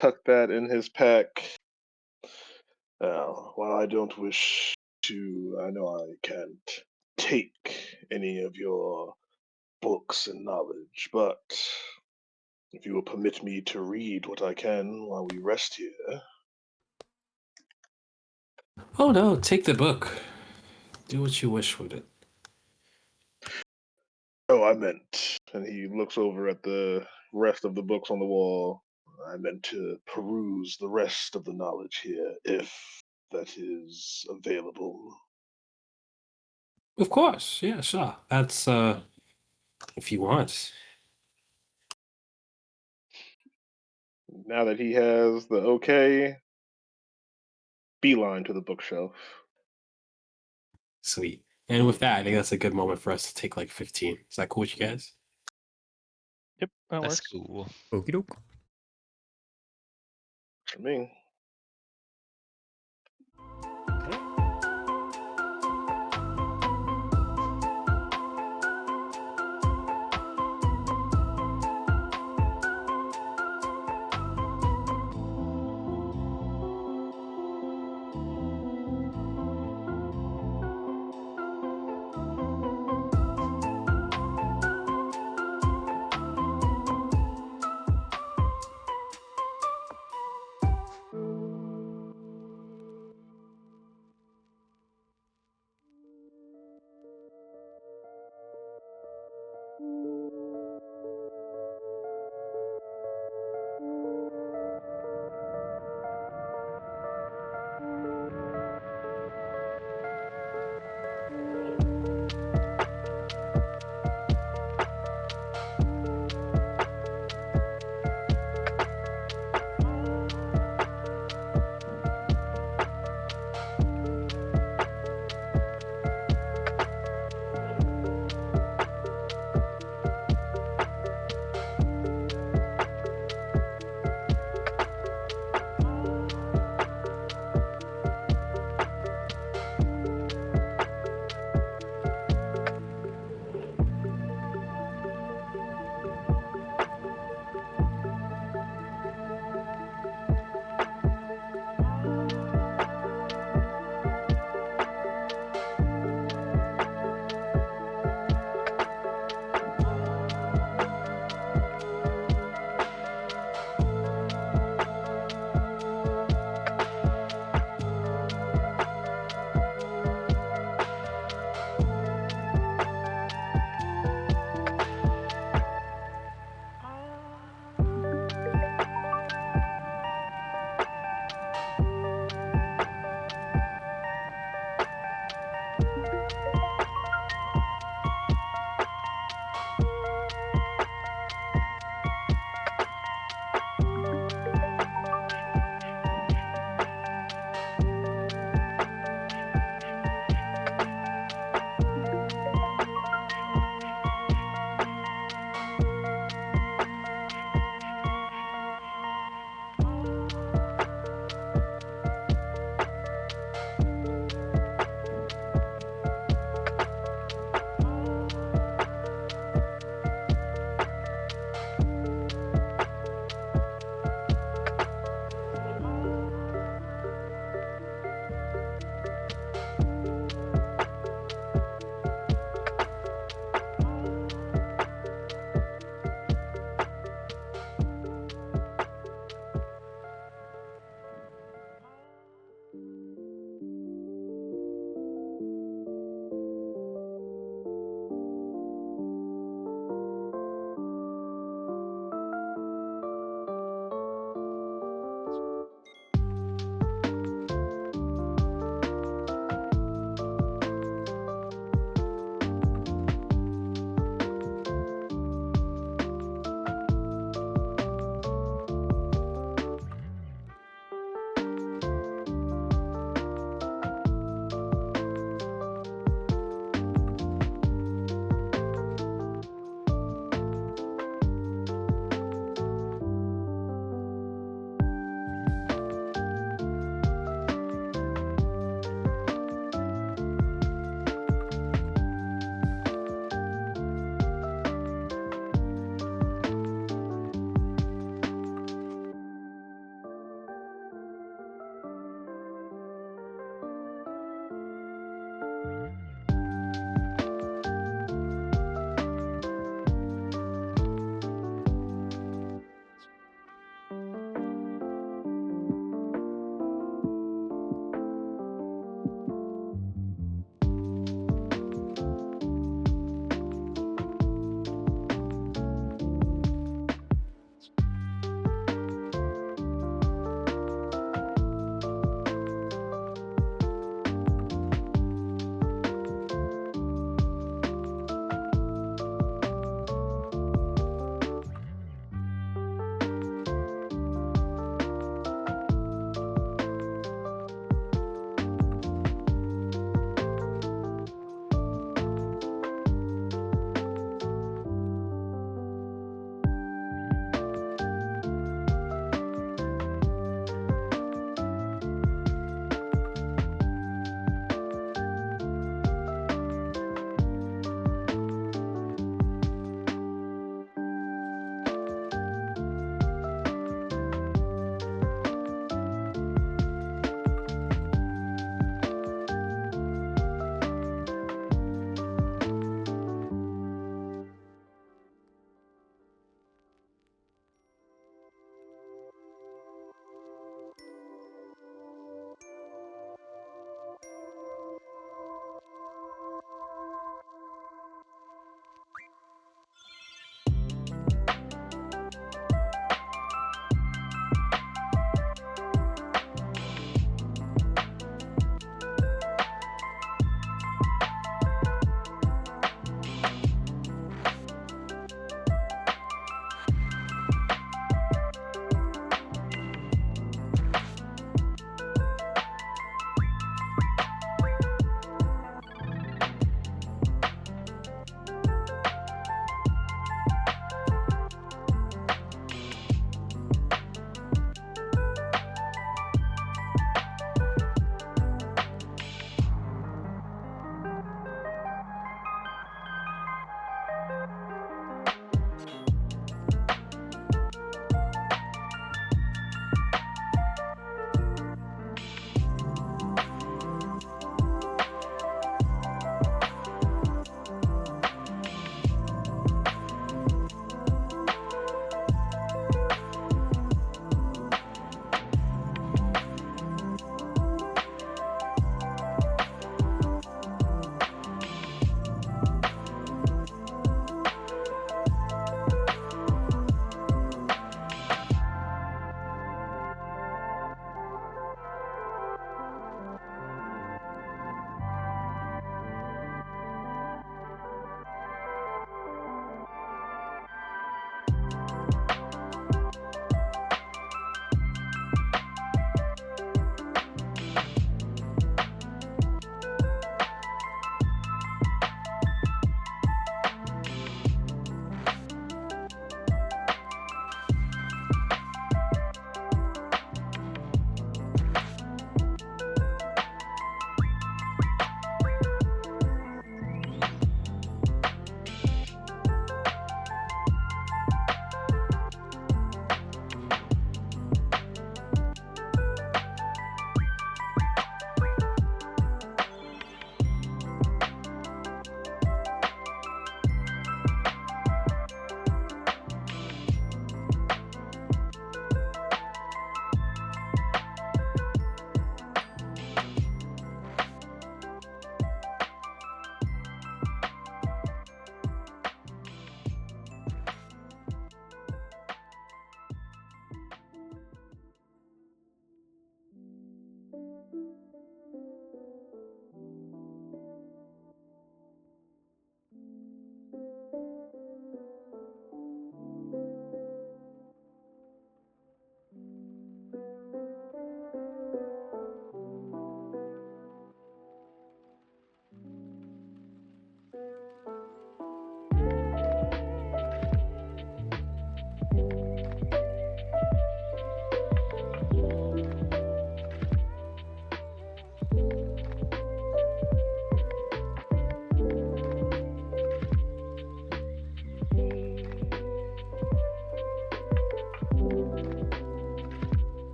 [SPEAKER 4] tuck that in his pack. While I don't wish to, I know I can't take any of your books and knowledge, but if you will permit me to read what I can while we rest here.
[SPEAKER 1] Oh no, take the book. Do what you wish with it.
[SPEAKER 4] Oh, I meant, and he looks over at the rest of the books on the wall. I meant to peruse the rest of the knowledge here, if that is available.
[SPEAKER 1] Of course, yeah, sure. That's if you want.
[SPEAKER 4] Now that he has the okay, beeline to the bookshelf.
[SPEAKER 1] Sweet. And with that, I think that's a good moment for us to take like 15. Is that cool with you guys?
[SPEAKER 3] Yep, that
[SPEAKER 2] That's
[SPEAKER 3] works.
[SPEAKER 2] cool.
[SPEAKER 5] Okie doke.
[SPEAKER 4] For me.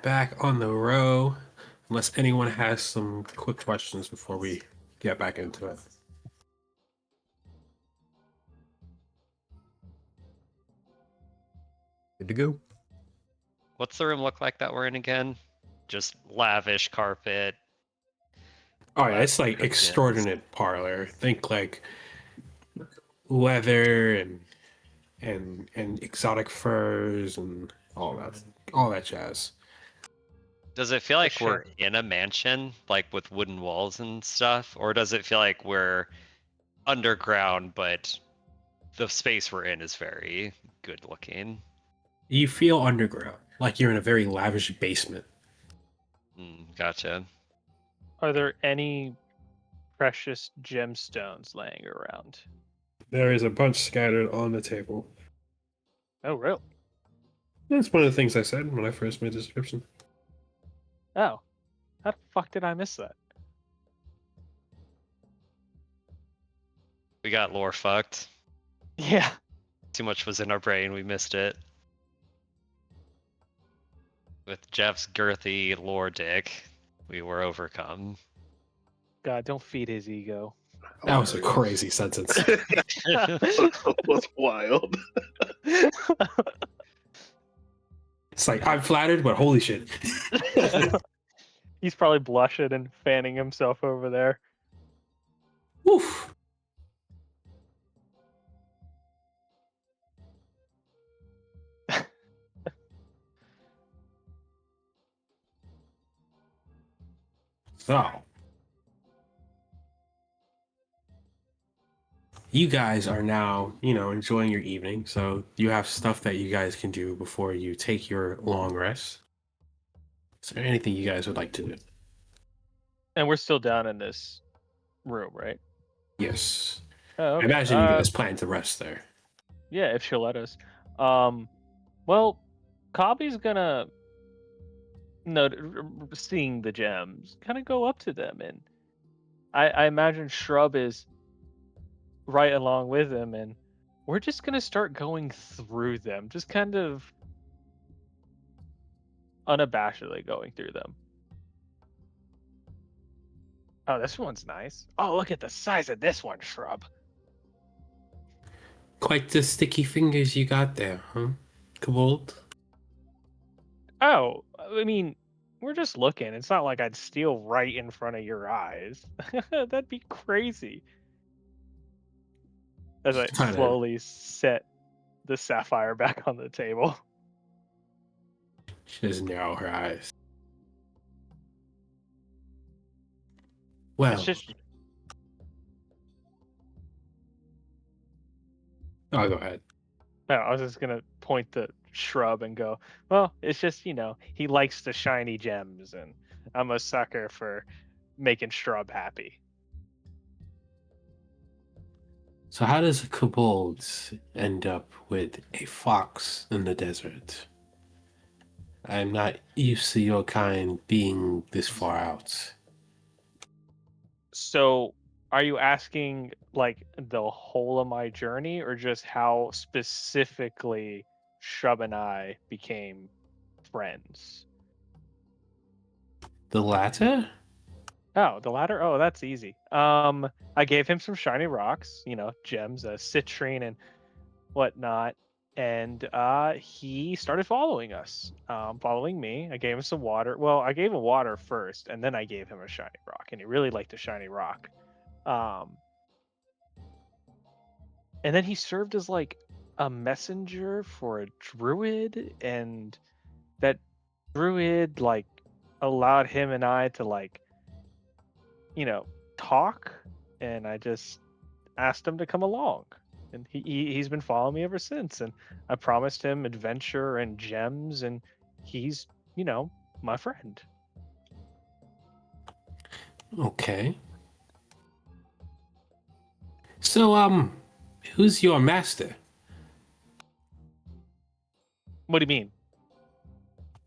[SPEAKER 1] back on the row. Unless anyone has some quick questions before we get back into it.
[SPEAKER 5] Good to go.
[SPEAKER 2] What's the room look like that we're in again? Just lavish carpet.
[SPEAKER 1] Oh yeah, it's like
[SPEAKER 2] cushions.
[SPEAKER 1] extraordinary parlor. Think like leather and exotic furs and all that jazz.
[SPEAKER 2] Does it feel like
[SPEAKER 3] For
[SPEAKER 2] we're
[SPEAKER 3] sure.
[SPEAKER 2] in a mansion, like with wooden walls and stuff? Or does it feel like we're underground, but the space we're in is very good looking?
[SPEAKER 1] You feel underground, like you're in a very lavish basement.
[SPEAKER 2] Gotcha.
[SPEAKER 3] Are there any precious gemstones laying around?
[SPEAKER 1] There is a bunch scattered on the table.
[SPEAKER 3] Oh, really?
[SPEAKER 1] That's one of the things I said when I first made the description.
[SPEAKER 3] Oh, how the fuck did I miss that?
[SPEAKER 2] We got lore fucked.
[SPEAKER 3] Yeah.
[SPEAKER 2] Too much was in our brain, we missed it. With Jeff's girthy lore dick, we were overcome.
[SPEAKER 3] God, don't feed his ego.
[SPEAKER 1] That was a crazy sentence.
[SPEAKER 4] That was wild.
[SPEAKER 1] It's like I'm flattered, but holy shit.
[SPEAKER 3] He's probably blushing and fanning himself over there.
[SPEAKER 1] Woof. So, you guys are now, enjoying your evening. So you have stuff that you guys can do before you take your long rest. Is there anything you guys would like to do?
[SPEAKER 3] And we're still down in this room, right?
[SPEAKER 1] Yes.
[SPEAKER 3] Oh,
[SPEAKER 1] I
[SPEAKER 3] okay.
[SPEAKER 1] imagine you guys plan to rest there.
[SPEAKER 3] Yeah, if she'll let us. Well, Kabi's gonna, seeing the gems, kind of go up to them, and I imagine Shrub is right along with him, and we're just gonna start going through them, just kind of unabashedly going through them. Oh, this one's nice. Oh, look at the size of this one, Shrub.
[SPEAKER 1] Quite the sticky fingers you got there, huh? Kobold?
[SPEAKER 3] Oh, I mean, we're just looking. It's not like I'd steal right in front of your eyes. That'd be crazy. As I
[SPEAKER 1] Kinda.
[SPEAKER 3] slowly set the sapphire back on the table.
[SPEAKER 1] She doesn't narrow her eyes. Well,
[SPEAKER 3] It's just
[SPEAKER 1] oh, go ahead.
[SPEAKER 3] no, I was just gonna point the Shrub and go, well, it's just, he likes the shiny gems, and I'm a sucker for making Shrub happy.
[SPEAKER 1] So how does a kobold end up with a fox in the desert? I'm not used to your kind being this far out.
[SPEAKER 3] So, are you asking like the whole of my journey, or just how specifically Shrub and I became friends?
[SPEAKER 1] The latter?
[SPEAKER 3] Oh, the latter? Oh, that's easy. I gave him some shiny rocks, gems, citrine and whatnot, and he started following us, following me. I gave him some water. Well, I gave him water first, and then I gave him a shiny rock, and he really liked the shiny rock. And then he served as like a messenger for a druid, and that druid like allowed him and I to like talk, and I just asked him to come along, and he's been following me ever since, and I promised him adventure and gems, and he's my friend.
[SPEAKER 1] Okay. So, who's your master?
[SPEAKER 3] What do you mean?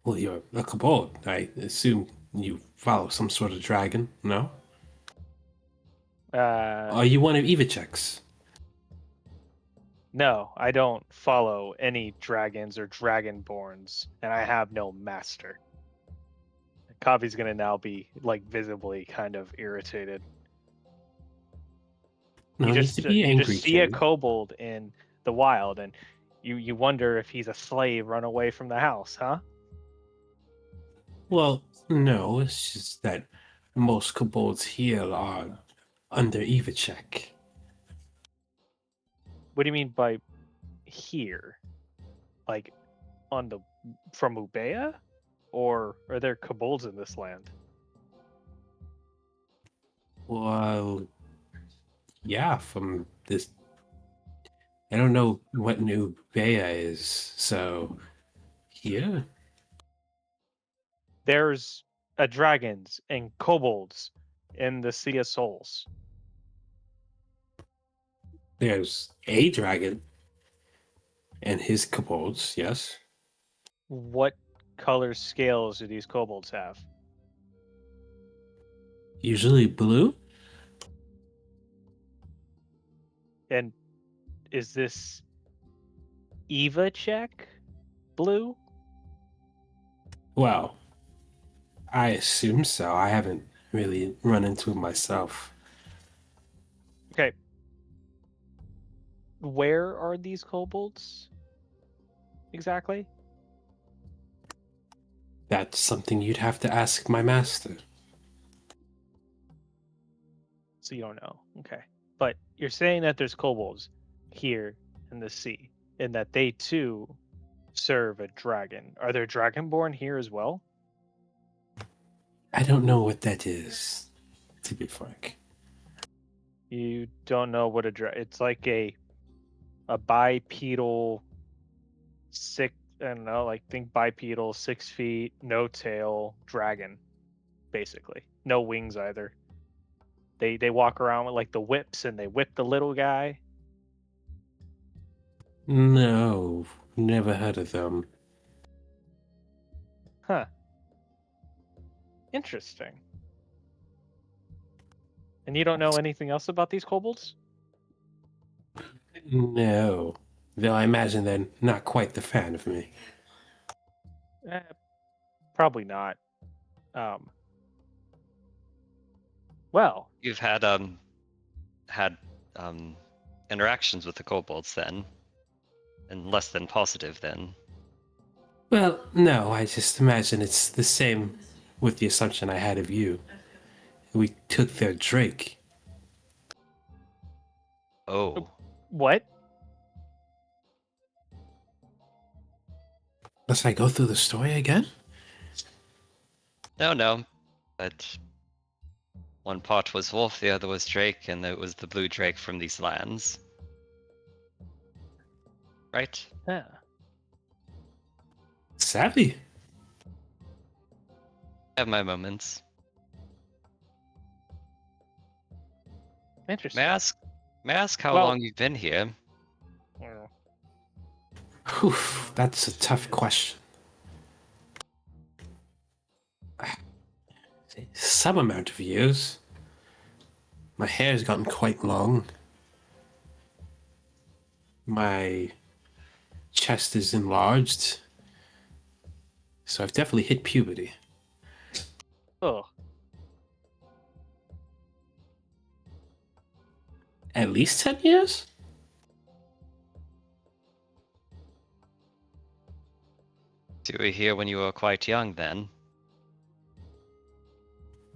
[SPEAKER 1] Well, you're a kobold. I assume you follow some sort of dragon, no? Are you one of Ivachek's?
[SPEAKER 3] No, I don't follow any dragons or dragonborns, and I have no master. Kavi's gonna now be like visibly kind of irritated.
[SPEAKER 1] No
[SPEAKER 3] you
[SPEAKER 1] need
[SPEAKER 3] just
[SPEAKER 1] to be
[SPEAKER 3] you
[SPEAKER 1] angry,
[SPEAKER 3] just see a
[SPEAKER 1] kid.
[SPEAKER 3] kobold in the wild, and you wonder if he's a slave run away from the house, huh?
[SPEAKER 1] Well, no, it's just that most kobolds here are under Eva check.
[SPEAKER 3] What do you mean by here? Like on the from Ubea? Or are there kobolds in this land?
[SPEAKER 1] Well, yeah, from this. I don't know what New Bea is, so here.
[SPEAKER 3] There's dragons and kobolds in the Sea of Souls.
[SPEAKER 1] There's a dragon and his kobolds, yes.
[SPEAKER 3] What color scales do these kobolds have?
[SPEAKER 1] Usually blue.
[SPEAKER 3] And is this Eva check blue?
[SPEAKER 1] Well, I assume so. I haven't really run into it myself.
[SPEAKER 3] Okay. Where are these kobolds exactly?
[SPEAKER 1] That's something you'd have to ask my master.
[SPEAKER 3] So you don't know. Okay. But you're saying that there's kobolds here in the sea and that they too serve a dragon. Are there dragonborn here as well?
[SPEAKER 1] I don't know what that is, to be frank.
[SPEAKER 3] You don't know what it's like a bipedal I don't know, like think bipedal, 6 feet, no tail dragon, basically. No wings either. They walk around with like the whips and they whip the little guy.
[SPEAKER 1] No, never heard of them.
[SPEAKER 3] Huh. Interesting. And you don't know anything else about these kobolds?
[SPEAKER 1] No. Though I imagine they're not quite the fan of me.
[SPEAKER 3] Eh, probably not. Um. Well,
[SPEAKER 2] You've had interactions with the kobolds then, and less than positive then.
[SPEAKER 1] Well, no, I just imagine it's the same with the assumption I had of you. We took their Drake.
[SPEAKER 2] Oh,
[SPEAKER 3] what?
[SPEAKER 1] Must I go through the story again?
[SPEAKER 2] no, but one part was wolf, the other was drake, and it was the blue drake from these lands. Right?
[SPEAKER 3] Yeah.
[SPEAKER 1] Savvy.
[SPEAKER 2] I have my moments.
[SPEAKER 3] Interesting.
[SPEAKER 2] May I ask how
[SPEAKER 3] Well-
[SPEAKER 2] long you've been here?
[SPEAKER 3] Yeah.
[SPEAKER 1] Whew, that's a tough question. Some amount of years. My hair's gotten quite long. My chest is enlarged. So I've definitely hit puberty.
[SPEAKER 3] Oh,
[SPEAKER 1] At least 10 years?
[SPEAKER 2] So you were here when you were quite young then?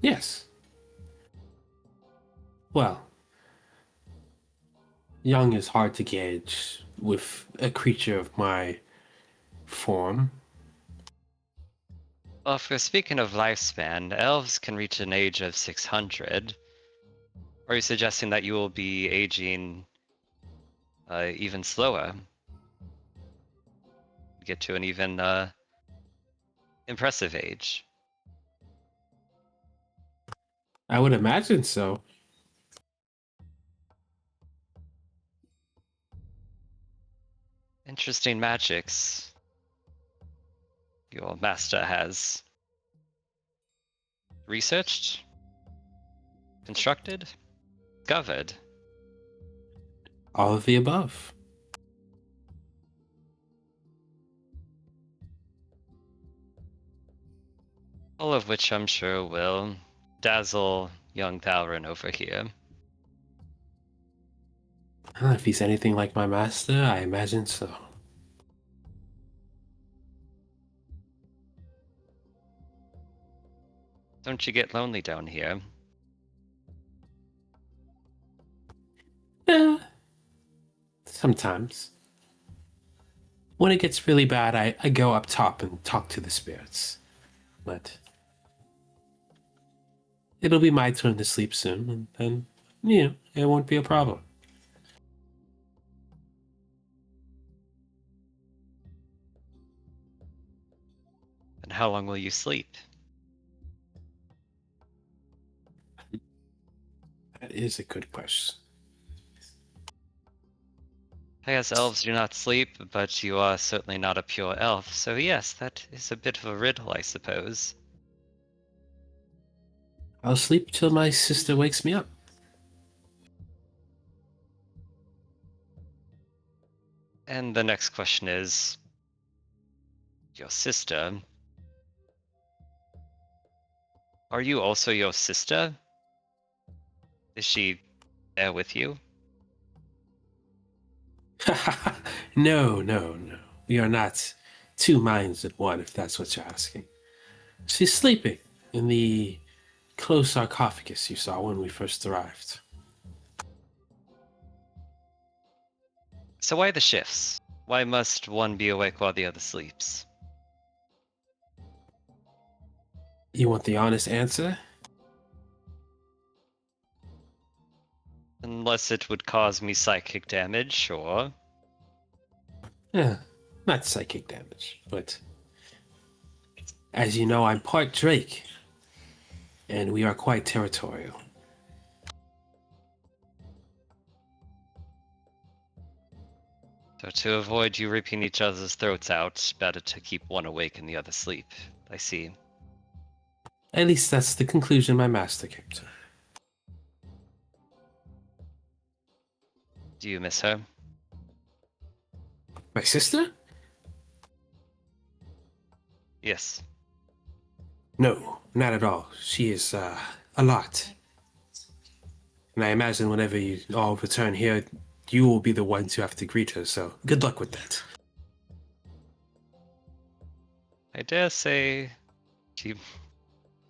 [SPEAKER 1] Yes. Well, young is hard to gauge with a creature of my form.
[SPEAKER 2] Well, if we're speaking of lifespan, elves can reach an age of 600. Are you suggesting that you will be aging even slower? Get to an even impressive age.
[SPEAKER 1] I would imagine so.
[SPEAKER 2] Interesting magics your master has researched, constructed, discovered.
[SPEAKER 1] All of the above.
[SPEAKER 2] All of which I'm sure will dazzle young Thalrin over here.
[SPEAKER 1] If he's anything like my master, I imagine so.
[SPEAKER 2] Don't you get lonely down here?
[SPEAKER 1] Yeah, sometimes. When it gets really bad, I go up top and talk to the spirits. But it'll be my turn to sleep soon, and then, it won't be a problem.
[SPEAKER 2] And how long will you sleep?
[SPEAKER 1] That is a good question.
[SPEAKER 2] I guess elves do not sleep, but you are certainly not a pure elf, so yes, that is a bit of a riddle, I suppose.
[SPEAKER 1] I'll sleep till my sister wakes me up.
[SPEAKER 2] And the next question is, your sister. Are you also your sister? Is she there with you?
[SPEAKER 1] No, no, no. We are not two minds at one, if that's what you're asking. She's sleeping in the closed sarcophagus you saw when we first arrived.
[SPEAKER 2] So why the shifts? Why must one be awake while the other sleeps?
[SPEAKER 1] You want the honest answer?
[SPEAKER 2] Unless it would cause me psychic damage, or...
[SPEAKER 1] Yeah, not psychic damage, but as you know, I'm part Drake, and we are quite territorial.
[SPEAKER 2] So to avoid you ripping each other's throats out, better to keep one awake and the other sleep. I see.
[SPEAKER 1] At least that's the conclusion my master came to.
[SPEAKER 2] Do you miss her?
[SPEAKER 1] My sister?
[SPEAKER 2] Yes.
[SPEAKER 1] No, not at all. She is a lot. And I imagine whenever you all return here, you will be the ones who have to greet her, so good luck with that.
[SPEAKER 2] I dare say she...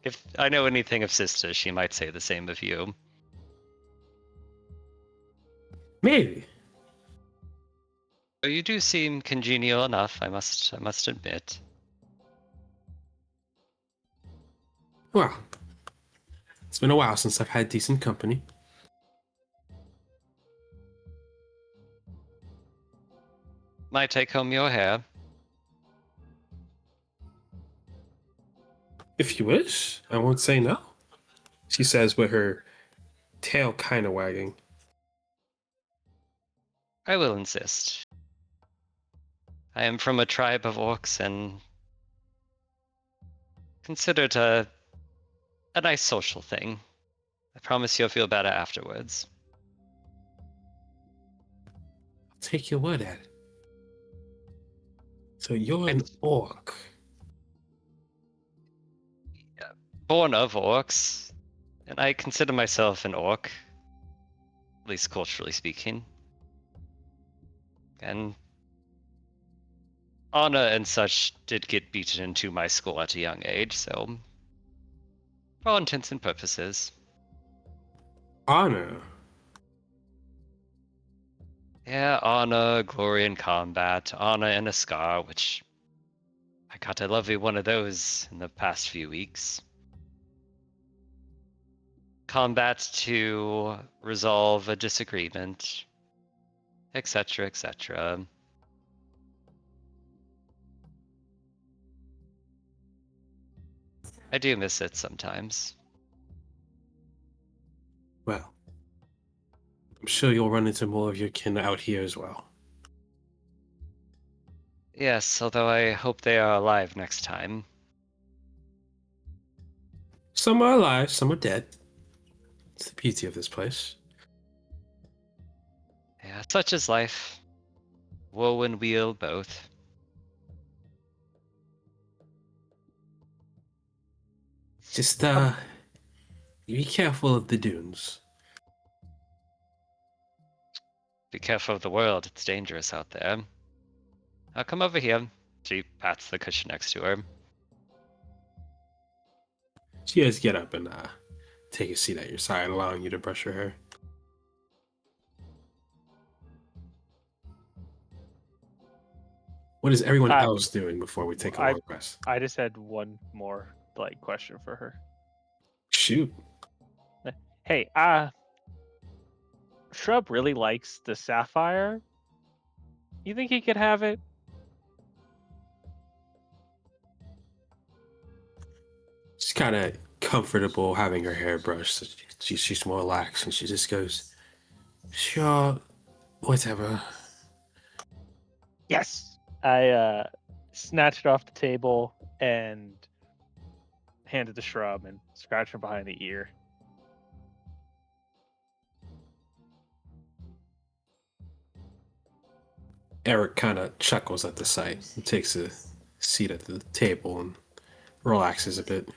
[SPEAKER 2] If I know anything of sister, she might say the same of you.
[SPEAKER 1] Maybe.
[SPEAKER 2] But you do seem congenial enough, I must admit.
[SPEAKER 1] Well, it's been a while since I've had decent company.
[SPEAKER 2] Might take home your hair.
[SPEAKER 1] If you wish, I won't say no, she says with her tail kind of wagging.
[SPEAKER 2] I will insist. I am from a tribe of orcs and considered a nice social thing. I promise you'll feel better afterwards.
[SPEAKER 1] I'll take your word at it. So you're an orc.
[SPEAKER 2] Born of orcs, and I consider myself an orc, at least culturally speaking. And honor and such did get beaten into my school at a young age, so for all intents and purposes.
[SPEAKER 1] Honor.
[SPEAKER 2] Yeah, honor, glory in combat, honor and a scar, which I got a lovely one of those in the past few weeks. Combat to resolve a disagreement, etc., etc. I do miss it sometimes.
[SPEAKER 1] Well, I'm sure you'll run into more of your kin out here as well.
[SPEAKER 2] Yes, although I hope they are alive next time.
[SPEAKER 1] Some are alive, some are dead. It's the beauty of this place.
[SPEAKER 2] Yeah, such is life. Woe and weal both.
[SPEAKER 1] Just be careful of the dunes.
[SPEAKER 2] Be careful of the world. It's dangerous out there. I'll come over here. She pats the cushion next to her.
[SPEAKER 1] So you guys get up and take a seat at your side, allowing you to brush your hair. What is everyone else doing before we take a long rest?
[SPEAKER 3] I just had one more question for her.
[SPEAKER 1] Shoot.
[SPEAKER 3] Hey, Shrub really likes the sapphire. You think he could have it?
[SPEAKER 1] She's kind of comfortable having her hair brushed. So she's more relaxed, and she just goes, "Sure, whatever."
[SPEAKER 3] Yes. I snatched it off the table and handed the Shrub and scratched him behind the ear.
[SPEAKER 1] Eric kind of chuckles at the sight. He takes a seat at the table and relaxes a bit.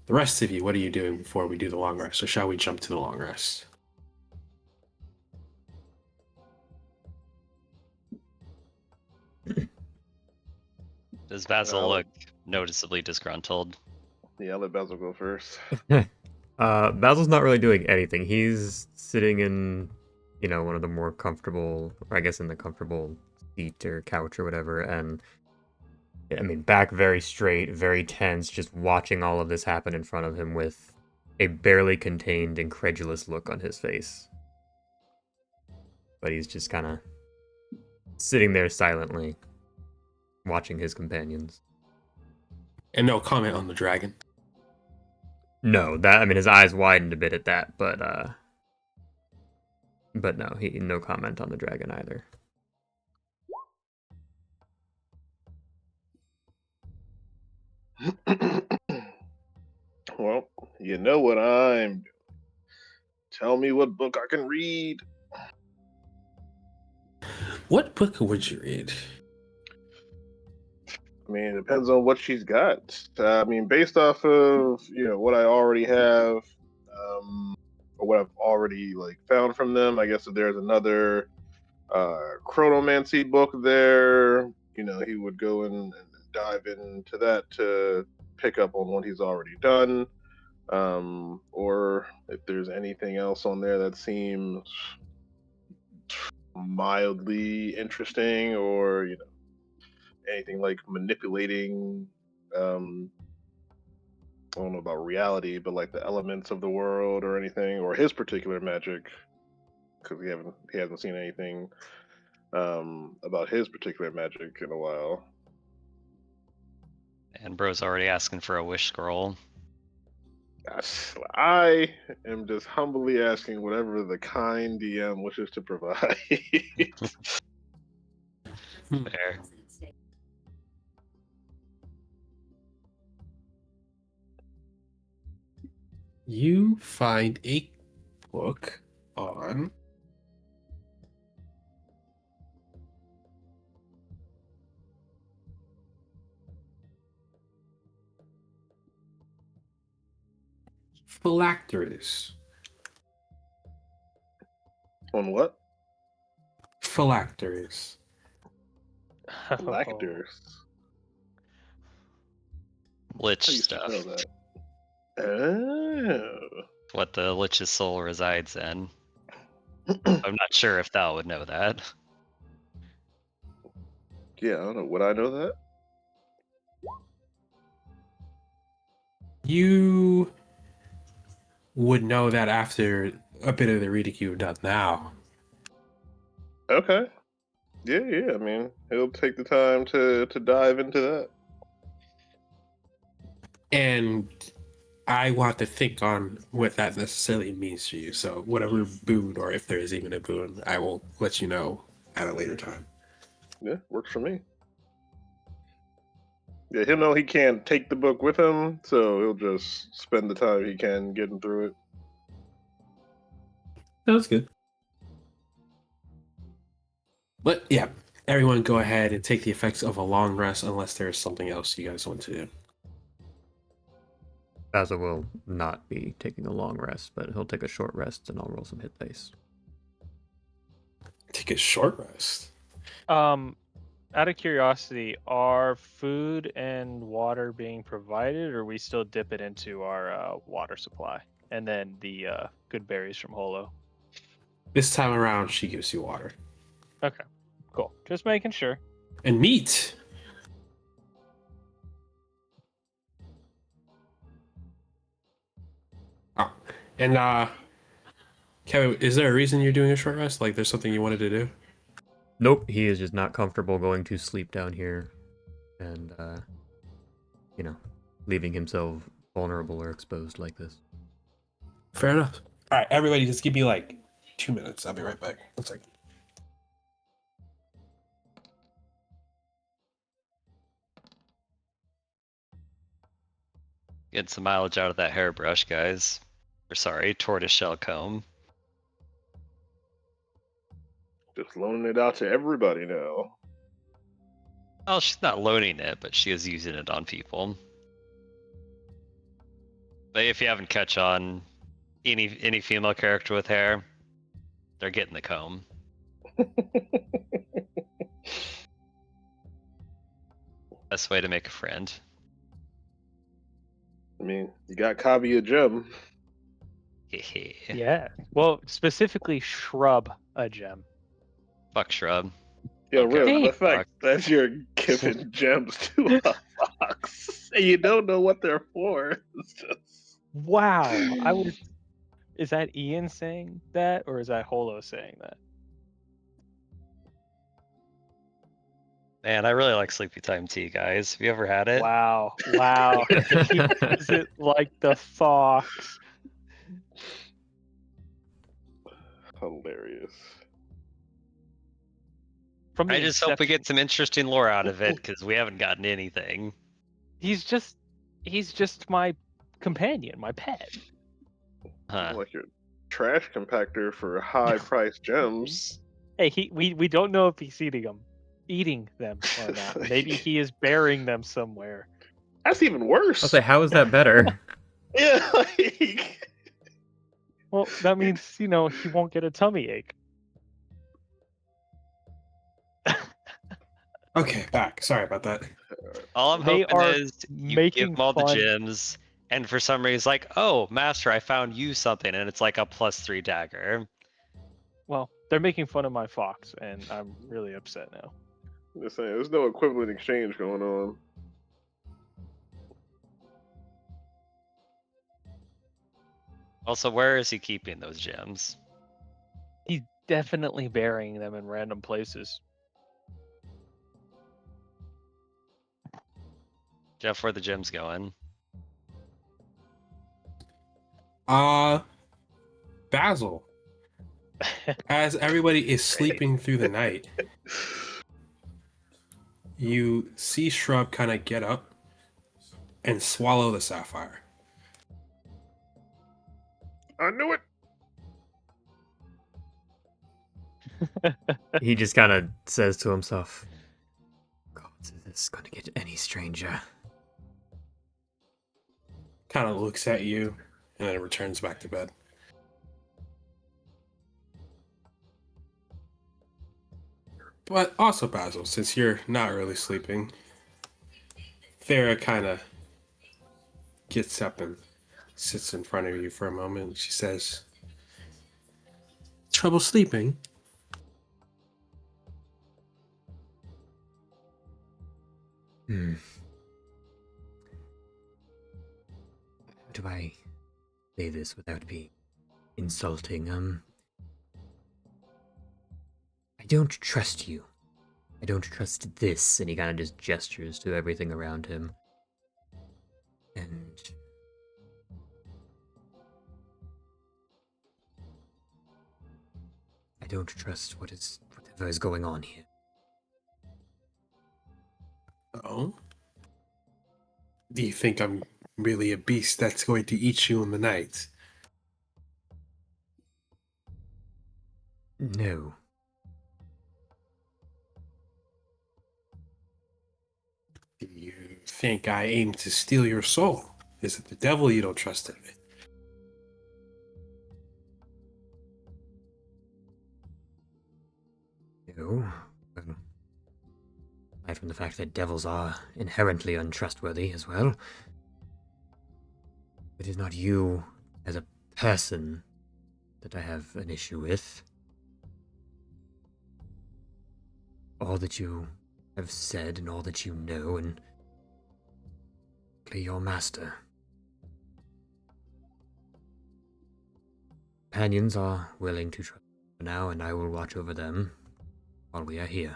[SPEAKER 1] The rest of you, what are you doing before we do the long rest? Or shall we jump to the long rest?
[SPEAKER 2] Does Basil look noticeably disgruntled?
[SPEAKER 4] Yeah, I'll let Basil go first.
[SPEAKER 5] Basil's not really doing anything. He's sitting in, one of the more comfortable, or I guess in the comfortable seat or couch or whatever, and back very straight, very tense, just watching all of this happen in front of him with a barely contained, incredulous look on his face. But he's just kind of sitting there silently, watching his companions.
[SPEAKER 1] And no comment on the dragon.
[SPEAKER 5] No, his eyes widened a bit at that, but no, no comment on the dragon either.
[SPEAKER 4] Well, you know what I'm doing. Tell me what book I can read.
[SPEAKER 1] What book would you read?
[SPEAKER 4] It depends on what she's got. Based off of what I already have, or what I've already found from them. I guess if there's another chronomancy book there, he would go in and dive into that to pick up on what he's already done. Or if there's anything else on there that seems mildly interesting, or anything like manipulating, I don't know about reality, but like the elements of the world or anything, or his particular magic, because he hasn't seen anything about his particular magic in a while.
[SPEAKER 2] And bro's already asking for a wish scroll.
[SPEAKER 4] I am just humbly asking whatever the kind DM wishes to provide.
[SPEAKER 2] Fair.
[SPEAKER 1] You find a book on phylacteries.
[SPEAKER 4] On what?
[SPEAKER 1] Phylacteries.
[SPEAKER 4] Phylacteries.
[SPEAKER 2] Lich
[SPEAKER 4] How do you
[SPEAKER 2] stuff.
[SPEAKER 4] spell that? Oh.
[SPEAKER 2] What the Lich's soul resides in. I'm not sure if Thal would know that.
[SPEAKER 4] Yeah, I don't know. Would I know that?
[SPEAKER 1] You would know that after a bit of the reading you've done now.
[SPEAKER 4] Okay. Yeah. He'll take the time to dive into that.
[SPEAKER 1] And I want to think on what that necessarily means to you. So whatever boon, or if there is even a boon, I will let you know at a later time.
[SPEAKER 4] Yeah, works for me. Yeah, he'll know he can't take the book with him, so he'll just spend the time he can getting through it.
[SPEAKER 1] That's good. But yeah, Everyone go ahead and take the effects of a long rest unless there is something else you guys want to do.
[SPEAKER 5] Basil will not be taking a long rest, but he'll take a short rest and I'll roll some hit dice.
[SPEAKER 1] Take a short rest.
[SPEAKER 3] Out of curiosity, are food and water being provided, or we still dip it into our water supply, and then the good berries from Holo?
[SPEAKER 1] This time around, she gives you water.
[SPEAKER 3] Okay, cool. Just making sure.
[SPEAKER 1] And meat. Oh. And Kevin, is there a reason you're doing a short rest? Like there's something you wanted to do?
[SPEAKER 5] Nope, he is just not comfortable going to sleep down here and, leaving himself vulnerable or exposed like this.
[SPEAKER 1] Fair enough. All right, everybody just give me like 2 minutes. I'll be right back. 1 second.
[SPEAKER 2] Get some mileage out of that hairbrush, guys. Or sorry, tortoiseshell comb.
[SPEAKER 4] Just loaning it out to everybody now.
[SPEAKER 2] Well, she's not loaning it, but she is using it on people. But if you haven't catch on, any female character with hair, they're getting the comb. Best way to make a friend.
[SPEAKER 4] I mean, you got Kabi a gem.
[SPEAKER 3] Yeah. Well, specifically shrub a gem.
[SPEAKER 2] Fuck shrub.
[SPEAKER 4] Yo,
[SPEAKER 2] Okay.
[SPEAKER 4] Rip, the
[SPEAKER 3] Fuck.
[SPEAKER 4] fact that you're giving gems to a fox and you don't know what they're for. It's just...
[SPEAKER 3] Wow. Is that Ian saying that, or is that Holo saying that?
[SPEAKER 2] Man, I really like sleepy time tea, guys. Have you ever had it?
[SPEAKER 3] Wow. Wow. He does it like the fox.
[SPEAKER 4] Hilarious.
[SPEAKER 3] From the
[SPEAKER 2] I just hope we
[SPEAKER 3] inception-
[SPEAKER 2] get some interesting lore out of it, because we haven't gotten anything.
[SPEAKER 3] He's just my companion, my pet.
[SPEAKER 2] Huh.
[SPEAKER 4] Like your trash compactor for high-priced gems.
[SPEAKER 3] Hey, we don't know if he's eating them or not. Maybe he is burying them somewhere.
[SPEAKER 4] That's even worse.
[SPEAKER 5] I'll say, how is that better?
[SPEAKER 4] Yeah, like...
[SPEAKER 3] Well, that means he won't get a tummy ache.
[SPEAKER 1] Okay, back. Sorry about that.
[SPEAKER 2] All I'm
[SPEAKER 3] They
[SPEAKER 2] hoping
[SPEAKER 3] are
[SPEAKER 2] is you give
[SPEAKER 3] making
[SPEAKER 2] them all the
[SPEAKER 3] fun-
[SPEAKER 2] gems, and for some reason, like, oh, master, I found you something, and it's like a +3 dagger.
[SPEAKER 3] Well, they're making fun of my fox, and I'm really upset now.
[SPEAKER 4] Just saying, there's no equivalent exchange going on.
[SPEAKER 2] Also, where is he keeping those gems?
[SPEAKER 3] He's definitely burying them in random places.
[SPEAKER 2] Jeff, where the gems going?
[SPEAKER 1] Basil, as everybody is sleeping through the night, you see Shrub kind of get up and swallow the sapphire.
[SPEAKER 4] I knew it.
[SPEAKER 5] He just kind of says to himself, God, is this going to get any stranger?
[SPEAKER 1] Kind of looks at you and then returns back to bed. But also, Basil, since you're not really sleeping, Thera kind of gets up and sits in front of you for a moment. She says, "Trouble sleeping?"
[SPEAKER 5] Hmm. How do I say this without being insulting? I don't trust you. I don't trust this. And he kind of just gestures to everything around him. And I don't trust whatever is going on here.
[SPEAKER 1] Oh? Do you think I'm really a beast that's going to eat you in the night?
[SPEAKER 5] No.
[SPEAKER 1] think I aim to steal your soul? Is it the devil you don't trust in me?
[SPEAKER 5] No. Well, aside from the fact that devils are inherently untrustworthy as well, it is not you as a person that I have an issue with. All that you have said and all that you know, and your master. Companions are willing to trust for now, and I will watch over them while we are here.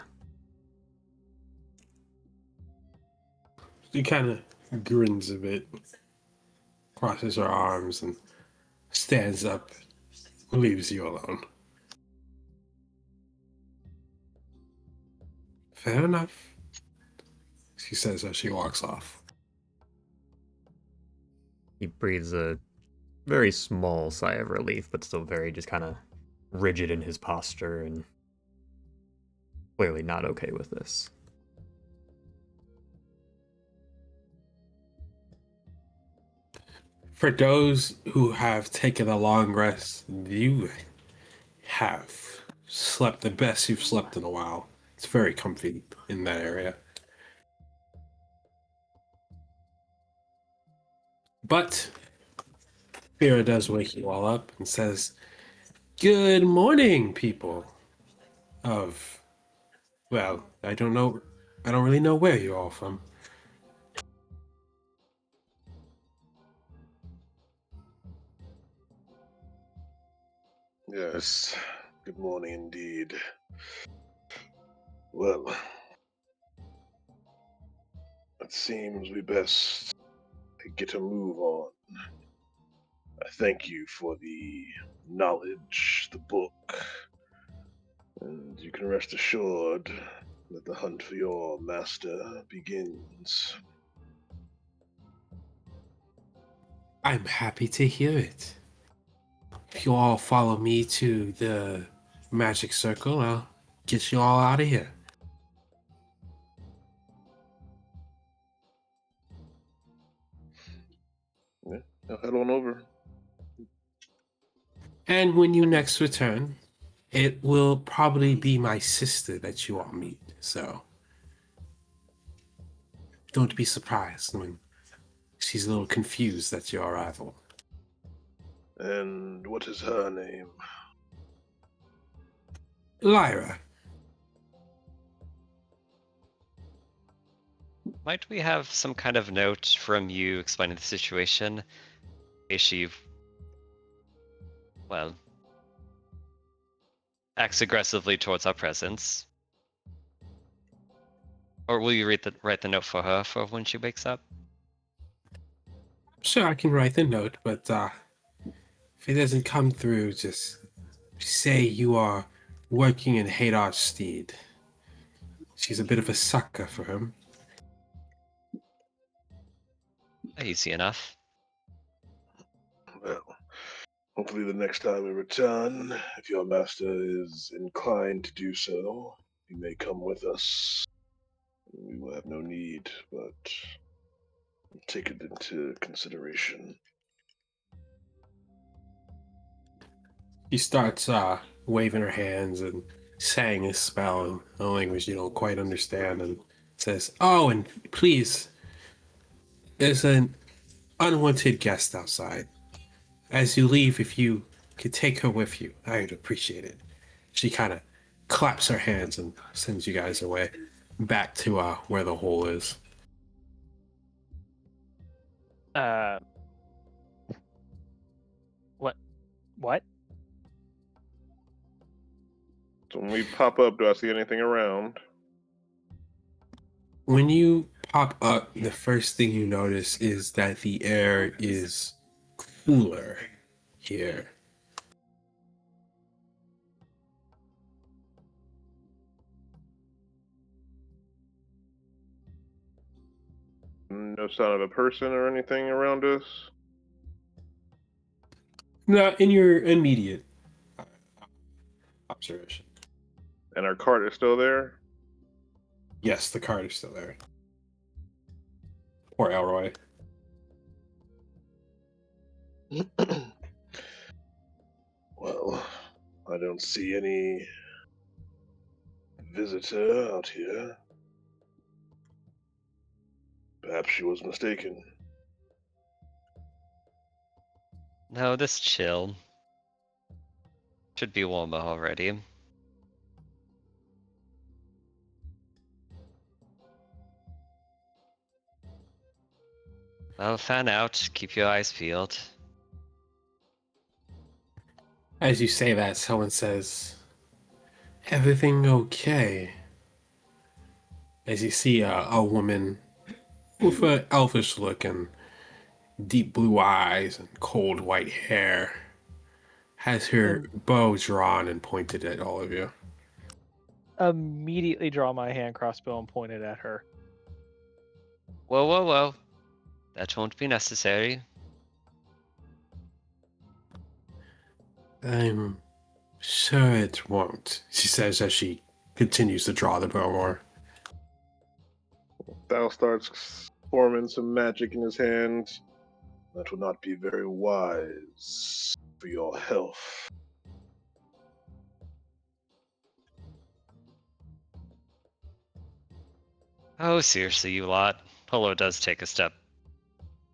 [SPEAKER 1] She kind of grins a bit, crosses her arms, and stands up, leaves you alone. Fair enough, she says as she walks off.
[SPEAKER 5] He breathes a very small sigh of relief, but still very just kind of rigid in his posture and clearly not okay with this.
[SPEAKER 1] For those who have taken a long rest, you have slept the best you've slept in a while. It's very comfy in that area. But Vera does wake you all up and says, "Good morning, people of, well, I don't know, I don't really know where you're all from."
[SPEAKER 4] Yes, good morning indeed. Well, it seems we best get a move on. I thank you for the knowledge, the book, and you can rest assured that the hunt for your master begins.
[SPEAKER 1] I'm happy to hear it. If you all follow me to the magic circle, I'll get you all out of here.
[SPEAKER 4] Yeah, now head on over.
[SPEAKER 1] And when you next return, it will probably be my sister that you all meet. So don't be surprised when she's a little confused at your arrival.
[SPEAKER 4] And what is her name?
[SPEAKER 1] Lyra.
[SPEAKER 2] Might we have some kind of note from you explaining the situation? In case she, well, acts aggressively towards our presence. Or will you write the note for her for when she wakes up?
[SPEAKER 1] Sure, I can write the note, but if it doesn't come through, just say you are working in Hadar's stead. She's a bit of a sucker for him.
[SPEAKER 2] Easy enough.
[SPEAKER 4] Well, hopefully the next time we return, if your master is inclined to do so, he may come with us. We will have no need, but take it into consideration.
[SPEAKER 1] She starts waving her hands and saying a spell in a language you don't quite understand, and says, "Oh, and please, there's an unwanted guest outside. As you leave, if you could take her with you, I'd appreciate it." She kind of claps her hands and sends you guys away back to where the hole is.
[SPEAKER 3] What? What?
[SPEAKER 4] So when we pop up, do I see anything around?
[SPEAKER 1] When you pop up, the first thing you notice is that the air is cooler here.
[SPEAKER 4] No sign of a person or anything around us?
[SPEAKER 1] Not in your immediate observation.
[SPEAKER 4] And our cart is still there?
[SPEAKER 1] Yes, the card is still there. Poor Elroy.
[SPEAKER 4] Well, I don't see any visitor out here. Perhaps she was mistaken.
[SPEAKER 2] No, this chill. Should be warmer already. Well, fan out. Keep your eyes peeled.
[SPEAKER 1] As you say that, someone says, "Everything okay?" As you see a woman with an elfish look and deep blue eyes and cold white hair has her bow drawn and pointed at all of you.
[SPEAKER 3] Immediately draw my hand crossbow and point it at her.
[SPEAKER 2] Whoa, whoa, whoa. That won't be necessary.
[SPEAKER 1] I'm sure it won't, she says as she continues to draw the bow more.
[SPEAKER 4] Thal starts forming some magic in his hand. That would not be very wise for your health.
[SPEAKER 2] Oh, seriously, you lot. Polo does take a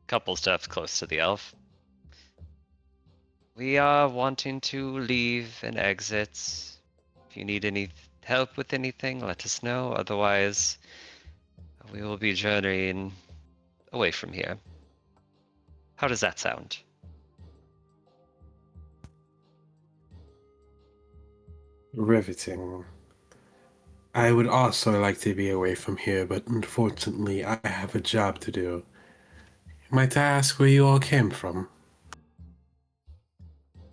[SPEAKER 2] couple steps close to the elf. We are wanting to leave and exit. If you need any help with anything, let us know. Otherwise, we will be journeying away from here. How does that sound?
[SPEAKER 1] Riveting. I would also like to be away from here, but unfortunately I have a job to do. Might I ask where you all came from?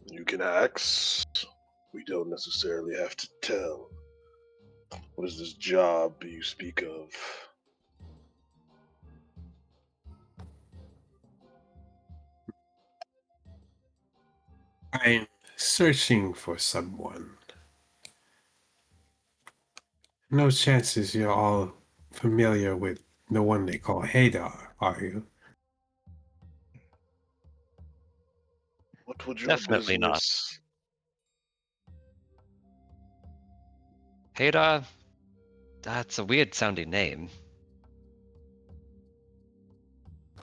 [SPEAKER 4] You can ask. We don't necessarily have to tell. What is this job you speak of?
[SPEAKER 1] I'm searching for someone. No chances you're all familiar with the one they call Hadar, are you?
[SPEAKER 4] What would your
[SPEAKER 2] Definitely not.
[SPEAKER 4] business?
[SPEAKER 2] Heda, that's a weird sounding name.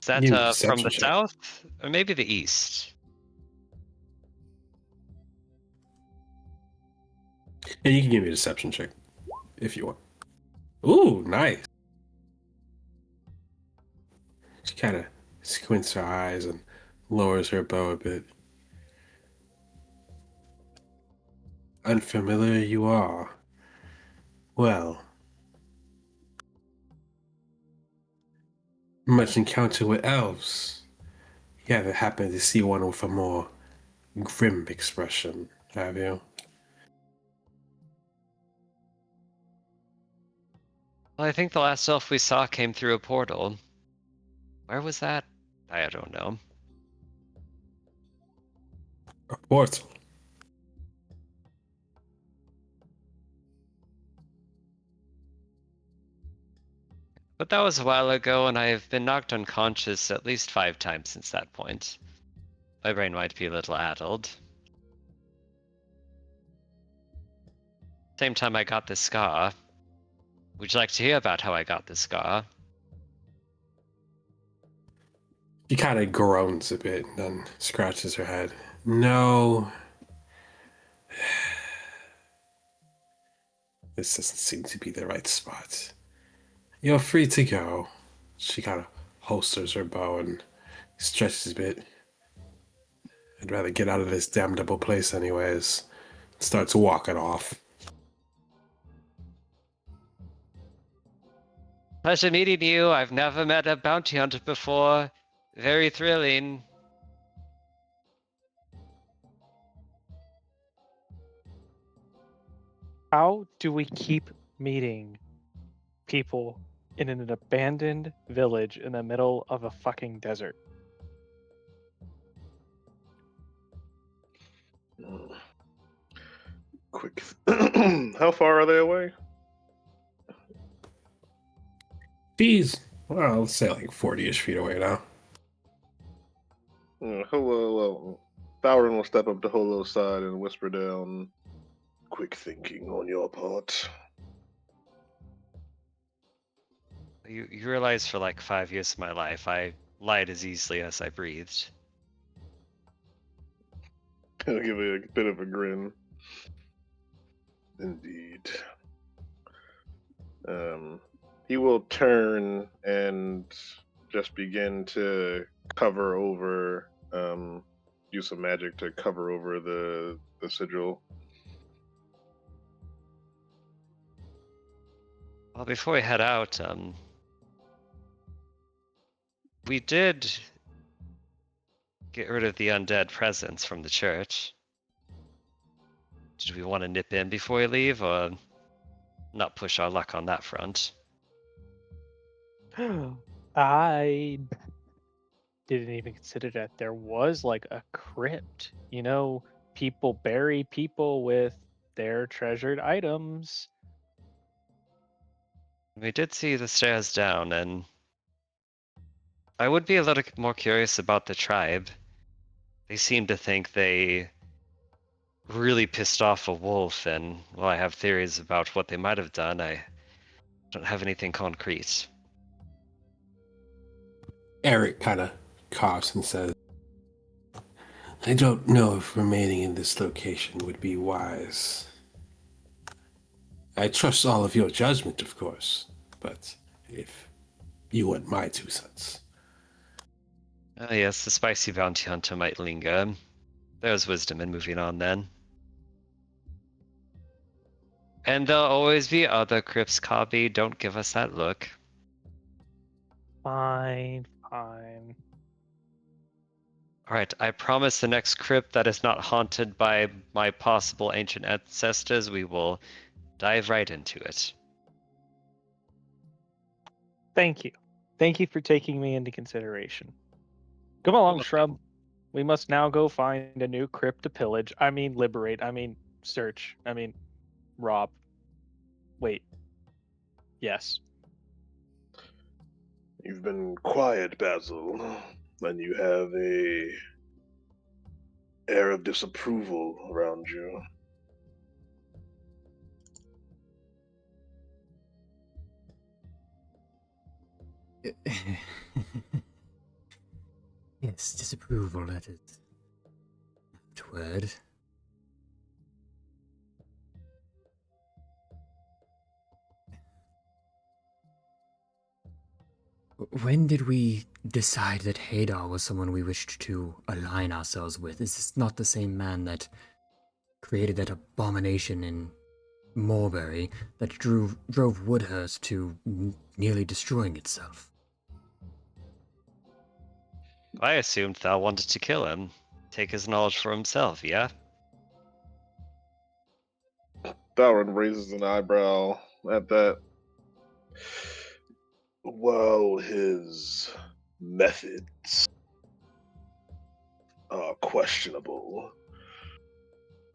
[SPEAKER 2] Is that
[SPEAKER 1] Give me a
[SPEAKER 2] from
[SPEAKER 1] deception
[SPEAKER 2] the
[SPEAKER 1] check.
[SPEAKER 2] south? Or maybe the east?
[SPEAKER 1] And you can give me a deception check if you want. Ooh, nice. She kind of squints her eyes and lowers her bow a bit. Unfamiliar you are. Well, much encounter with elves. You haven't happened to see one with a more grim expression, have you?
[SPEAKER 2] Well, I think the last elf we saw came through a portal. Where was that? I don't know.
[SPEAKER 1] A portal.
[SPEAKER 2] But that was a while ago, and I have been knocked unconscious at least 5 times since that point. My brain might be a little addled. Same time I got this scar. Would you like to hear about how I got this scar?
[SPEAKER 1] She kind of groans a bit and then scratches her head. No. This doesn't seem to be the right spot. You're free to go. She kind of holsters her bow and stretches a bit. I'd rather get out of this damnable place anyways. Starts walking off.
[SPEAKER 2] Pleasure meeting you. I've never met a bounty hunter before. Very thrilling.
[SPEAKER 3] How do we keep meeting people in an abandoned village in the middle of a fucking desert?
[SPEAKER 4] Quick. How far are they away?
[SPEAKER 1] She's Well, let's say like 40-ish feet away now.
[SPEAKER 4] Hello. Thauron will step up to Holo's side and whisper down, "Quick thinking on your part."
[SPEAKER 2] You realize for like 5 years of my life, I lied as easily as I breathed.
[SPEAKER 4] He'll give you a bit of a grin. Indeed. He will turn and just begin to cover over, use some magic to cover over the sigil.
[SPEAKER 2] Well, before we head out, we did get rid of the undead presence from the church. Did we want to nip in before we leave, or not push our luck on that front?
[SPEAKER 3] I didn't even consider that there was like a crypt. You know, people bury people with their treasured items.
[SPEAKER 2] We did see the stairs down, and I would be a little more curious about the tribe. They seem to think they really pissed off a wolf, and while I have theories about what they might have done, I don't have anything concrete.
[SPEAKER 1] Eric kind of coughs and says, I don't know if remaining in this location would be wise. I trust all of your judgment, of course, but if you want my 2 cents.
[SPEAKER 2] Ah, yes, the spicy bounty hunter might linger. There's wisdom in moving on then. And there'll always be other crypts, Cobby. Don't give us that look.
[SPEAKER 3] Fine, fine.
[SPEAKER 2] Alright, I promise the next crypt that is not haunted by my possible ancient ancestors, we will dive right into it.
[SPEAKER 3] Thank you. Thank you for taking me into consideration. Come along, Shrub. We must now go find a new crypt to pillage. I mean, liberate. I mean, search. I mean, rob. Wait. Yes.
[SPEAKER 4] You've been quiet, Basil, and you have a air of disapproval around you.
[SPEAKER 5] Yes, disapproval, that is the word. When did we decide that Hadar was someone we wished to align ourselves with? Is this not the same man that created that abomination in Morbury that drove Woodhurst to nearly destroying itself?
[SPEAKER 2] I assumed Thal wanted to kill him. Take his knowledge for himself, yeah?
[SPEAKER 4] Thauron raises an eyebrow at that. Well, his methods are questionable.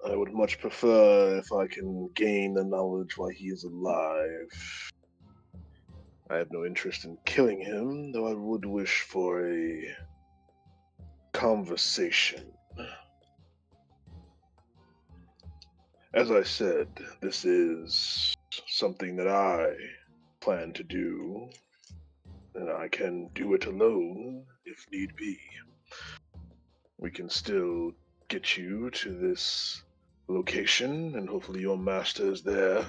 [SPEAKER 4] I would much prefer if I can gain the knowledge while he is alive. I have no interest in killing him, though I would wish for a conversation. As I said, this is something that I plan to do, and I can do it alone if need be. We can still get you to this location, and hopefully your master is there.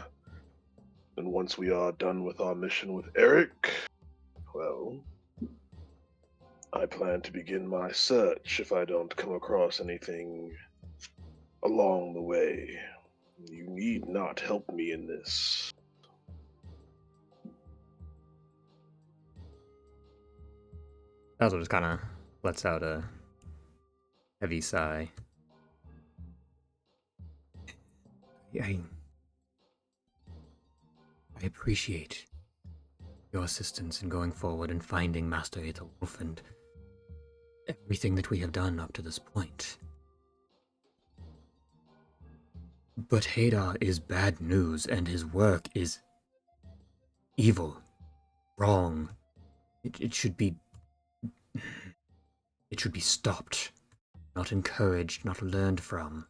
[SPEAKER 4] And once we are done with our mission with Eric, well, I plan to begin my search if I don't come across anything along the way. You need not help me in this.
[SPEAKER 5] Basil just kind of lets out a heavy sigh. I appreciate your assistance in going forward and finding Master Aethelwolf and everything that we have done up to this point. But Hadar is bad news, and his work is evil, wrong, It should be... It should be stopped, not encouraged, not learned from.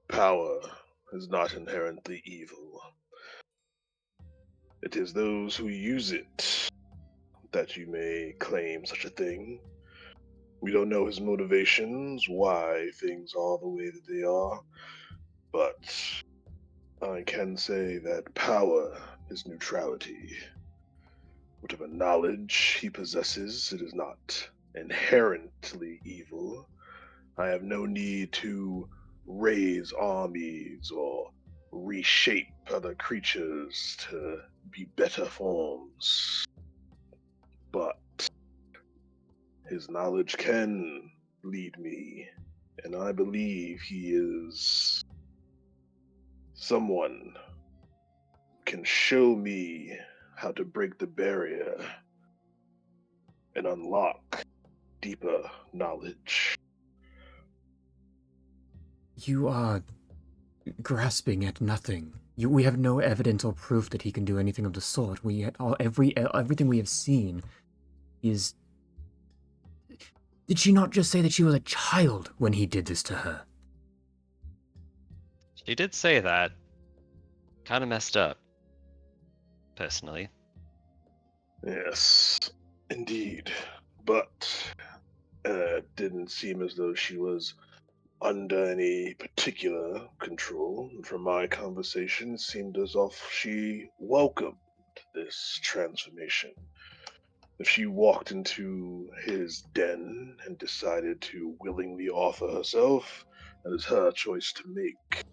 [SPEAKER 4] Power is not inherently evil. It is those who use it that you may claim such a thing. We don't know his motivations, why things are the way that they are, but I can say that power is neutrality. Whatever knowledge he possesses, it is not inherently evil. I have no need to raise armies or reshape other creatures to be better forms. But his knowledge can lead me, and I believe he is someone who can show me how to break the barrier and unlock deeper knowledge.
[SPEAKER 5] You are grasping at nothing. We have no evidence or proof that he can do anything of the sort. Everything we have seen is... Did she not just say that she was a child when he did this to her?
[SPEAKER 2] She did say that. Kind of messed up, personally.
[SPEAKER 4] Yes, indeed. But it didn't seem as though she was under any particular control. From my conversation, it seemed as if she welcomed this transformation. If she walked into his den and decided to willingly offer herself, that is her choice to make.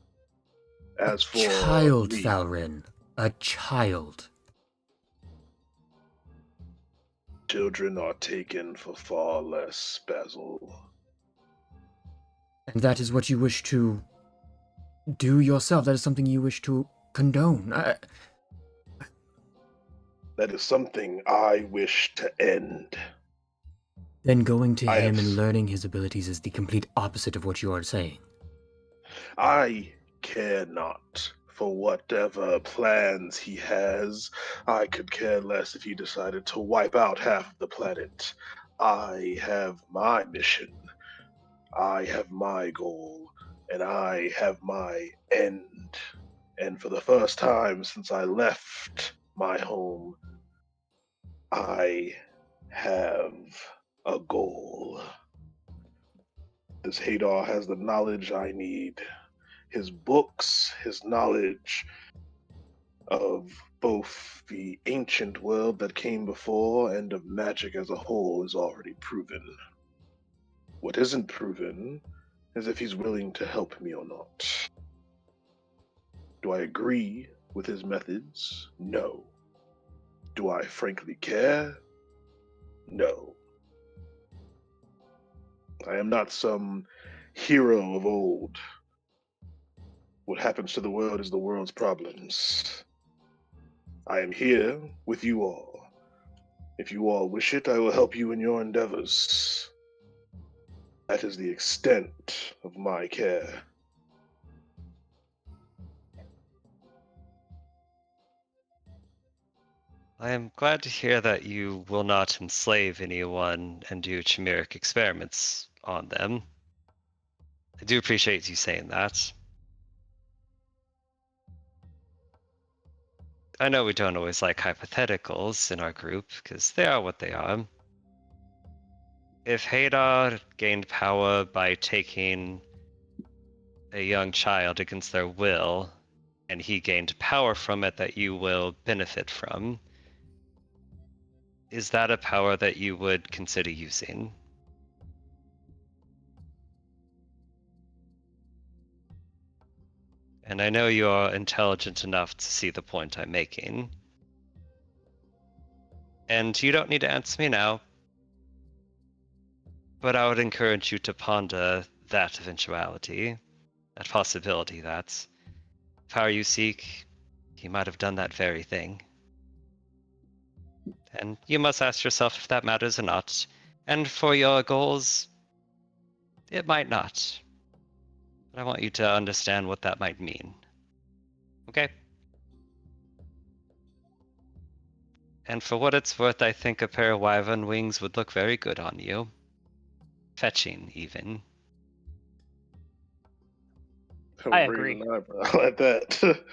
[SPEAKER 4] As for
[SPEAKER 5] Child,
[SPEAKER 4] me,
[SPEAKER 5] Thalrin. A child.
[SPEAKER 4] children are taken for far less, Basil.
[SPEAKER 5] And that is what you wish to do yourself. That is something you wish to condone.
[SPEAKER 4] That is something I wish to end.
[SPEAKER 5] Then going to
[SPEAKER 4] I
[SPEAKER 5] him
[SPEAKER 4] have
[SPEAKER 5] and learning his abilities is the complete opposite of what you are saying.
[SPEAKER 4] I care not for whatever plans he has. I could care less if he decided to wipe out half of the planet. I have my mission. I have my goal. And I have my end. And for the first time since I left my home, I have a goal. This Hadar has the knowledge I need. His books, his knowledge of both the ancient world that came before and of magic as a whole is already proven. What isn't proven is if he's willing to help me or not. Do I agree with his methods? No. Do I frankly care? No. I am not some hero of old. What happens to the world is the world's problems. I am here with you all. If you all wish it, I will help you in your endeavors. That is the extent of my care.
[SPEAKER 2] I am glad to hear that you will not enslave anyone and do chimeric experiments on them. I do appreciate you saying that. I know we don't always like hypotheticals in our group, because they are what they are. If Hadar gained power by taking a young child against their will, and he gained power from it that you will benefit from, is that a power that you would consider using? And I know you're intelligent enough to see the point I'm making. And you don't need to answer me now, but I would encourage you to ponder that eventuality, that possibility that power you seek, he might have done that very thing. And you must ask yourself if that matters or not. And for your goals, it might not. But I want you to understand what that might mean. Okay? And for what it's worth, I think a pair of wyvern wings would look very good on you. Fetching, even.
[SPEAKER 3] I
[SPEAKER 4] Raise
[SPEAKER 3] agree.
[SPEAKER 4] an eyebrow at that.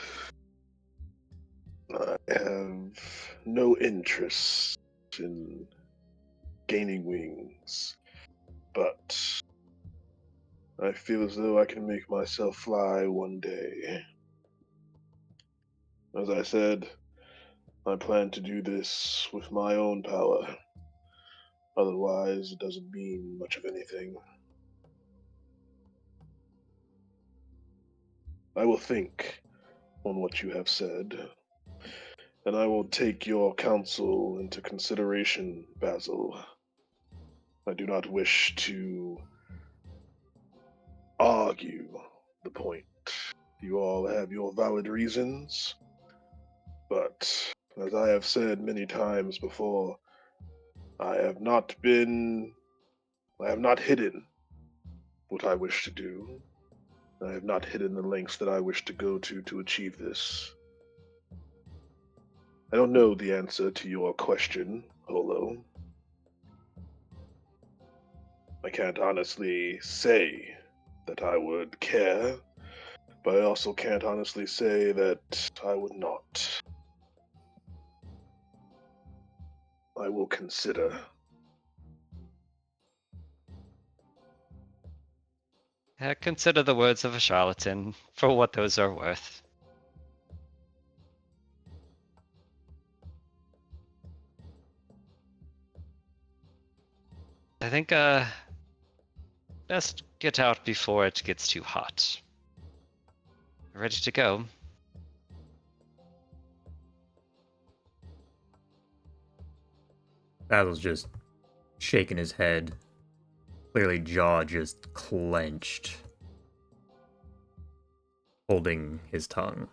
[SPEAKER 4] I have no interest in gaining wings, but I feel as though I can make myself fly one day. As I said, I plan to do this with my own power. Otherwise, it doesn't mean much of anything. I will think on what you have said, and I will take your counsel into consideration, Basil. I do not wish to argue the point. You all have your valid reasons, but as I have said many times before, I have not hidden what I wish to do. I have not hidden the lengths that I wish to go to achieve this. I don't know the answer to your question, Holo. I can't honestly say that I would care, but I also can't honestly say that I would not. I will consider.
[SPEAKER 2] Consider the words of a charlatan for what those are worth. I think, best get out before it gets too hot. Ready to go?
[SPEAKER 5] Basil's just shaking his head. Clearly, jaw just clenched, holding his tongue.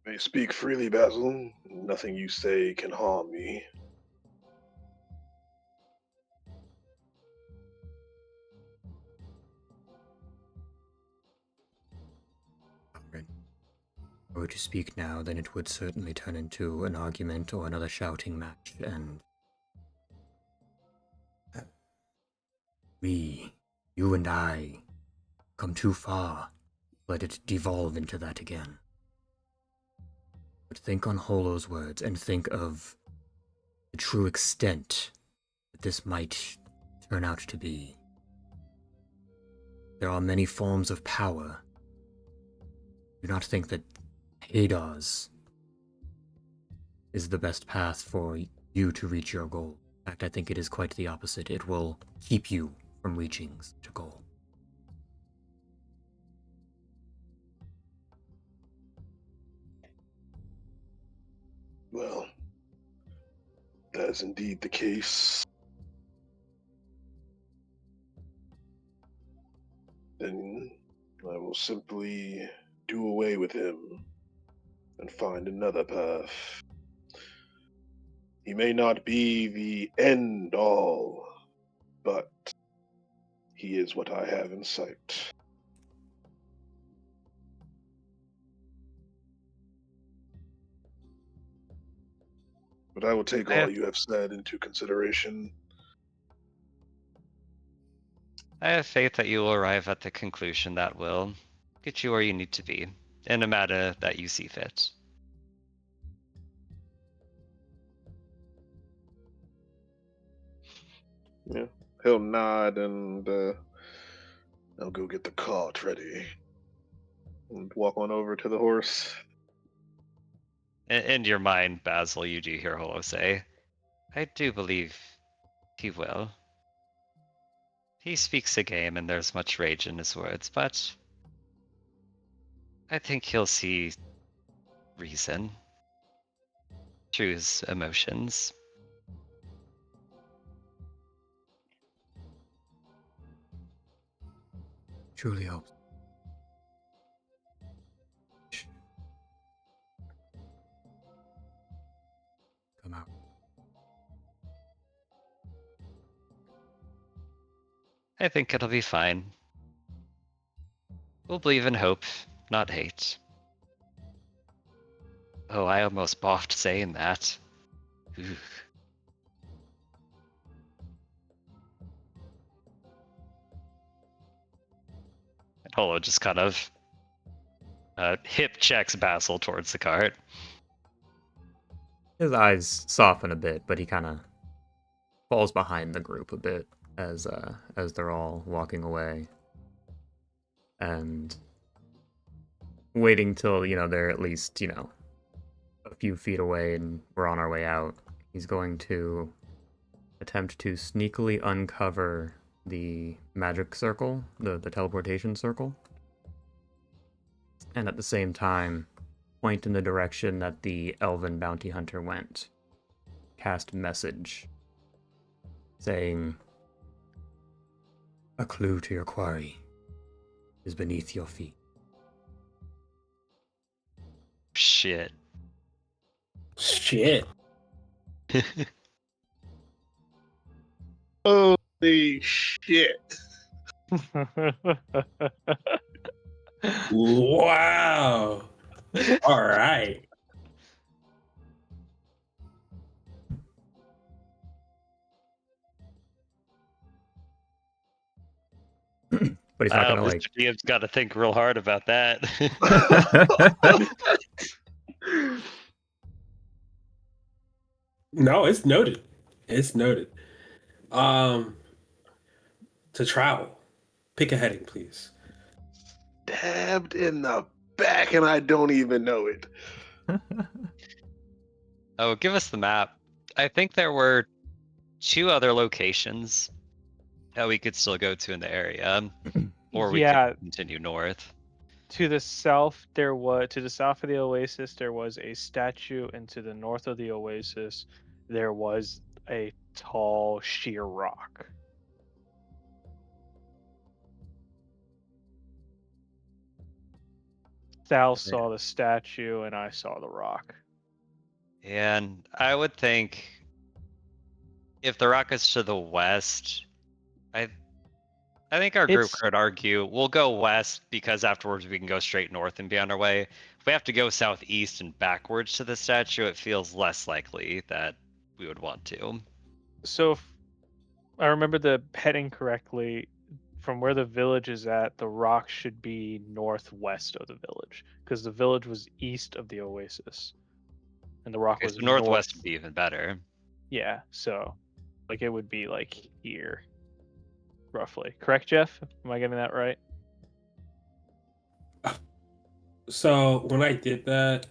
[SPEAKER 4] May speak freely, Basil. Nothing you say can harm me.
[SPEAKER 5] If I were to speak now, then it would certainly turn into an argument or another shouting match, and we, you and I, come too far. Let it devolve into that again. But think on Holo's words and think of the true extent that this might turn out to be. There are many forms of power. Do not think that Hadar's is the best path for you to reach your goal. In fact, I think it is quite the opposite. It will keep you from reaching such a goal.
[SPEAKER 4] Well, that is indeed the case. Then I will simply do away with him and find another path. He may not be the end all, but he is what I have in sight. But I will take
[SPEAKER 2] I
[SPEAKER 4] all
[SPEAKER 2] have,
[SPEAKER 4] you have said into consideration.
[SPEAKER 2] I have faith that you will arrive at the conclusion that will get you where you need to be, in a matter that you see fit.
[SPEAKER 4] Yeah, he'll nod and I'll go get the cart ready and walk on over to the horse.
[SPEAKER 2] In your mind, Basil, you do hear Holo say, I do believe he will. He speaks a game and there's much rage in his words, but I think he'll see reason through his emotions.
[SPEAKER 5] Truly hope. Come out.
[SPEAKER 2] I think it'll be fine. We'll believe in hope, not hate. Oh, I almost boffed saying that. Ooh. And Holo just kind of hip checks Basil towards the cart.
[SPEAKER 5] His eyes soften a bit, but he kind of falls behind the group a bit as they're all walking away, and waiting till they're at least a few feet away and we're on our way out. He's going to attempt to sneakily uncover the magic circle, the teleportation circle, and at the same time point in the direction that the elven bounty hunter went. Cast message saying, "A clue to your quarry is beneath your feet."
[SPEAKER 2] Shit.
[SPEAKER 1] Shit.
[SPEAKER 4] Holy shit.
[SPEAKER 1] Wow. All right.
[SPEAKER 5] But he's not gonna like.
[SPEAKER 2] Mr. DM's got to think real hard about that.
[SPEAKER 1] No, it's noted. It's noted. To travel, pick a heading, please.
[SPEAKER 4] Stabbed in the back and I don't even know it.
[SPEAKER 2] Oh, give us the map. I think there were 2 other locations that we could still go to in the area, or we
[SPEAKER 3] Yeah.
[SPEAKER 2] could continue north.
[SPEAKER 3] To the south of the oasis there was a statue, and to the north of the oasis there was a tall sheer rock. Sal saw the statue and I saw the rock.
[SPEAKER 2] And I would think if the rock is to the west, I think our group
[SPEAKER 3] It's
[SPEAKER 2] could argue we'll go west because afterwards we can go straight north and be on our way. If we have to go southeast and backwards to the statue, it feels less likely that we would want to.
[SPEAKER 3] so if I remember the heading correctly, from where the village is at, the rock should be northwest of the village because the village was east of the oasis and the rock
[SPEAKER 2] Okay,
[SPEAKER 3] was
[SPEAKER 2] so northwest
[SPEAKER 3] north.
[SPEAKER 2] would be even better.
[SPEAKER 3] Yeah, so like it would be like here, roughly. Correct, Jeff? Am I getting that right?
[SPEAKER 1] So when I did that,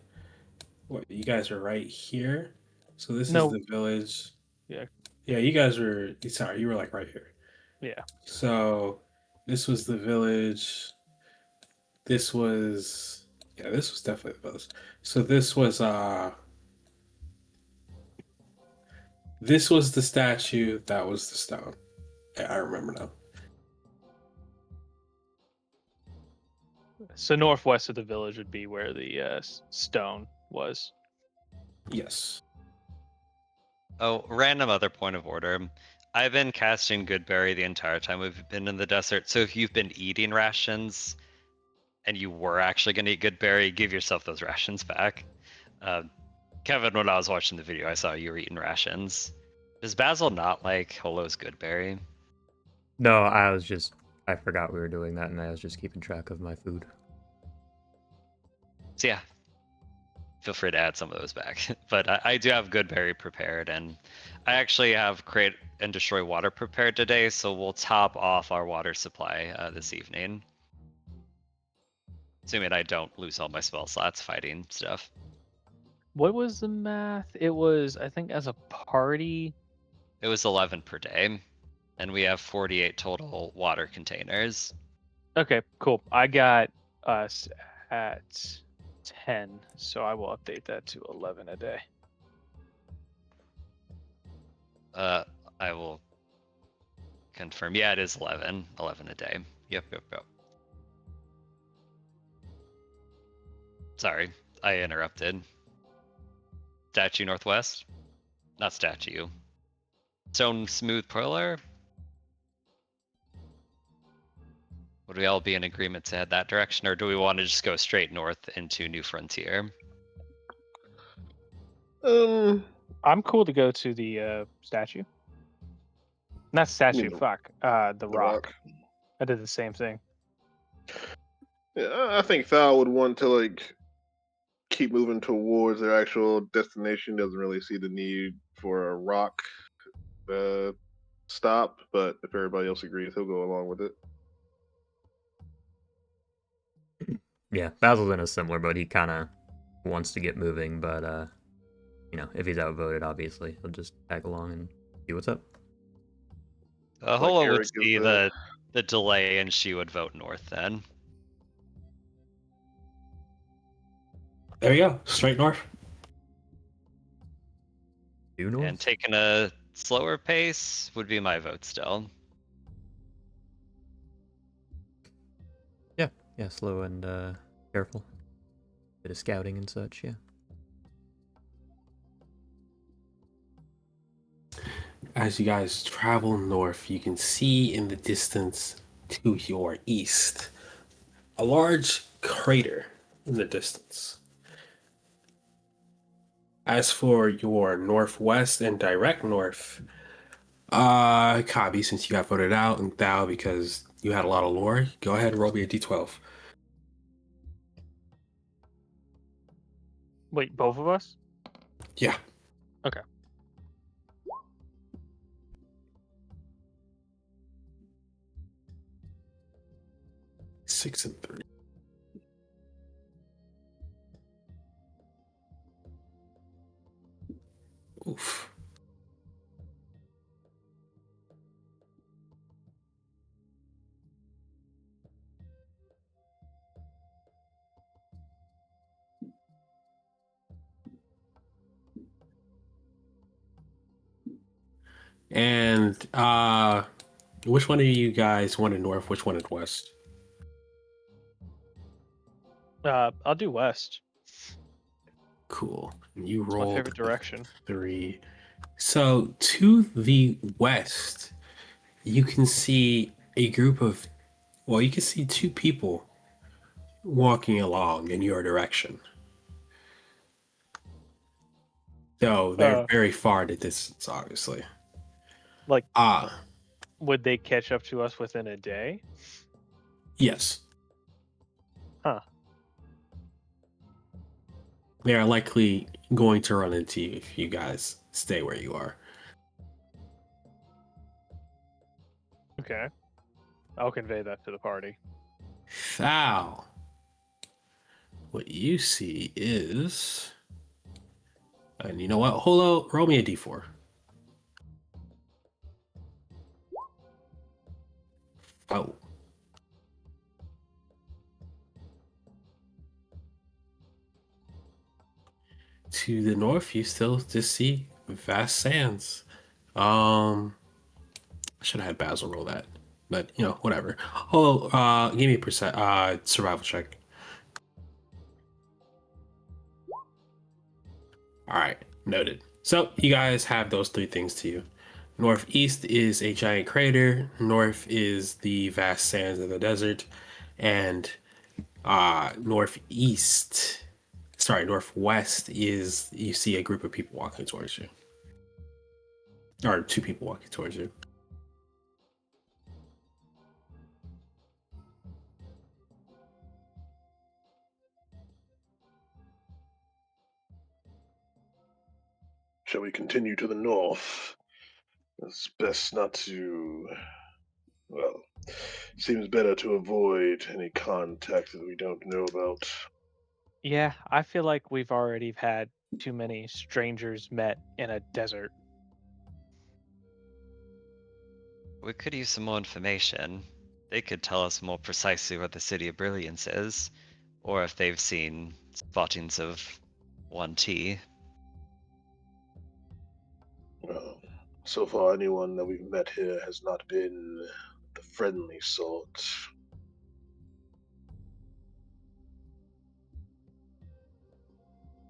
[SPEAKER 1] what, you guys are right here. So this is
[SPEAKER 3] No.
[SPEAKER 1] the village.
[SPEAKER 3] Yeah.
[SPEAKER 1] Yeah, you guys were. Sorry, you were like right here.
[SPEAKER 3] Yeah.
[SPEAKER 1] So this was the village. This was. Yeah, this was definitely the village. So this was this was the statue. That was the stone. Yeah, I remember now.
[SPEAKER 3] So northwest of the village would be where the stone was.
[SPEAKER 1] Yes.
[SPEAKER 2] Oh, random other point of order. I've been casting Goodberry the entire time we've been in the desert. So if you've been eating rations and you were actually going to eat Goodberry, give yourself those rations back. Kevin, when I was watching the video, I saw you were eating rations. Does Basil not like Holo's Goodberry?
[SPEAKER 5] No, I forgot we were doing that, and I was just keeping track of my food.
[SPEAKER 2] So yeah, feel free to add some of those back. But I do have Goodberry prepared, and I actually have Create and Destroy Water prepared today, so we'll top off our water supply this evening. Assuming I don't lose all my spell slots fighting stuff.
[SPEAKER 3] What was the math? It was, I think, as a party.
[SPEAKER 2] It was 11 per day, and we have 48 total water containers.
[SPEAKER 3] Okay, cool. I got us at 10, so I will update that to 11 a day.
[SPEAKER 2] I will confirm. Yeah, it is 11 a day. Yep. Sorry, I interrupted. Statue northwest? Not statue. Stone smooth pillar? Would we all be in agreement to head that direction, or do we want to just go straight north into New Frontier?
[SPEAKER 3] I'm cool to go to the statue. Not
[SPEAKER 4] You
[SPEAKER 3] statue,
[SPEAKER 4] mean
[SPEAKER 3] fuck. The
[SPEAKER 4] the
[SPEAKER 3] rock.
[SPEAKER 4] rock?
[SPEAKER 3] I did the same thing.
[SPEAKER 4] Yeah, I think Thal would want to like keep moving towards their actual destination. Doesn't really see the need for a rock uh, stop, but if everybody else agrees, he'll go along with it.
[SPEAKER 5] Yeah, Basil's in a similar boat. He kind of wants to get moving, but if he's outvoted, obviously he'll just tag along and see what's up.
[SPEAKER 4] Like
[SPEAKER 2] Holo would
[SPEAKER 4] Eric is
[SPEAKER 2] see the delay, and she would vote north then.
[SPEAKER 1] There you go. Straight north.
[SPEAKER 5] Due north?
[SPEAKER 2] And taking a slower pace would be my vote still.
[SPEAKER 5] Yeah, slow and careful. Bit of scouting and such, yeah.
[SPEAKER 1] As you guys travel north, you can see in the distance to your east a large crater in the distance. As for your northwest and direct north, Kabi, since you got voted out, and Thou, because you had a lot of lore, go ahead and roll me a d12.
[SPEAKER 3] Wait, both of us?
[SPEAKER 1] Yeah.
[SPEAKER 3] Okay.
[SPEAKER 1] Six and 3. Oof. And which one of you guys wanted north? Which one is west?
[SPEAKER 3] I'll do west.
[SPEAKER 1] Cool. You
[SPEAKER 3] It's my
[SPEAKER 1] rolled
[SPEAKER 3] favorite direction.
[SPEAKER 1] 3. So to the west, you can see a group of, well, you can see 2 people walking along in your direction. Though they're very far in the distance, obviously.
[SPEAKER 3] Like, would they catch up to us within a day?
[SPEAKER 1] Yes.
[SPEAKER 3] Huh.
[SPEAKER 1] They are likely going to run into you if you guys stay where you are.
[SPEAKER 3] Okay. I'll convey that to the party.
[SPEAKER 1] Thou. What you see is, and you know what? Holo, roll me a d4. Oh. To the north, you still just see vast sands. I should have had Basil roll that, but whatever. Oh, give me a survival check. All right, noted. So you guys have those 3 things to you. Northeast is a giant crater. North is the vast sands of the desert, and northwest is you see a group of people walking towards you, or 2 people walking towards you.
[SPEAKER 4] Shall we continue to the north? It's best not to. Well, seems better to avoid any contact that we don't know about.
[SPEAKER 3] Yeah, I feel like we've already had too many strangers met in a desert.
[SPEAKER 2] We could use some more information. They could tell us more precisely where the City of Brilliance is, or if they've seen spottings of 1T.
[SPEAKER 4] Well, so far, anyone that we've met here has not been the friendly sort.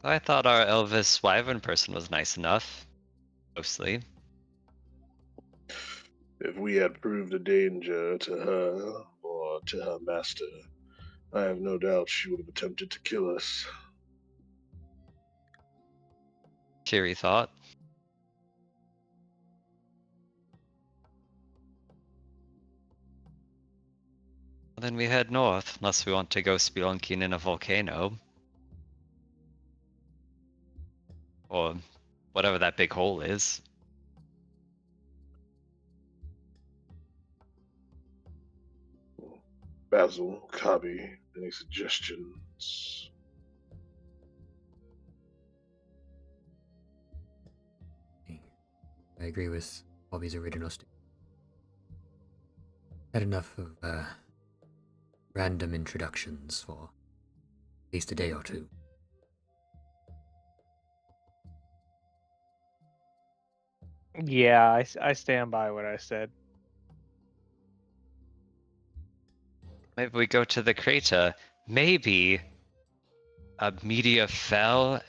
[SPEAKER 2] I thought our Elvis Wyvern person was nice enough. Mostly.
[SPEAKER 4] If we had proved a danger to her or to her master, I have no doubt she would have attempted to kill us.
[SPEAKER 2] Cheery thought. Then we head north, unless we want to go spelunking in a volcano. Or whatever that big hole is.
[SPEAKER 4] Basil, Kabi, any suggestions?
[SPEAKER 5] I agree with Bobby's original statement. Had enough of random introductions for at least a day or two.
[SPEAKER 3] Yeah, I stand by what I said.
[SPEAKER 2] Maybe we go to the crater. Maybe a meteor fell,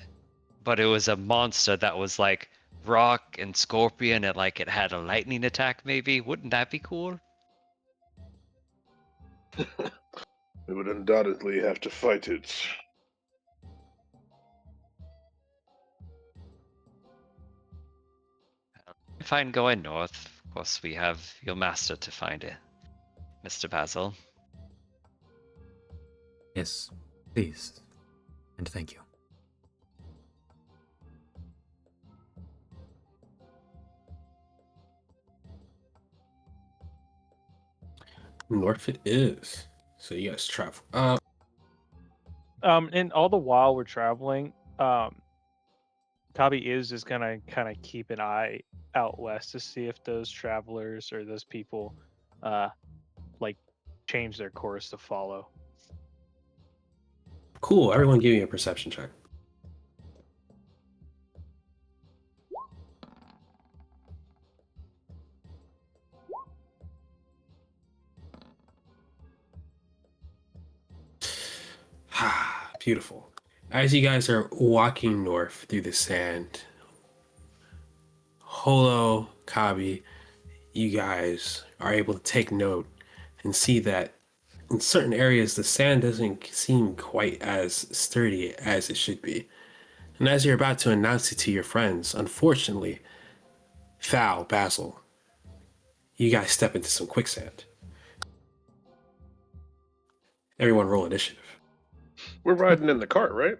[SPEAKER 2] but it was a monster that was like rock and scorpion, and like it had a lightning attack. Maybe wouldn't that be cool?
[SPEAKER 4] We would undoubtedly have to fight it.
[SPEAKER 2] Fine, going north. Of course, we have your master to find it, Mr. Basil.
[SPEAKER 5] Yes, please. And thank you.
[SPEAKER 1] North it is. So you guys travel.
[SPEAKER 3] And all the while we're traveling, Kabi is just gonna kind of keep an eye out west to see if those travelers or those people, like change their course to follow.
[SPEAKER 1] Cool. Everyone give me a perception check. Beautiful. As you guys are walking north through the sand, Holo, Kabi, you guys are able to take note and see that in certain areas the sand doesn't seem quite as sturdy as it should be. And as you're about to announce it to your friends, unfortunately, Thal, Basil, you guys step into some quicksand. Everyone roll initiative.
[SPEAKER 4] We're riding in the cart, right?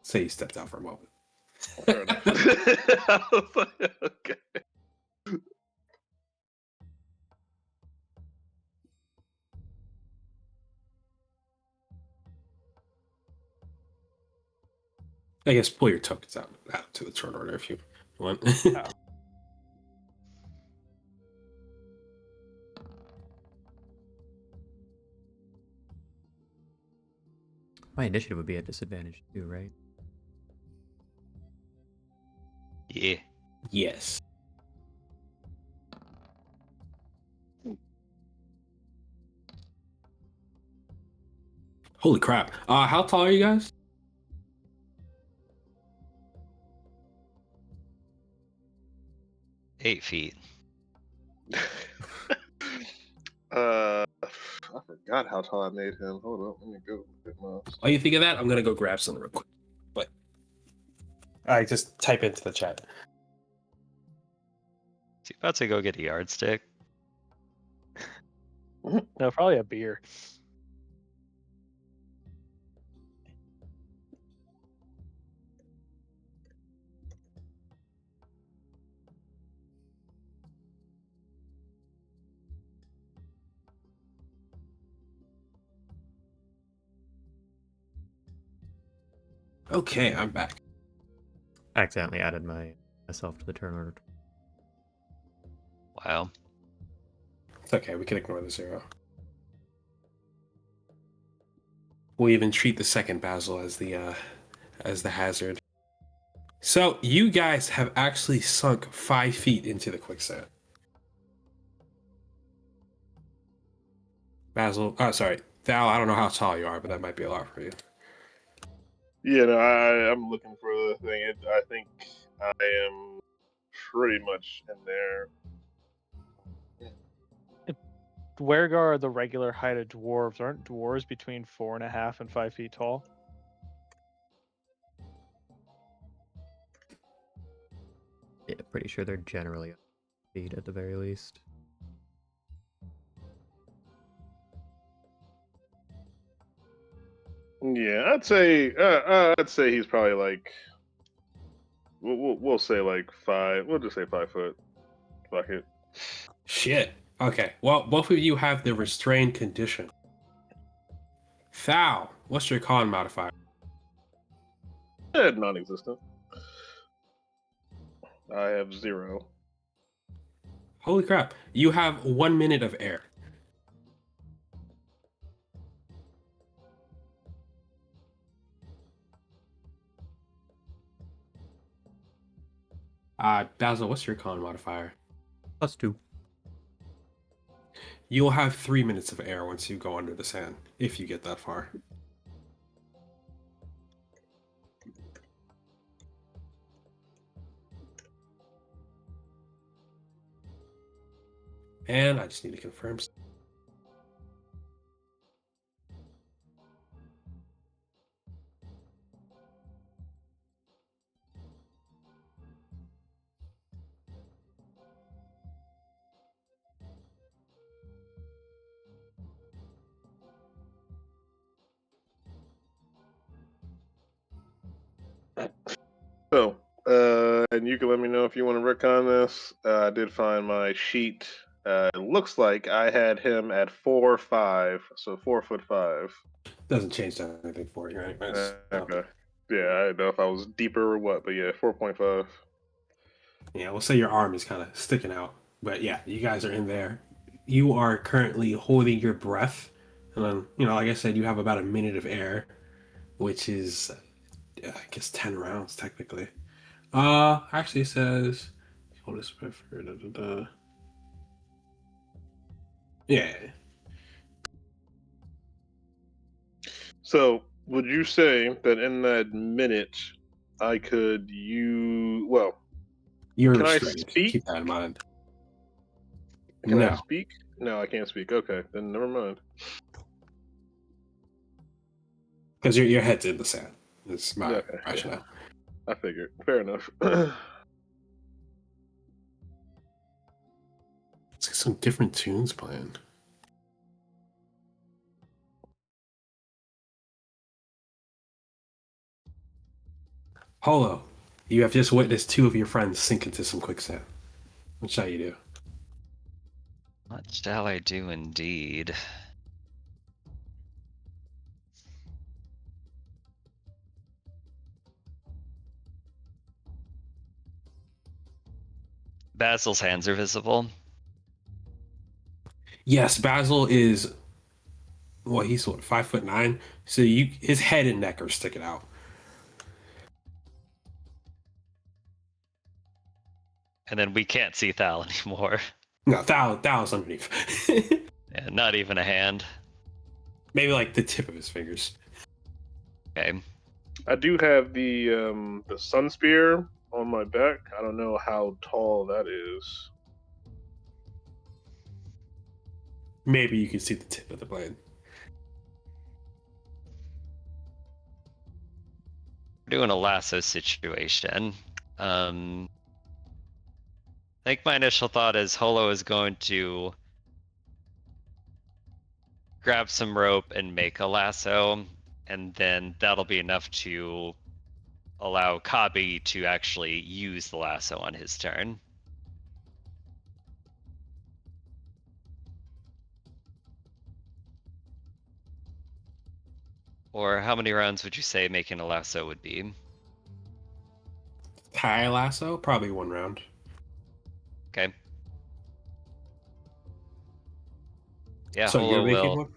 [SPEAKER 1] Say you stepped out for a moment.
[SPEAKER 4] Fair enough. I was like, okay.
[SPEAKER 1] I guess pull your tokens out to the turn order if you want.
[SPEAKER 3] Oh.
[SPEAKER 5] My initiative would be at disadvantage too, right?
[SPEAKER 2] Yeah.
[SPEAKER 1] Yes. Holy crap. How tall are you guys?
[SPEAKER 2] Eight feet.
[SPEAKER 4] I forgot how tall I made him. Hold on, let me go.
[SPEAKER 1] While you think of that, I'm gonna go grab something real quick. But I just type into the chat.
[SPEAKER 2] Is he about to go get a yardstick?
[SPEAKER 3] No, probably a beer.
[SPEAKER 1] Okay, I'm back.
[SPEAKER 5] I accidentally added myself to the turn order.
[SPEAKER 2] Wow.
[SPEAKER 1] It's okay, we can ignore the 0. We'll even treat the second Basil as the hazard. So you guys have actually sunk 5 feet into the quicksand. Basil, oh sorry, Thal, I don't know how tall you are, but that might be a lot for you.
[SPEAKER 4] Yeah, no, I'm looking for the thing. I think I am pretty much in there.
[SPEAKER 3] Dwergar are the regular height of dwarves. Aren't dwarves between 4.5 and 5 feet tall?
[SPEAKER 5] Yeah, pretty sure they're generally on feet at the very least.
[SPEAKER 4] Yeah, I'd say he's probably like we'll say like 5. We'll just say 5 foot. Fuck it.
[SPEAKER 1] Shit. Okay. Well, both of you have the restrained condition. Thal, what's your con modifier?
[SPEAKER 4] Non-existent. I have 0.
[SPEAKER 1] Holy crap. You have 1 minute of air. Basil, what's your con modifier?
[SPEAKER 5] +2.
[SPEAKER 1] You'll have 3 minutes of air once you go under the sand, if you get that far. And I just need to confirm.
[SPEAKER 4] So, and you can let me know if you want to retcon this. I did find my sheet. It looks like I had him at 4'5", so 4'5".
[SPEAKER 1] Doesn't change anything for you, right?
[SPEAKER 4] Okay. Yeah, I don't know if I was deeper or what, but yeah, 4.5.
[SPEAKER 1] Yeah, we'll say your arm is kind of sticking out. But yeah, you guys are in there. You are currently holding your breath. And then, like I said, you have about a minute of air, which is, I guess, 10 rounds technically. Actually it says, hold this breath for, yeah.
[SPEAKER 4] So, would you say that in that minute, I could well,
[SPEAKER 1] You're
[SPEAKER 4] can I
[SPEAKER 1] restrained.
[SPEAKER 4] speak?
[SPEAKER 1] Keep that in mind.
[SPEAKER 4] Can I
[SPEAKER 1] No.
[SPEAKER 4] speak? No, I can't speak. Okay, then never mind.
[SPEAKER 1] Because your head's in the sand. That's my
[SPEAKER 4] Okay, yeah.
[SPEAKER 1] rationale.
[SPEAKER 4] I figured. Fair enough.
[SPEAKER 1] Let's get some different tunes playing. Holo, you have just witnessed 2 of your friends sink into some quicksand. What shall you do?
[SPEAKER 2] What shall I do indeed? Basil's hands are visible.
[SPEAKER 1] Yes, Basil is. Well, he's what, 5'9". So his head and neck are sticking out.
[SPEAKER 2] And then we can't see Thal anymore.
[SPEAKER 1] No, Thal's underneath.
[SPEAKER 2] Yeah, not even a hand.
[SPEAKER 1] Maybe like the tip of his fingers.
[SPEAKER 2] Okay.
[SPEAKER 4] I do have the sun spear on my back. I don't know how tall that is.
[SPEAKER 1] Maybe you can see the tip of the blade.
[SPEAKER 2] We're doing a lasso situation. I think my initial thought is Holo is going to grab some rope and make a lasso, and then that'll be enough to allow Kabi to actually use the lasso on his turn. Or how many rounds would you say making a lasso would be?
[SPEAKER 1] Tie lasso, probably 1 round.
[SPEAKER 2] Okay. Yeah,
[SPEAKER 1] So
[SPEAKER 2] Holo
[SPEAKER 1] you're making
[SPEAKER 2] will.
[SPEAKER 1] one?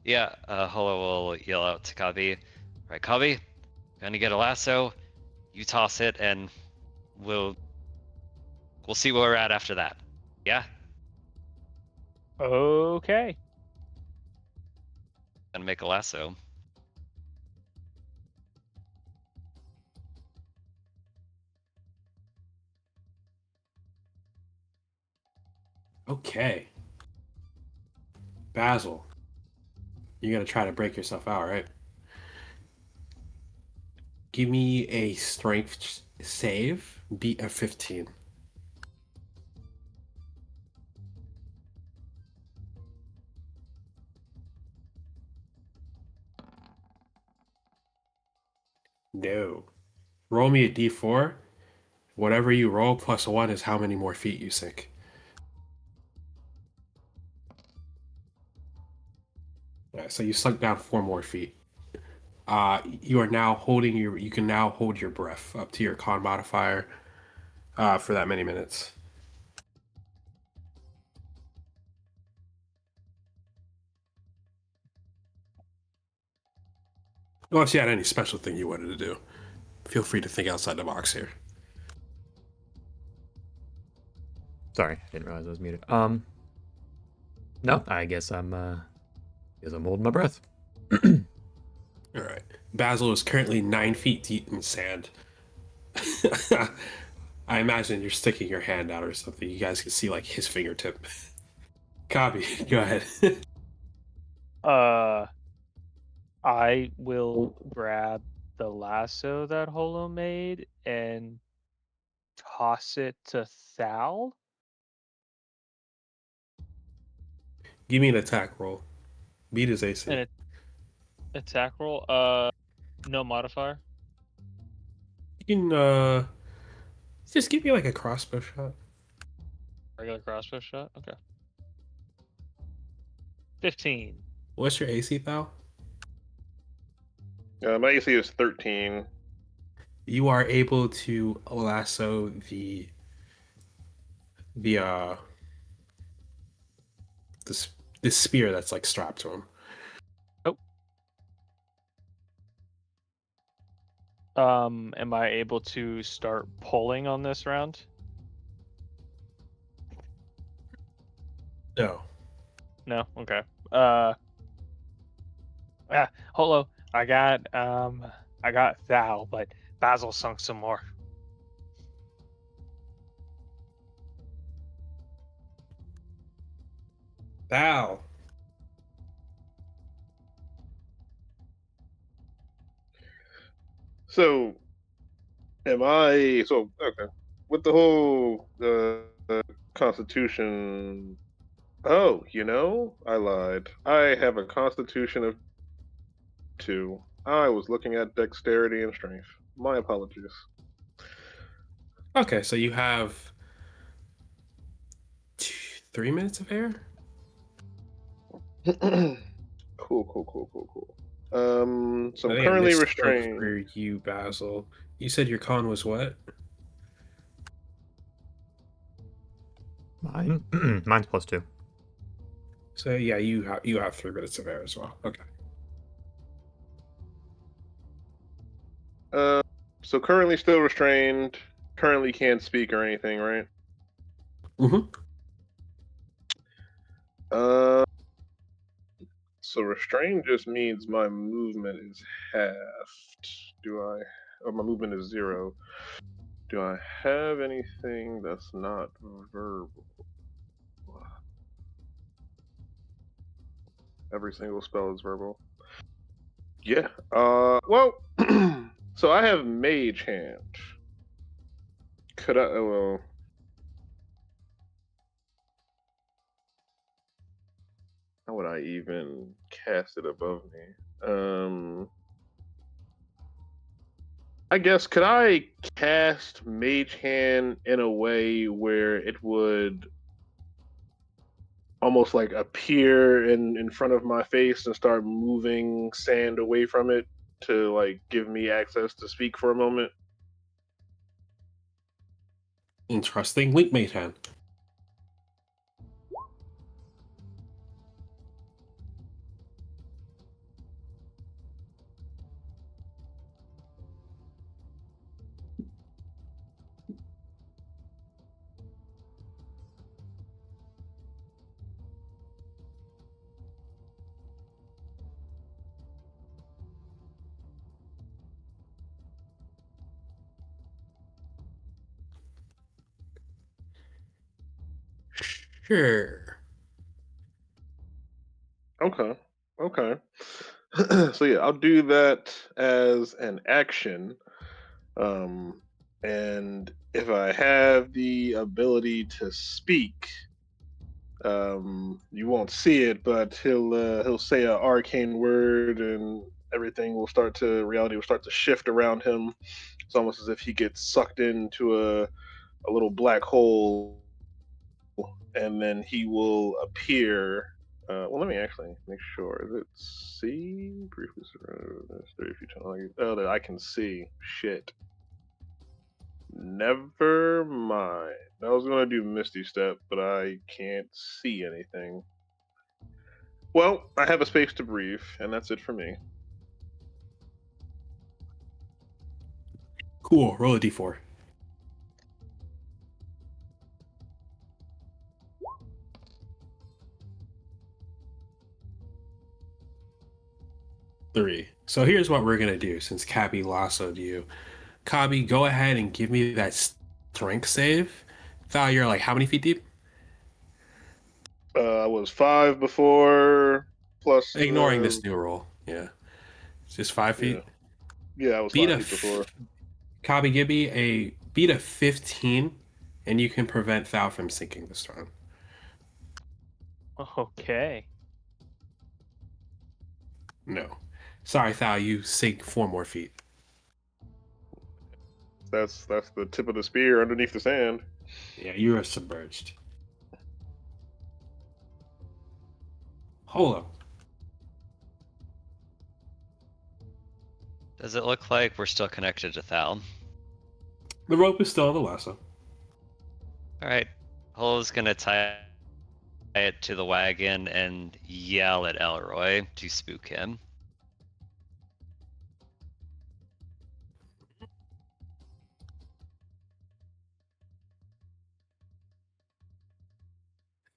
[SPEAKER 2] Yeah, Holo will yell out to Kabi. Right, Kabi, gonna get a lasso. You toss it, and we'll see where we're at after that. Yeah,
[SPEAKER 3] Okay.
[SPEAKER 2] gonna make a lasso.
[SPEAKER 1] Okay. Basil, you're gonna try to break yourself out, right? Give me a strength save beat a 15. No. Roll me a d4. Whatever you roll plus 1 is how many more feet you sink. Yeah, so you sunk down 4 more feet. You are now holding your. You can now hold your breath up to your con modifier for that many minutes. Unless you had any special thing you wanted to do, feel free to think outside the box here.
[SPEAKER 5] Sorry, I didn't realize I was muted. No, I guess I'm holding my breath.
[SPEAKER 1] All right. Basil is currently 9 feet deep in sand. I imagine you're sticking your hand out or something. You guys can see like his fingertip. Copy. Go ahead.
[SPEAKER 3] I will grab the lasso that Holo made and toss it to Thal.
[SPEAKER 1] Give me an attack roll. Beat his AC.
[SPEAKER 3] An attack roll. No modifier.
[SPEAKER 1] You can just give me like a crossbow shot.
[SPEAKER 3] Regular crossbow shot. Okay. 15.
[SPEAKER 1] What's your AC, Thal?
[SPEAKER 4] My AC is 13.
[SPEAKER 1] You are able to lasso the this spear that's like strapped to him.
[SPEAKER 3] Am I able to start pulling on this round?
[SPEAKER 1] No.
[SPEAKER 3] No. Okay. Holo. I got Thal, but Basil sunk some more.
[SPEAKER 1] Thal.
[SPEAKER 4] So, okay. With the whole Constitution. Oh, I lied. I have a Constitution of 2. I was looking at dexterity and strength. My apologies.
[SPEAKER 1] Okay, so you have 3 minutes of air.
[SPEAKER 4] Cool. So
[SPEAKER 1] I
[SPEAKER 4] I'm
[SPEAKER 1] think I
[SPEAKER 4] currently
[SPEAKER 1] misspoke
[SPEAKER 4] restrained.
[SPEAKER 1] for you, Basil. You said your con was what?
[SPEAKER 5] Mine's +2.
[SPEAKER 1] So yeah, you have 3 minutes of air as well. Okay.
[SPEAKER 4] So currently still restrained. Currently can't speak or anything, right?
[SPEAKER 1] Mm-hmm.
[SPEAKER 4] So restrained just means my movement is halved. Or my movement is 0. Do I have anything that's not verbal? Every single spell is verbal. Yeah. Well, so I have Mage Hand. Could I? Well, how would I even cast it above me? I guess could I cast Mage Hand in a way where it would almost like appear in front of my face and start moving sand away from it to like give me access to speak for a moment?
[SPEAKER 1] Interesting. Link mate hand. Sure.
[SPEAKER 4] Okay. So yeah, I'll do that as an action. and if I have the ability to speak, you won't see it, but he'll say an arcane word, and everything will start to reality will start to shift around him. It's almost as if he gets sucked into a little black hole, and then he will appear. Well, let me actually make sure. Is it see? Briefly surrounded. 30 feet tall. Oh, that I can see. Shit. Never mind. I was gonna do Misty Step, but I can't see anything. Well, I have a space to breathe, and that's it for me.
[SPEAKER 1] Cool. Roll a d4. Three. So here's what we're gonna do since Cabby lassoed you. Cabby, go ahead and give me that strength save. Thal, you're like how many feet deep?
[SPEAKER 4] I was 5 before, plus
[SPEAKER 1] Ignoring this new roll. Yeah. It's just 5 feet.
[SPEAKER 4] yeah, I was
[SPEAKER 1] Beat
[SPEAKER 4] 5
[SPEAKER 1] a
[SPEAKER 4] feet before.
[SPEAKER 1] Cabby, give me a beat a 15, and you can prevent Thal from sinking this time.
[SPEAKER 3] Okay.
[SPEAKER 1] No. Sorry, Thal, you sink 4 more feet.
[SPEAKER 4] That's the tip of the spear underneath the sand.
[SPEAKER 1] Yeah, you are submerged. Hold up.
[SPEAKER 2] Does it look like we're still connected to Thal?
[SPEAKER 1] The rope is still on the lasso.
[SPEAKER 2] Alright. Holo's gonna tie it to the wagon and yell at Elroy to spook him.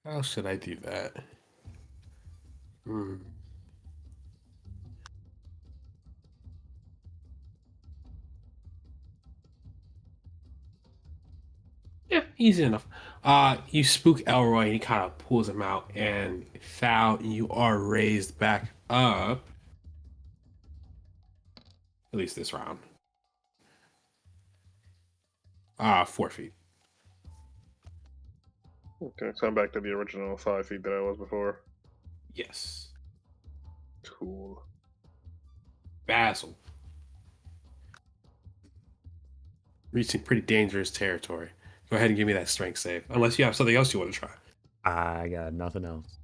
[SPEAKER 1] How should I do that? Hmm. Yeah, easy enough. You spook Elroy and he kind of pulls him out, and Thal, you are raised back up. At least this round. 4 feet.
[SPEAKER 4] Okay, so I'm back to the original 5 feet that I was before.
[SPEAKER 1] Yes.
[SPEAKER 4] Cool.
[SPEAKER 1] Basil. Reaching pretty dangerous territory. Go ahead and give me that strength save. Unless you have something else you want to try.
[SPEAKER 5] I got nothing else.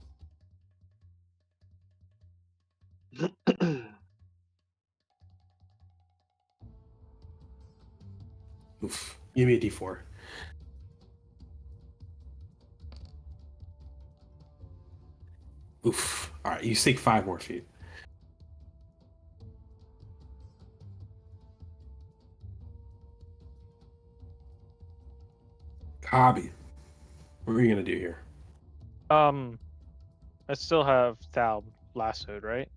[SPEAKER 1] Oof. Give me a d4. Oof. All right, you sink 5 more feet. Hobby. What are you gonna do here?
[SPEAKER 3] I still have Thal lassoed, right?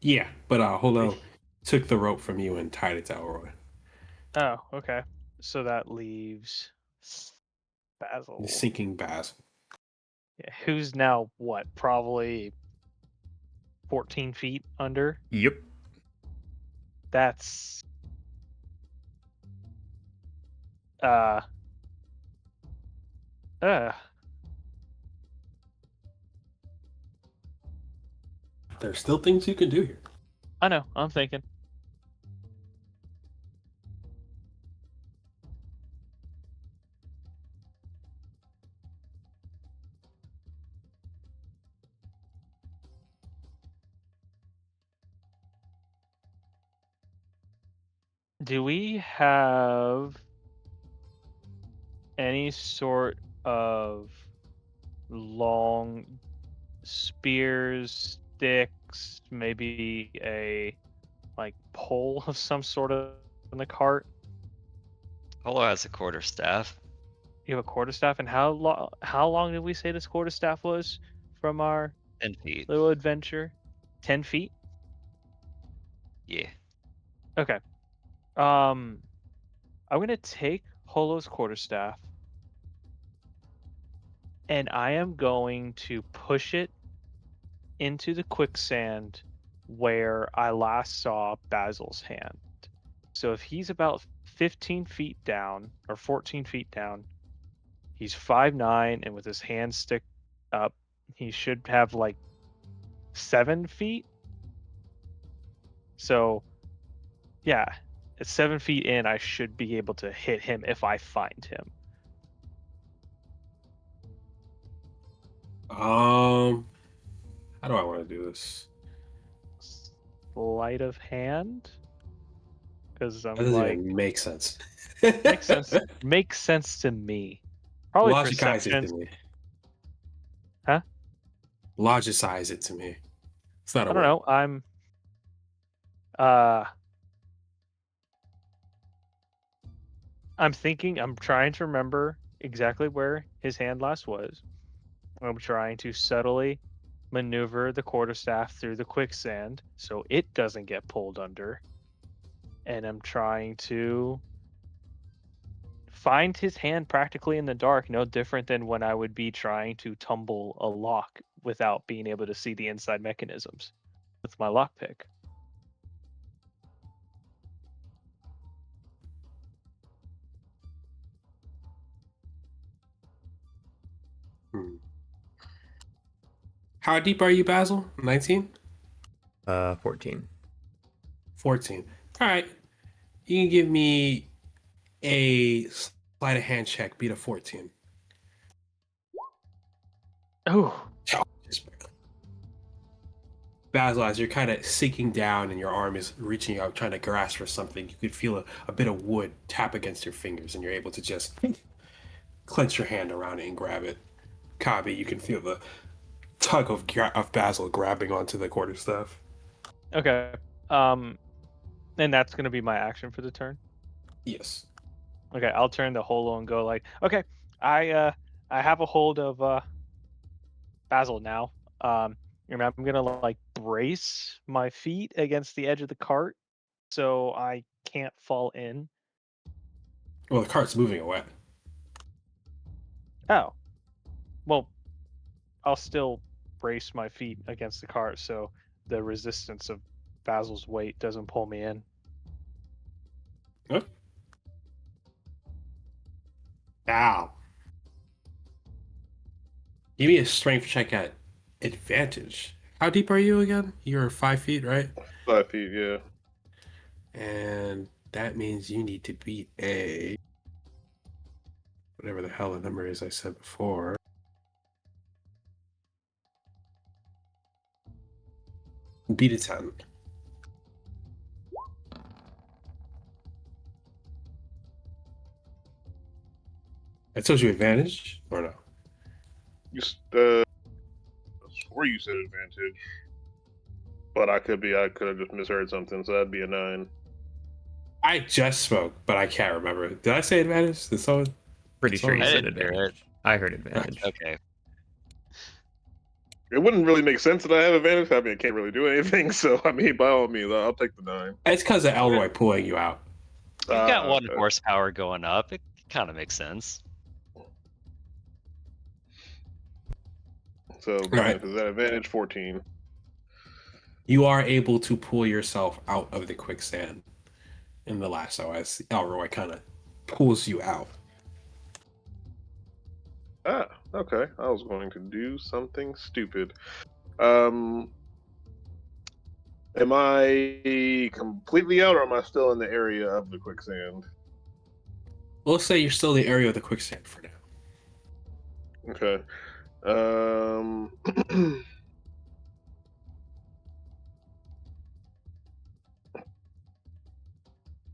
[SPEAKER 1] Yeah, but Holo took the rope from you and tied it to Elroy.
[SPEAKER 3] Oh, okay. So that leaves Basil.
[SPEAKER 1] He's sinking Basil.
[SPEAKER 3] Yeah, who's now what? Probably 14 feet under.
[SPEAKER 5] Yep.
[SPEAKER 3] That's uh uh
[SPEAKER 1] There's still things you can do here.
[SPEAKER 3] I know, I'm thinking. Do we have any sort of long spears, sticks, maybe a like pole of some sort of in the cart?
[SPEAKER 2] Holo has a quarterstaff.
[SPEAKER 3] You have a quarterstaff, and how long did we say this quarterstaff was from our
[SPEAKER 2] 10 feet.
[SPEAKER 3] little adventure? 10 feet?
[SPEAKER 2] Yeah.
[SPEAKER 3] Okay. I'm gonna take Holo's quarterstaff, and I am going to push it into the quicksand where I last saw Basil's hand. So if he's about 15 feet down or 14 feet down. He's 5'9", and with his hands stick up, he should have like 7 feet. So, yeah, at 7 feet in, I should be able to hit him if I find him.
[SPEAKER 1] How do I want to do this?
[SPEAKER 3] Sleight of hand, because I'm
[SPEAKER 1] That doesn't
[SPEAKER 3] like,
[SPEAKER 1] even make sense.
[SPEAKER 3] makes sense. Makes sense to me. Probably
[SPEAKER 1] Logicize it
[SPEAKER 3] perception.
[SPEAKER 1] to me.
[SPEAKER 3] Huh?
[SPEAKER 1] Logicize it to me. It's not a
[SPEAKER 3] I don't
[SPEAKER 1] word.
[SPEAKER 3] know. I'm thinking. I'm trying to remember exactly where his hand last was. I'm trying to subtly maneuver the quarterstaff through the quicksand so it doesn't get pulled under. And I'm trying to find his hand practically in the dark, no different than when I would be trying to tumble a lock without being able to see the inside mechanisms with my lockpick.
[SPEAKER 1] Hmm. How deep are you, Basil? 19?
[SPEAKER 5] 14.
[SPEAKER 1] 14. All right. You can give me a sleight of hand check, beat a 14.
[SPEAKER 3] Oh,
[SPEAKER 1] Basil, as you're kind of sinking down and your arm is reaching out, trying to grasp for something, you could feel a bit of wood tap against your fingers, and you're able to just clench your hand around it and grab it. Kabi, you can feel the tug of Basil grabbing onto the quarterstaff.
[SPEAKER 3] okay. And that's gonna be my action for the turn.
[SPEAKER 1] Yes.
[SPEAKER 3] Okay, I'll turn the holo and go like, okay, I have a hold of Basil now. And I'm gonna like brace my feet against the edge of the cart so I can't fall in.
[SPEAKER 1] Well, the cart's moving away.
[SPEAKER 3] Oh, well, I'll still brace my feet against the cart so the resistance of Basil's weight doesn't pull me in.
[SPEAKER 1] Huh? Ow. Give me a strength check at advantage. How deep are you again? You're 5 feet, right?
[SPEAKER 4] 5 feet, yeah.
[SPEAKER 1] And that means you need to beat a whatever the hell the number is I said before. Beat a 10. I told you advantage or no?
[SPEAKER 4] You swore you said advantage, but I could have just misheard something, so that'd be a 9.
[SPEAKER 1] I just spoke, but I can't remember. Did I say advantage? Did someone?
[SPEAKER 5] Pretty sure you
[SPEAKER 2] I
[SPEAKER 5] said
[SPEAKER 2] didn't hear
[SPEAKER 5] advantage. I heard advantage.
[SPEAKER 2] Okay.
[SPEAKER 4] It wouldn't really make sense that I have advantage. I mean, I can't really do anything, so I mean, by all means, I'll take the 9.
[SPEAKER 1] It's because of Elroy pulling you out.
[SPEAKER 2] You've got 1
[SPEAKER 4] okay.
[SPEAKER 2] horsepower going up. It kind of makes sense.
[SPEAKER 4] So,
[SPEAKER 1] Right.
[SPEAKER 4] is that advantage 14?
[SPEAKER 1] You are able to pull yourself out of the quicksand in the lasso as Elroy kind of pulls you out.
[SPEAKER 4] Ah, okay. I was going to do something stupid. Am I completely out, or am I still in the area of the quicksand?
[SPEAKER 1] We'll say you're still in the area of the quicksand for now.
[SPEAKER 4] Okay.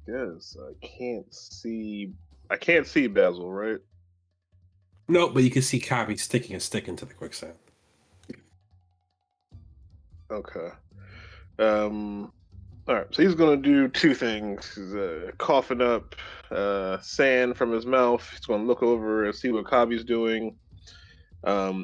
[SPEAKER 4] Yes, I can't see. I can't see Basil, right?
[SPEAKER 1] No, but you can see Kabi sticking a stick into the quicksand.
[SPEAKER 4] Okay. All right. So he's gonna do 2 things. He's coughing up sand from his mouth. He's gonna look over and see what Kabi's doing.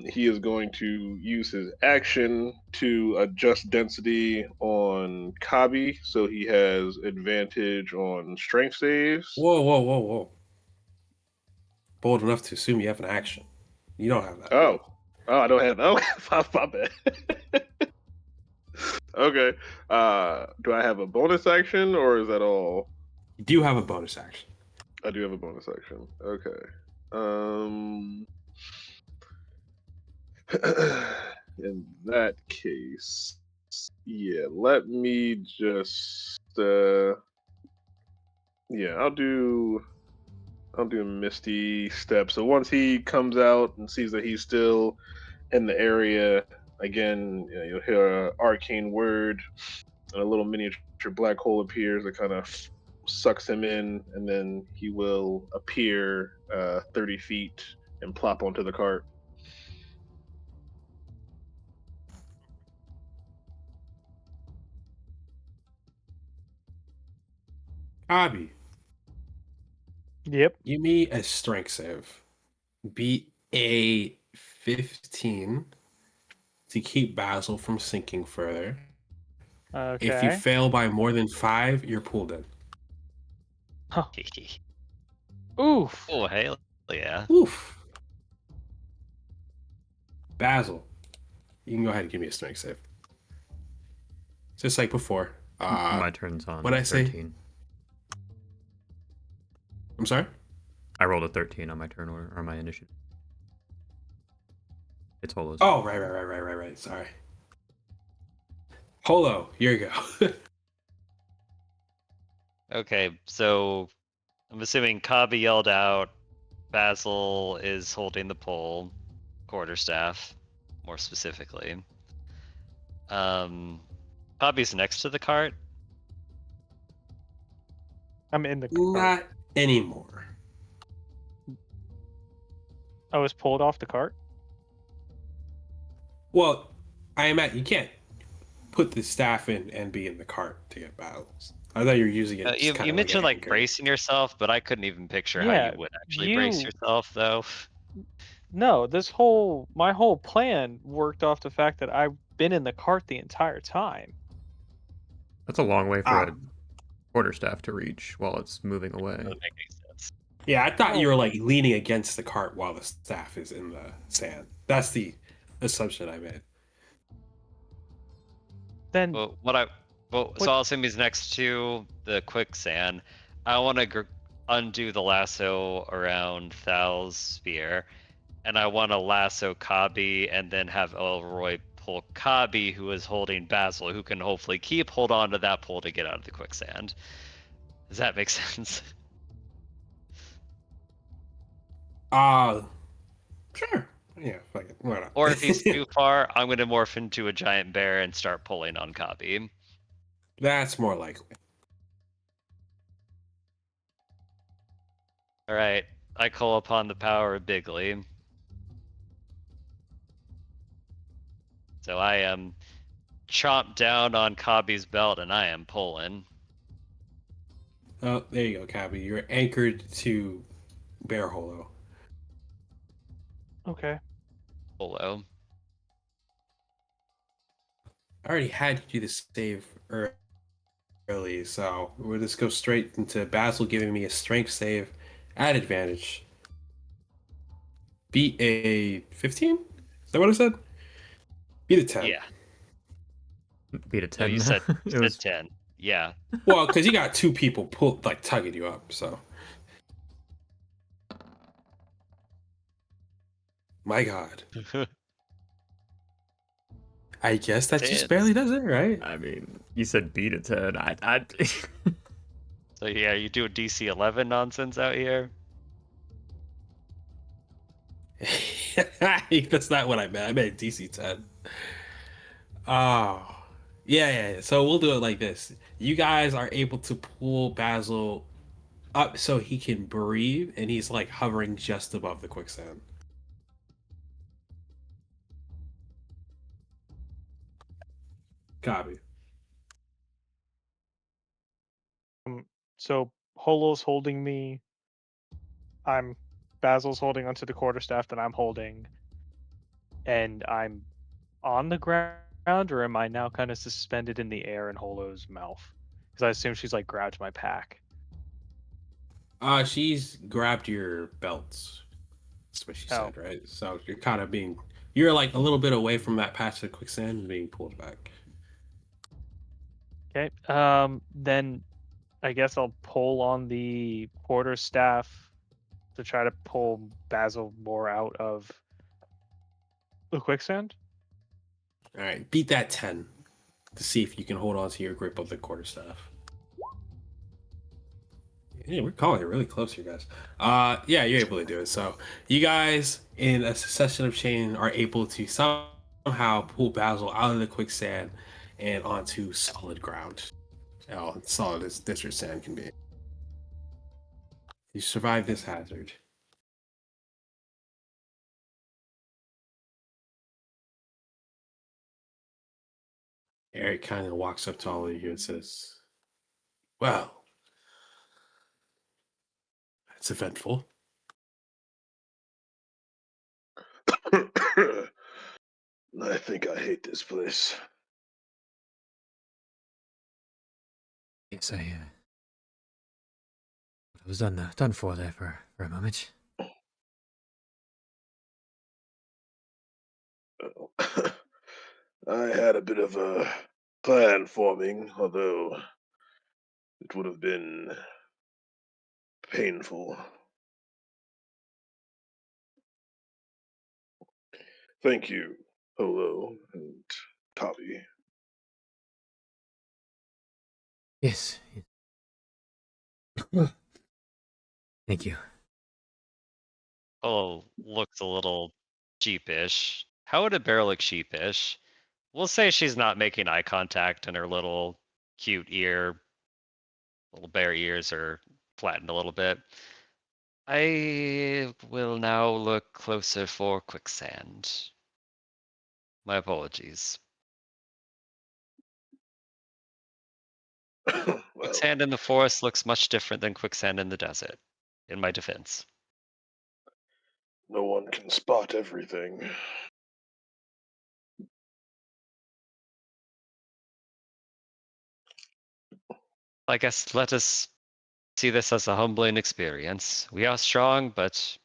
[SPEAKER 4] He is going to use his action to adjust density on Kabi, so he has advantage on strength saves.
[SPEAKER 1] Whoa, whoa, whoa, whoa. Bold enough to assume you have an action. You don't have that.
[SPEAKER 4] Oh, I don't have. Oh, my bad. Okay. Do I have a bonus action, or is that all?
[SPEAKER 1] You do have a bonus action.
[SPEAKER 4] I do have a bonus action. Okay. In that case, yeah, let me just yeah, I'll do Misty Step. So once he comes out and sees that he's still in the area, again, you'll hear an arcane word, and a little miniature black hole appears that kind of sucks him in, and then he will appear 30 feet and plop onto the cart.
[SPEAKER 1] Abby,
[SPEAKER 3] Yep.
[SPEAKER 1] give me a strength save. Beat a 15 to keep Basil from sinking further. If you
[SPEAKER 3] Okay.
[SPEAKER 1] fail by more than 5, you're pulled in.
[SPEAKER 3] Oof.
[SPEAKER 2] Oh, hell yeah.
[SPEAKER 1] Oof. Basil, you can go ahead and give me a strength save. Just like before.
[SPEAKER 5] My turn's on
[SPEAKER 1] What'd I say?
[SPEAKER 5] 13.
[SPEAKER 1] I'm sorry?
[SPEAKER 5] I rolled a 13 on my turn order, or my initiative. It's Holo's.
[SPEAKER 1] Oh, right. Sorry. Holo, here you go.
[SPEAKER 2] Okay, so I'm assuming Kabi yelled out. Basil is holding the pole, quarterstaff, more specifically. Kabi's next to the cart.
[SPEAKER 3] I'm in the cart.
[SPEAKER 1] Not anymore.
[SPEAKER 3] I was pulled off the cart.
[SPEAKER 1] Well, I am you can't put the staff in and be in the cart to get battles. I thought you were using it.
[SPEAKER 2] You,
[SPEAKER 1] kind
[SPEAKER 2] you
[SPEAKER 1] of
[SPEAKER 2] mentioned
[SPEAKER 1] like,
[SPEAKER 2] like bracing yourself, but I couldn't even picture how
[SPEAKER 3] Yeah,
[SPEAKER 2] you would actually brace
[SPEAKER 3] you-
[SPEAKER 2] yourself, though.
[SPEAKER 3] No, my whole plan worked off the fact that I've been in the cart the entire time.
[SPEAKER 5] That's a long way for
[SPEAKER 1] Ah.
[SPEAKER 5] a quarterstaff to reach while it's moving away.
[SPEAKER 2] Doesn't make any sense.
[SPEAKER 1] Yeah, I thought you
[SPEAKER 3] Oh.
[SPEAKER 1] were like leaning against the cart while the staff is in the sand. That's the assumption I made.
[SPEAKER 3] Then
[SPEAKER 2] Well,
[SPEAKER 3] What-
[SPEAKER 2] so I'll assume he's next to the quicksand. I want to undo the lasso around Thal's spear, and I want to lasso Kabi and then have Elroy pull Kabi, who is holding Basil, who can hopefully hold on to that pole to get out of the quicksand. Does that make sense?
[SPEAKER 1] Sure. Yeah, fuck it. Why not?
[SPEAKER 2] Or if he's too far, I'm going to morph into a giant bear and start pulling on Kabi.
[SPEAKER 1] That's more likely.
[SPEAKER 2] All right, I call upon the power of Bigly. So I am chomped down on Kabi's belt and I am pulling.
[SPEAKER 1] Oh, there you go, Cabby. You're anchored to Bear Holo.
[SPEAKER 3] okay.
[SPEAKER 2] Polo.
[SPEAKER 1] I already had you do the save early, so we'll just go straight into Basil giving me a strength save at advantage. Beat a 15? Is that what I said? Beat a 10.
[SPEAKER 2] Yeah.
[SPEAKER 5] Beat a
[SPEAKER 2] No,
[SPEAKER 5] 10.
[SPEAKER 2] you said,
[SPEAKER 5] It
[SPEAKER 2] you
[SPEAKER 5] was-
[SPEAKER 2] said 10. Yeah.
[SPEAKER 1] Well, because you got 2 people tugging you up, so. My God. I guess that just
[SPEAKER 2] It's-
[SPEAKER 1] barely does it, right?
[SPEAKER 5] I mean, you said beat a 10. I
[SPEAKER 2] So yeah, you do a DC 11 nonsense out here.
[SPEAKER 1] That's not what I meant. I meant DC 10. Oh. Yeah. So we'll do it like this. You guys are able to pull Basil up so he can breathe, and he's like hovering just above the quicksand. Copy.
[SPEAKER 3] So Holo's holding me. Basil's holding onto the quarterstaff that I'm holding, and I'm on the ground, or am I now kind of suspended in the air in Holo's mouth? Because I assume she's like grabbed my pack.
[SPEAKER 1] She's grabbed your belts. That's what she
[SPEAKER 3] Oh.
[SPEAKER 1] said, right? So you're like a little bit away from that patch of quicksand and being pulled back.
[SPEAKER 3] Okay. Then I guess I'll pull on the quarterstaff to try to pull Basil more out of the quicksand.
[SPEAKER 1] All right, beat that 10 to see if you can hold on to your grip of the quarterstaff. Yeah, we're calling it really close here, guys. Yeah, you're able to do it. So you guys, in a succession of chain, are able to somehow pull Basil out of the quicksand and onto solid ground. Oh, solid as desert sand can be. You survive this hazard. Eric kind of walks up to all of you and says, "Well, it's eventful."
[SPEAKER 4] I think I hate this place.
[SPEAKER 5] Yes, I was done for there for a moment.
[SPEAKER 4] I had a bit of a plan forming, although it would have been painful. Thank you, Polo and Copy.
[SPEAKER 5] Yes. Thank you.
[SPEAKER 2] Oh, looks a little sheepish. How would a bear look sheepish? We'll say she's not making eye contact and her little cute little bear ears are flattened a little bit. I will now look closer for quicksand. My apologies.
[SPEAKER 4] Well,
[SPEAKER 2] Quicksand in the forest looks much different than quicksand in the desert, in my defense.
[SPEAKER 4] no one can spot everything.
[SPEAKER 2] I guess let us see this as a humbling experience. We are strong, but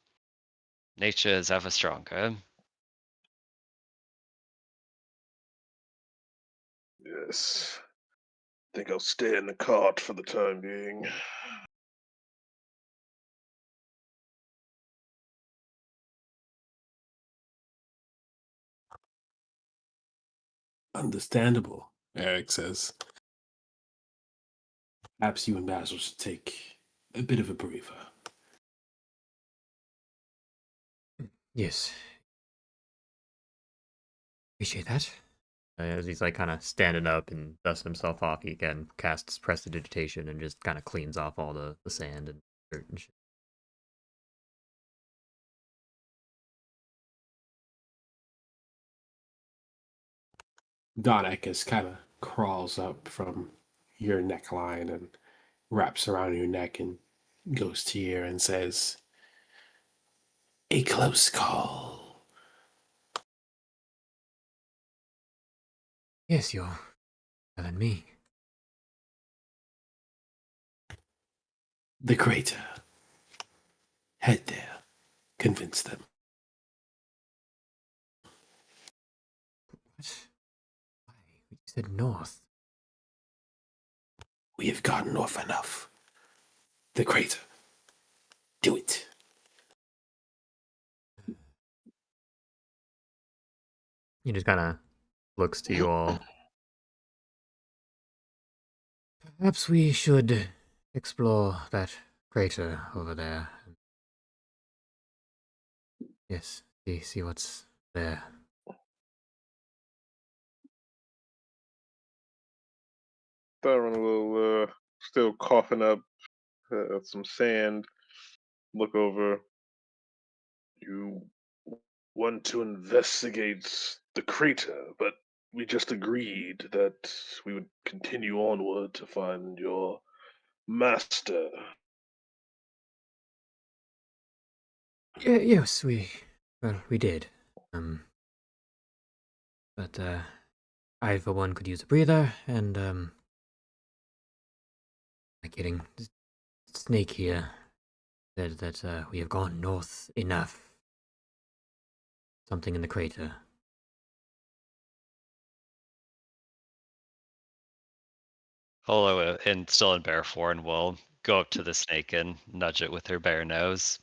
[SPEAKER 2] nature is ever stronger.
[SPEAKER 4] Yes. Think I'll stay in the cart for the time being.
[SPEAKER 1] Understandable, Eric says. Perhaps you and Basil should take a bit of a breather.
[SPEAKER 5] Yes. Appreciate that. As he's like kind of standing up and dusting himself off, he again casts prestidigitation and just kind of cleans off all the sand and dirt and shit.
[SPEAKER 1] Don Eckes kind of crawls up from your neckline and wraps around your neck and goes to you and says, "A close call."
[SPEAKER 5] Yes, you're telling me.
[SPEAKER 1] The crater. Head there. Convince them.
[SPEAKER 5] What? Why? You said north.
[SPEAKER 1] We have gotten off enough. The crater. Do it.
[SPEAKER 5] He just kind of looks to you all. Perhaps we should explore that crater over there. Yes, see what's there.
[SPEAKER 4] Theron will, still coughing up some sand, look over. You want to investigate the crater, but we just agreed that we would continue onward to find your master.
[SPEAKER 5] Yes, we did. But I for one could use a breather, and I'm kidding. Snake here said that we have gone north enough. Something in the crater.
[SPEAKER 2] Holo, and still in bear form, will go up to the snake and nudge it with her bare nose.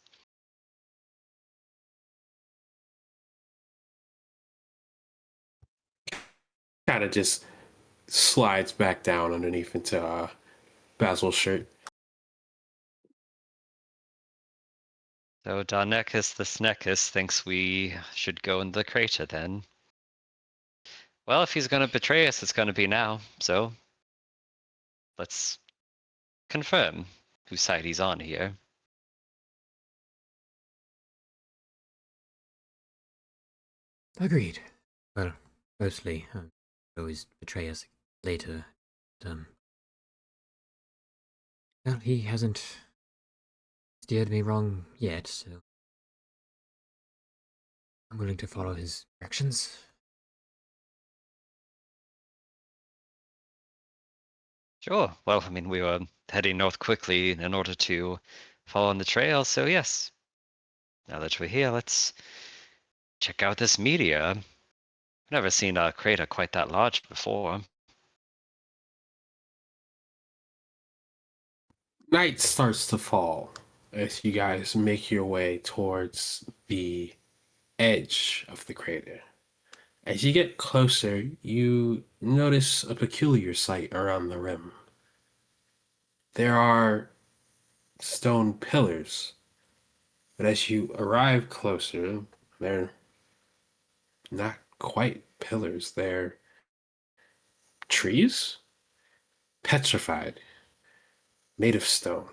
[SPEAKER 1] Kind of just slides back down underneath into Basil's shirt.
[SPEAKER 2] So Darnecus the Sneckus thinks we should go in the crater then. Well, if he's gonna betray us, it's gonna be now, so let's confirm whose side he's on here.
[SPEAKER 6] Agreed. Well, mostly. Always betray us later. Well, he hasn't steered me wrong yet, so I'm willing to follow his directions.
[SPEAKER 2] Sure. Well, I mean, we were heading north quickly in order to follow on the trail, so yes. Now that we're here, let's check out this meteor. I've never seen a crater quite that large before.
[SPEAKER 1] Night starts to fall as you guys make your way towards the edge of the crater. As you get closer, you notice a peculiar sight around the rim. There are stone pillars, but as you arrive closer, they're not quite pillars. They're trees, petrified, made of stone.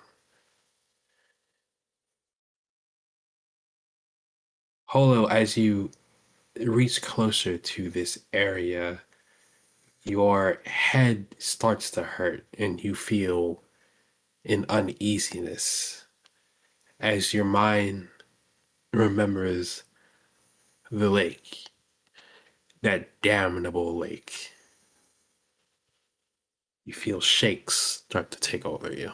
[SPEAKER 1] Holo, as you reach closer to this area, your head starts to hurt and you feel an uneasiness as your mind remembers the lake, that damnable lake. You feel shakes start to take over you.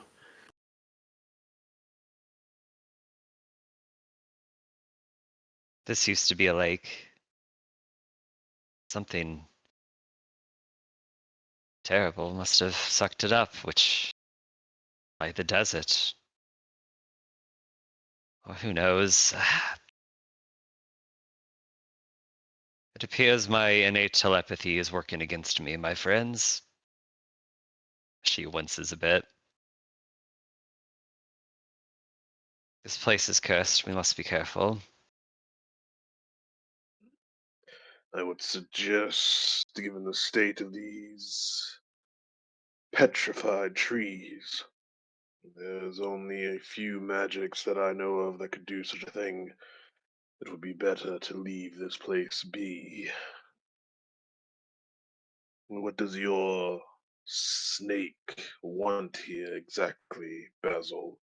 [SPEAKER 2] This used to be a lake. Something terrible must have sucked it up, which, like the desert. Or who knows? It appears my innate telepathy is working against me, my friends. She winces a bit. This place is cursed. We must be careful.
[SPEAKER 4] I would suggest, given the state of these petrified trees, there's only a few magics that I know of that could do such a thing. It would be better to leave this place be. What does your snake want here exactly, Basil?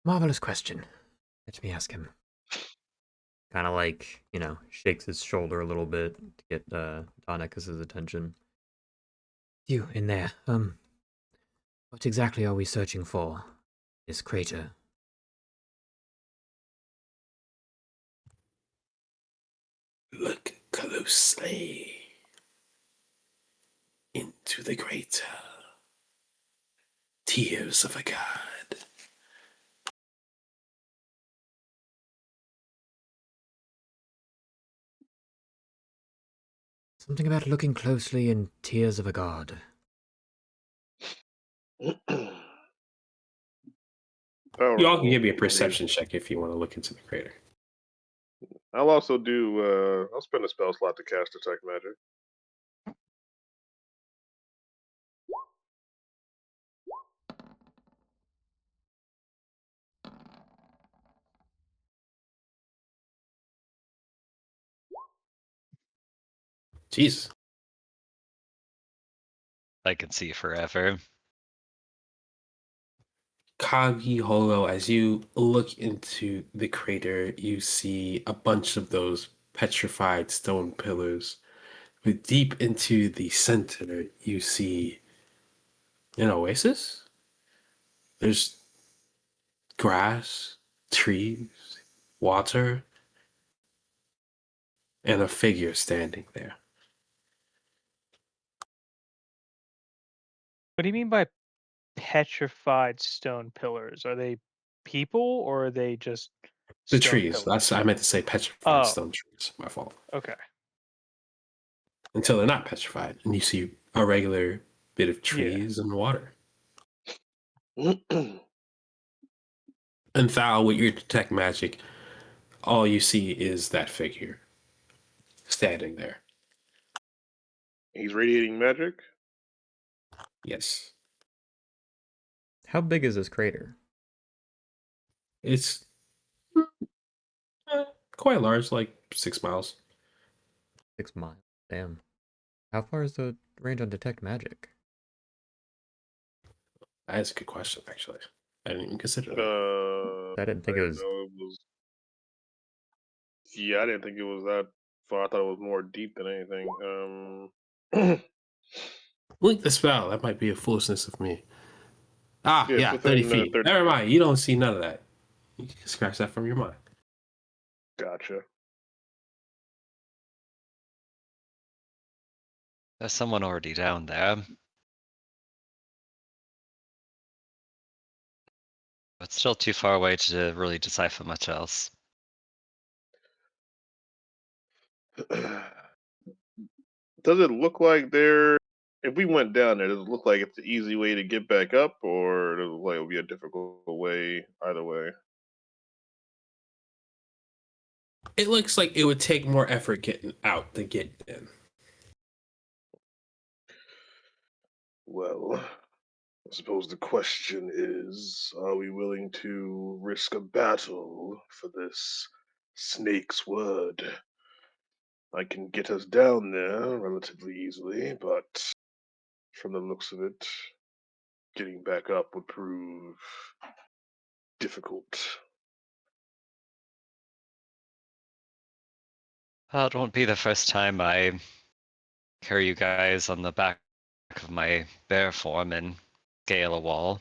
[SPEAKER 6] Marvelous question. Let me ask him.
[SPEAKER 5] Kind of like, shakes his shoulder a little bit to get Donecus's attention.
[SPEAKER 6] You in there. What exactly are we searching for? This crater.
[SPEAKER 1] Look closely into the crater. Tears of a god.
[SPEAKER 6] Something about looking closely in tears of a god.
[SPEAKER 1] You all can
[SPEAKER 4] Alright,
[SPEAKER 1] give me a perception check if you want to look into the crater.
[SPEAKER 4] I'll also do, I'll spend a spell slot to cast Detect Magic.
[SPEAKER 1] Jesus.
[SPEAKER 2] I can see forever.
[SPEAKER 1] Kagi Holo, as you look into the crater, you see a bunch of those petrified stone pillars. But deep into the center, you see an oasis. There's grass, trees, water, and a figure standing there.
[SPEAKER 3] What do you mean by petrified stone pillars? Are they people or are they just
[SPEAKER 1] The
[SPEAKER 3] stone
[SPEAKER 1] trees.
[SPEAKER 3] pillars?
[SPEAKER 1] I meant to say petrified
[SPEAKER 3] Oh,
[SPEAKER 1] stone trees. My fault.
[SPEAKER 3] okay.
[SPEAKER 1] Until they're not petrified, and you see a regular bit of
[SPEAKER 3] Yeah.
[SPEAKER 1] trees and water. And Thal, with your detect magic, all you see is that figure standing there.
[SPEAKER 4] He's radiating magic.
[SPEAKER 1] Yes.
[SPEAKER 5] How big is this crater?
[SPEAKER 1] It's quite large, like 6 miles.
[SPEAKER 5] 6 miles. Damn. How far is the range on detect magic?
[SPEAKER 1] That's a good question, actually. I didn't even consider that.
[SPEAKER 5] I didn't
[SPEAKER 4] I
[SPEAKER 5] think it
[SPEAKER 4] didn't
[SPEAKER 5] was.
[SPEAKER 4] know it was. Yeah, I didn't think it was that far. I thought it was more deep than anything.
[SPEAKER 1] Link the spell. That might be a foolishness of me. Ah,
[SPEAKER 4] Yeah, it's
[SPEAKER 1] yeah, 30
[SPEAKER 4] within
[SPEAKER 1] feet.
[SPEAKER 4] 30
[SPEAKER 1] Never
[SPEAKER 4] feet.
[SPEAKER 1] mind. You don't see none of that. You can scratch that from your mind.
[SPEAKER 4] Gotcha.
[SPEAKER 2] There's someone already down there. But still too far away to really decipher much else.
[SPEAKER 4] Does it look like there? If we went down there, does it look like it's the easy way to get back up, or does it look like it would be a difficult way either way?
[SPEAKER 1] It looks like it would take more effort getting out than getting in.
[SPEAKER 4] Well, I suppose the question is, are we willing to risk a battle for this snake's word? I can get us down there relatively easily, but from the looks of it, getting back up would prove difficult.
[SPEAKER 2] Well, it won't be the first time I carry you guys on the back of my bear form and scale a wall.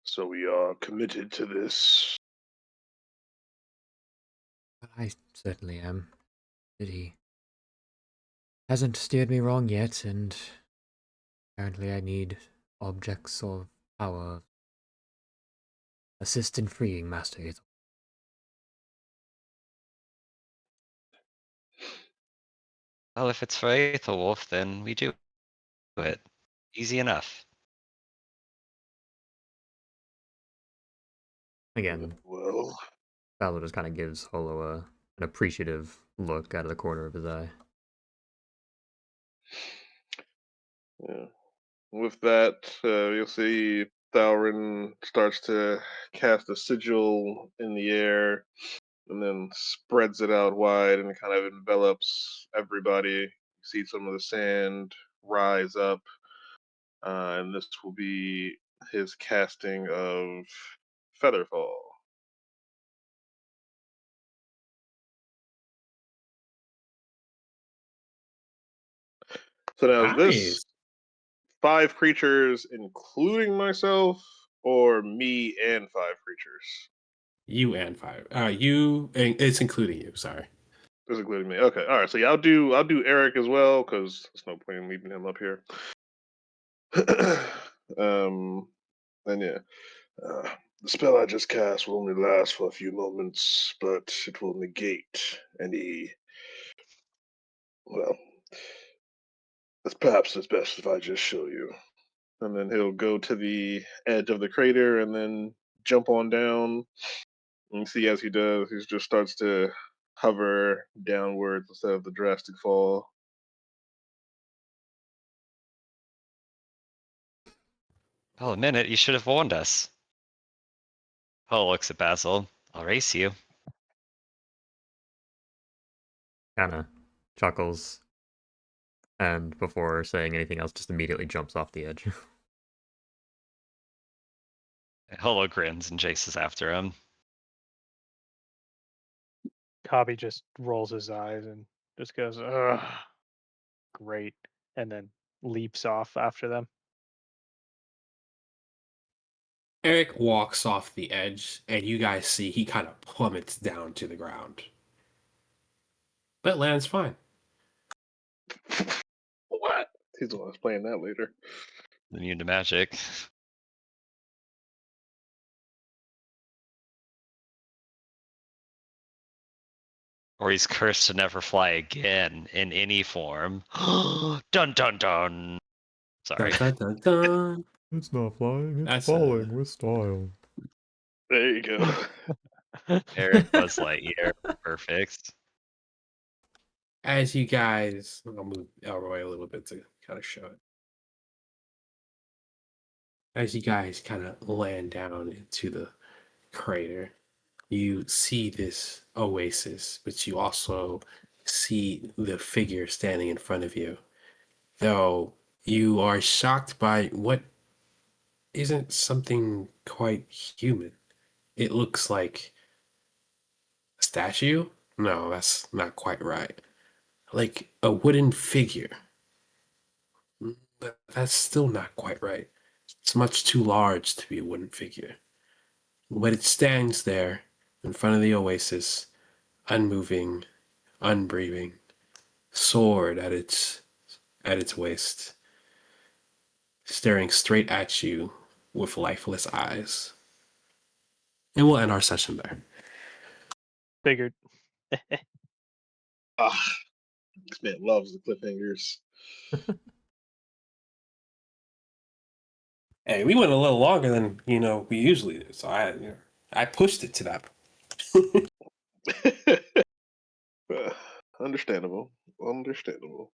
[SPEAKER 4] So we are committed to this.
[SPEAKER 6] I certainly am. He hasn't steered me wrong yet, and apparently I need objects of power. Assist in freeing Master Aether.
[SPEAKER 2] Well, if it's for Aethelwolf, then we do it. Easy enough.
[SPEAKER 5] Again,
[SPEAKER 4] Well,
[SPEAKER 5] Balor just kind of gives Holo an appreciative look out of the corner of his eye.
[SPEAKER 4] yeah. With that, you'll see Thaurin starts to cast a sigil in the air and then spreads it out wide and kind of envelops everybody. You see some of the sand rise up, and this will be his casting of Featherfall. So now is this
[SPEAKER 1] Nice.
[SPEAKER 4] 5 creatures, including myself, or me and 5 creatures?
[SPEAKER 1] You and five. You and it's including you. Sorry.
[SPEAKER 4] It's including me. Okay, all right. So yeah, I'll do Eric as well because there's no point in leaving him up here. um, and yeah, uh, the spell I just cast will only last for a few moments, but it will negate any. Well, perhaps it's best if I just show you. And then he'll go to the edge of the crater and then jump on down. And see as he does, he just starts to hover downwards instead of the drastic fall.
[SPEAKER 2] Well, a minute, you should have warned us. Paul looks at Basil. I'll race you.
[SPEAKER 5] Kind of chuckles, and before saying anything else, just immediately jumps off the edge.
[SPEAKER 2] Holo grins and chases after him.
[SPEAKER 3] Kabi just rolls his eyes and just goes, ugh, great. And then leaps off after them.
[SPEAKER 1] Eric walks off the edge, and you guys see he kind of plummets down to the ground. But lands fine.
[SPEAKER 4] What? He's the one that's playing that later.
[SPEAKER 2] Immune to magic. Or he's cursed to never fly again in any form. Dun dun dun. Sorry.
[SPEAKER 1] Dun, dun, dun, dun.
[SPEAKER 5] It's not flying, it's
[SPEAKER 1] That's
[SPEAKER 5] falling with style.
[SPEAKER 4] There you go.
[SPEAKER 2] Eric Buzz Lightyear. Perfect.
[SPEAKER 1] As you guys, I'll move Elroy a little bit to kind of show it. As you guys kind of land down into the crater, you see this oasis, but you also see the figure standing in front of you. Though you are shocked by what isn't something quite human. It looks like a statue? No, that's not quite right. Like a wooden figure. But that's still not quite right. It's much too large to be a wooden figure. But it stands there in front of the oasis, unmoving, unbreathing, sword at its waist, staring straight at you with lifeless eyes. And we'll end our session there.
[SPEAKER 3] Figured.
[SPEAKER 4] Ah, this man loves the cliffhangers.
[SPEAKER 1] Hey, we went a little longer than we usually do, so I pushed it to that.
[SPEAKER 4] Understandable. Understandable.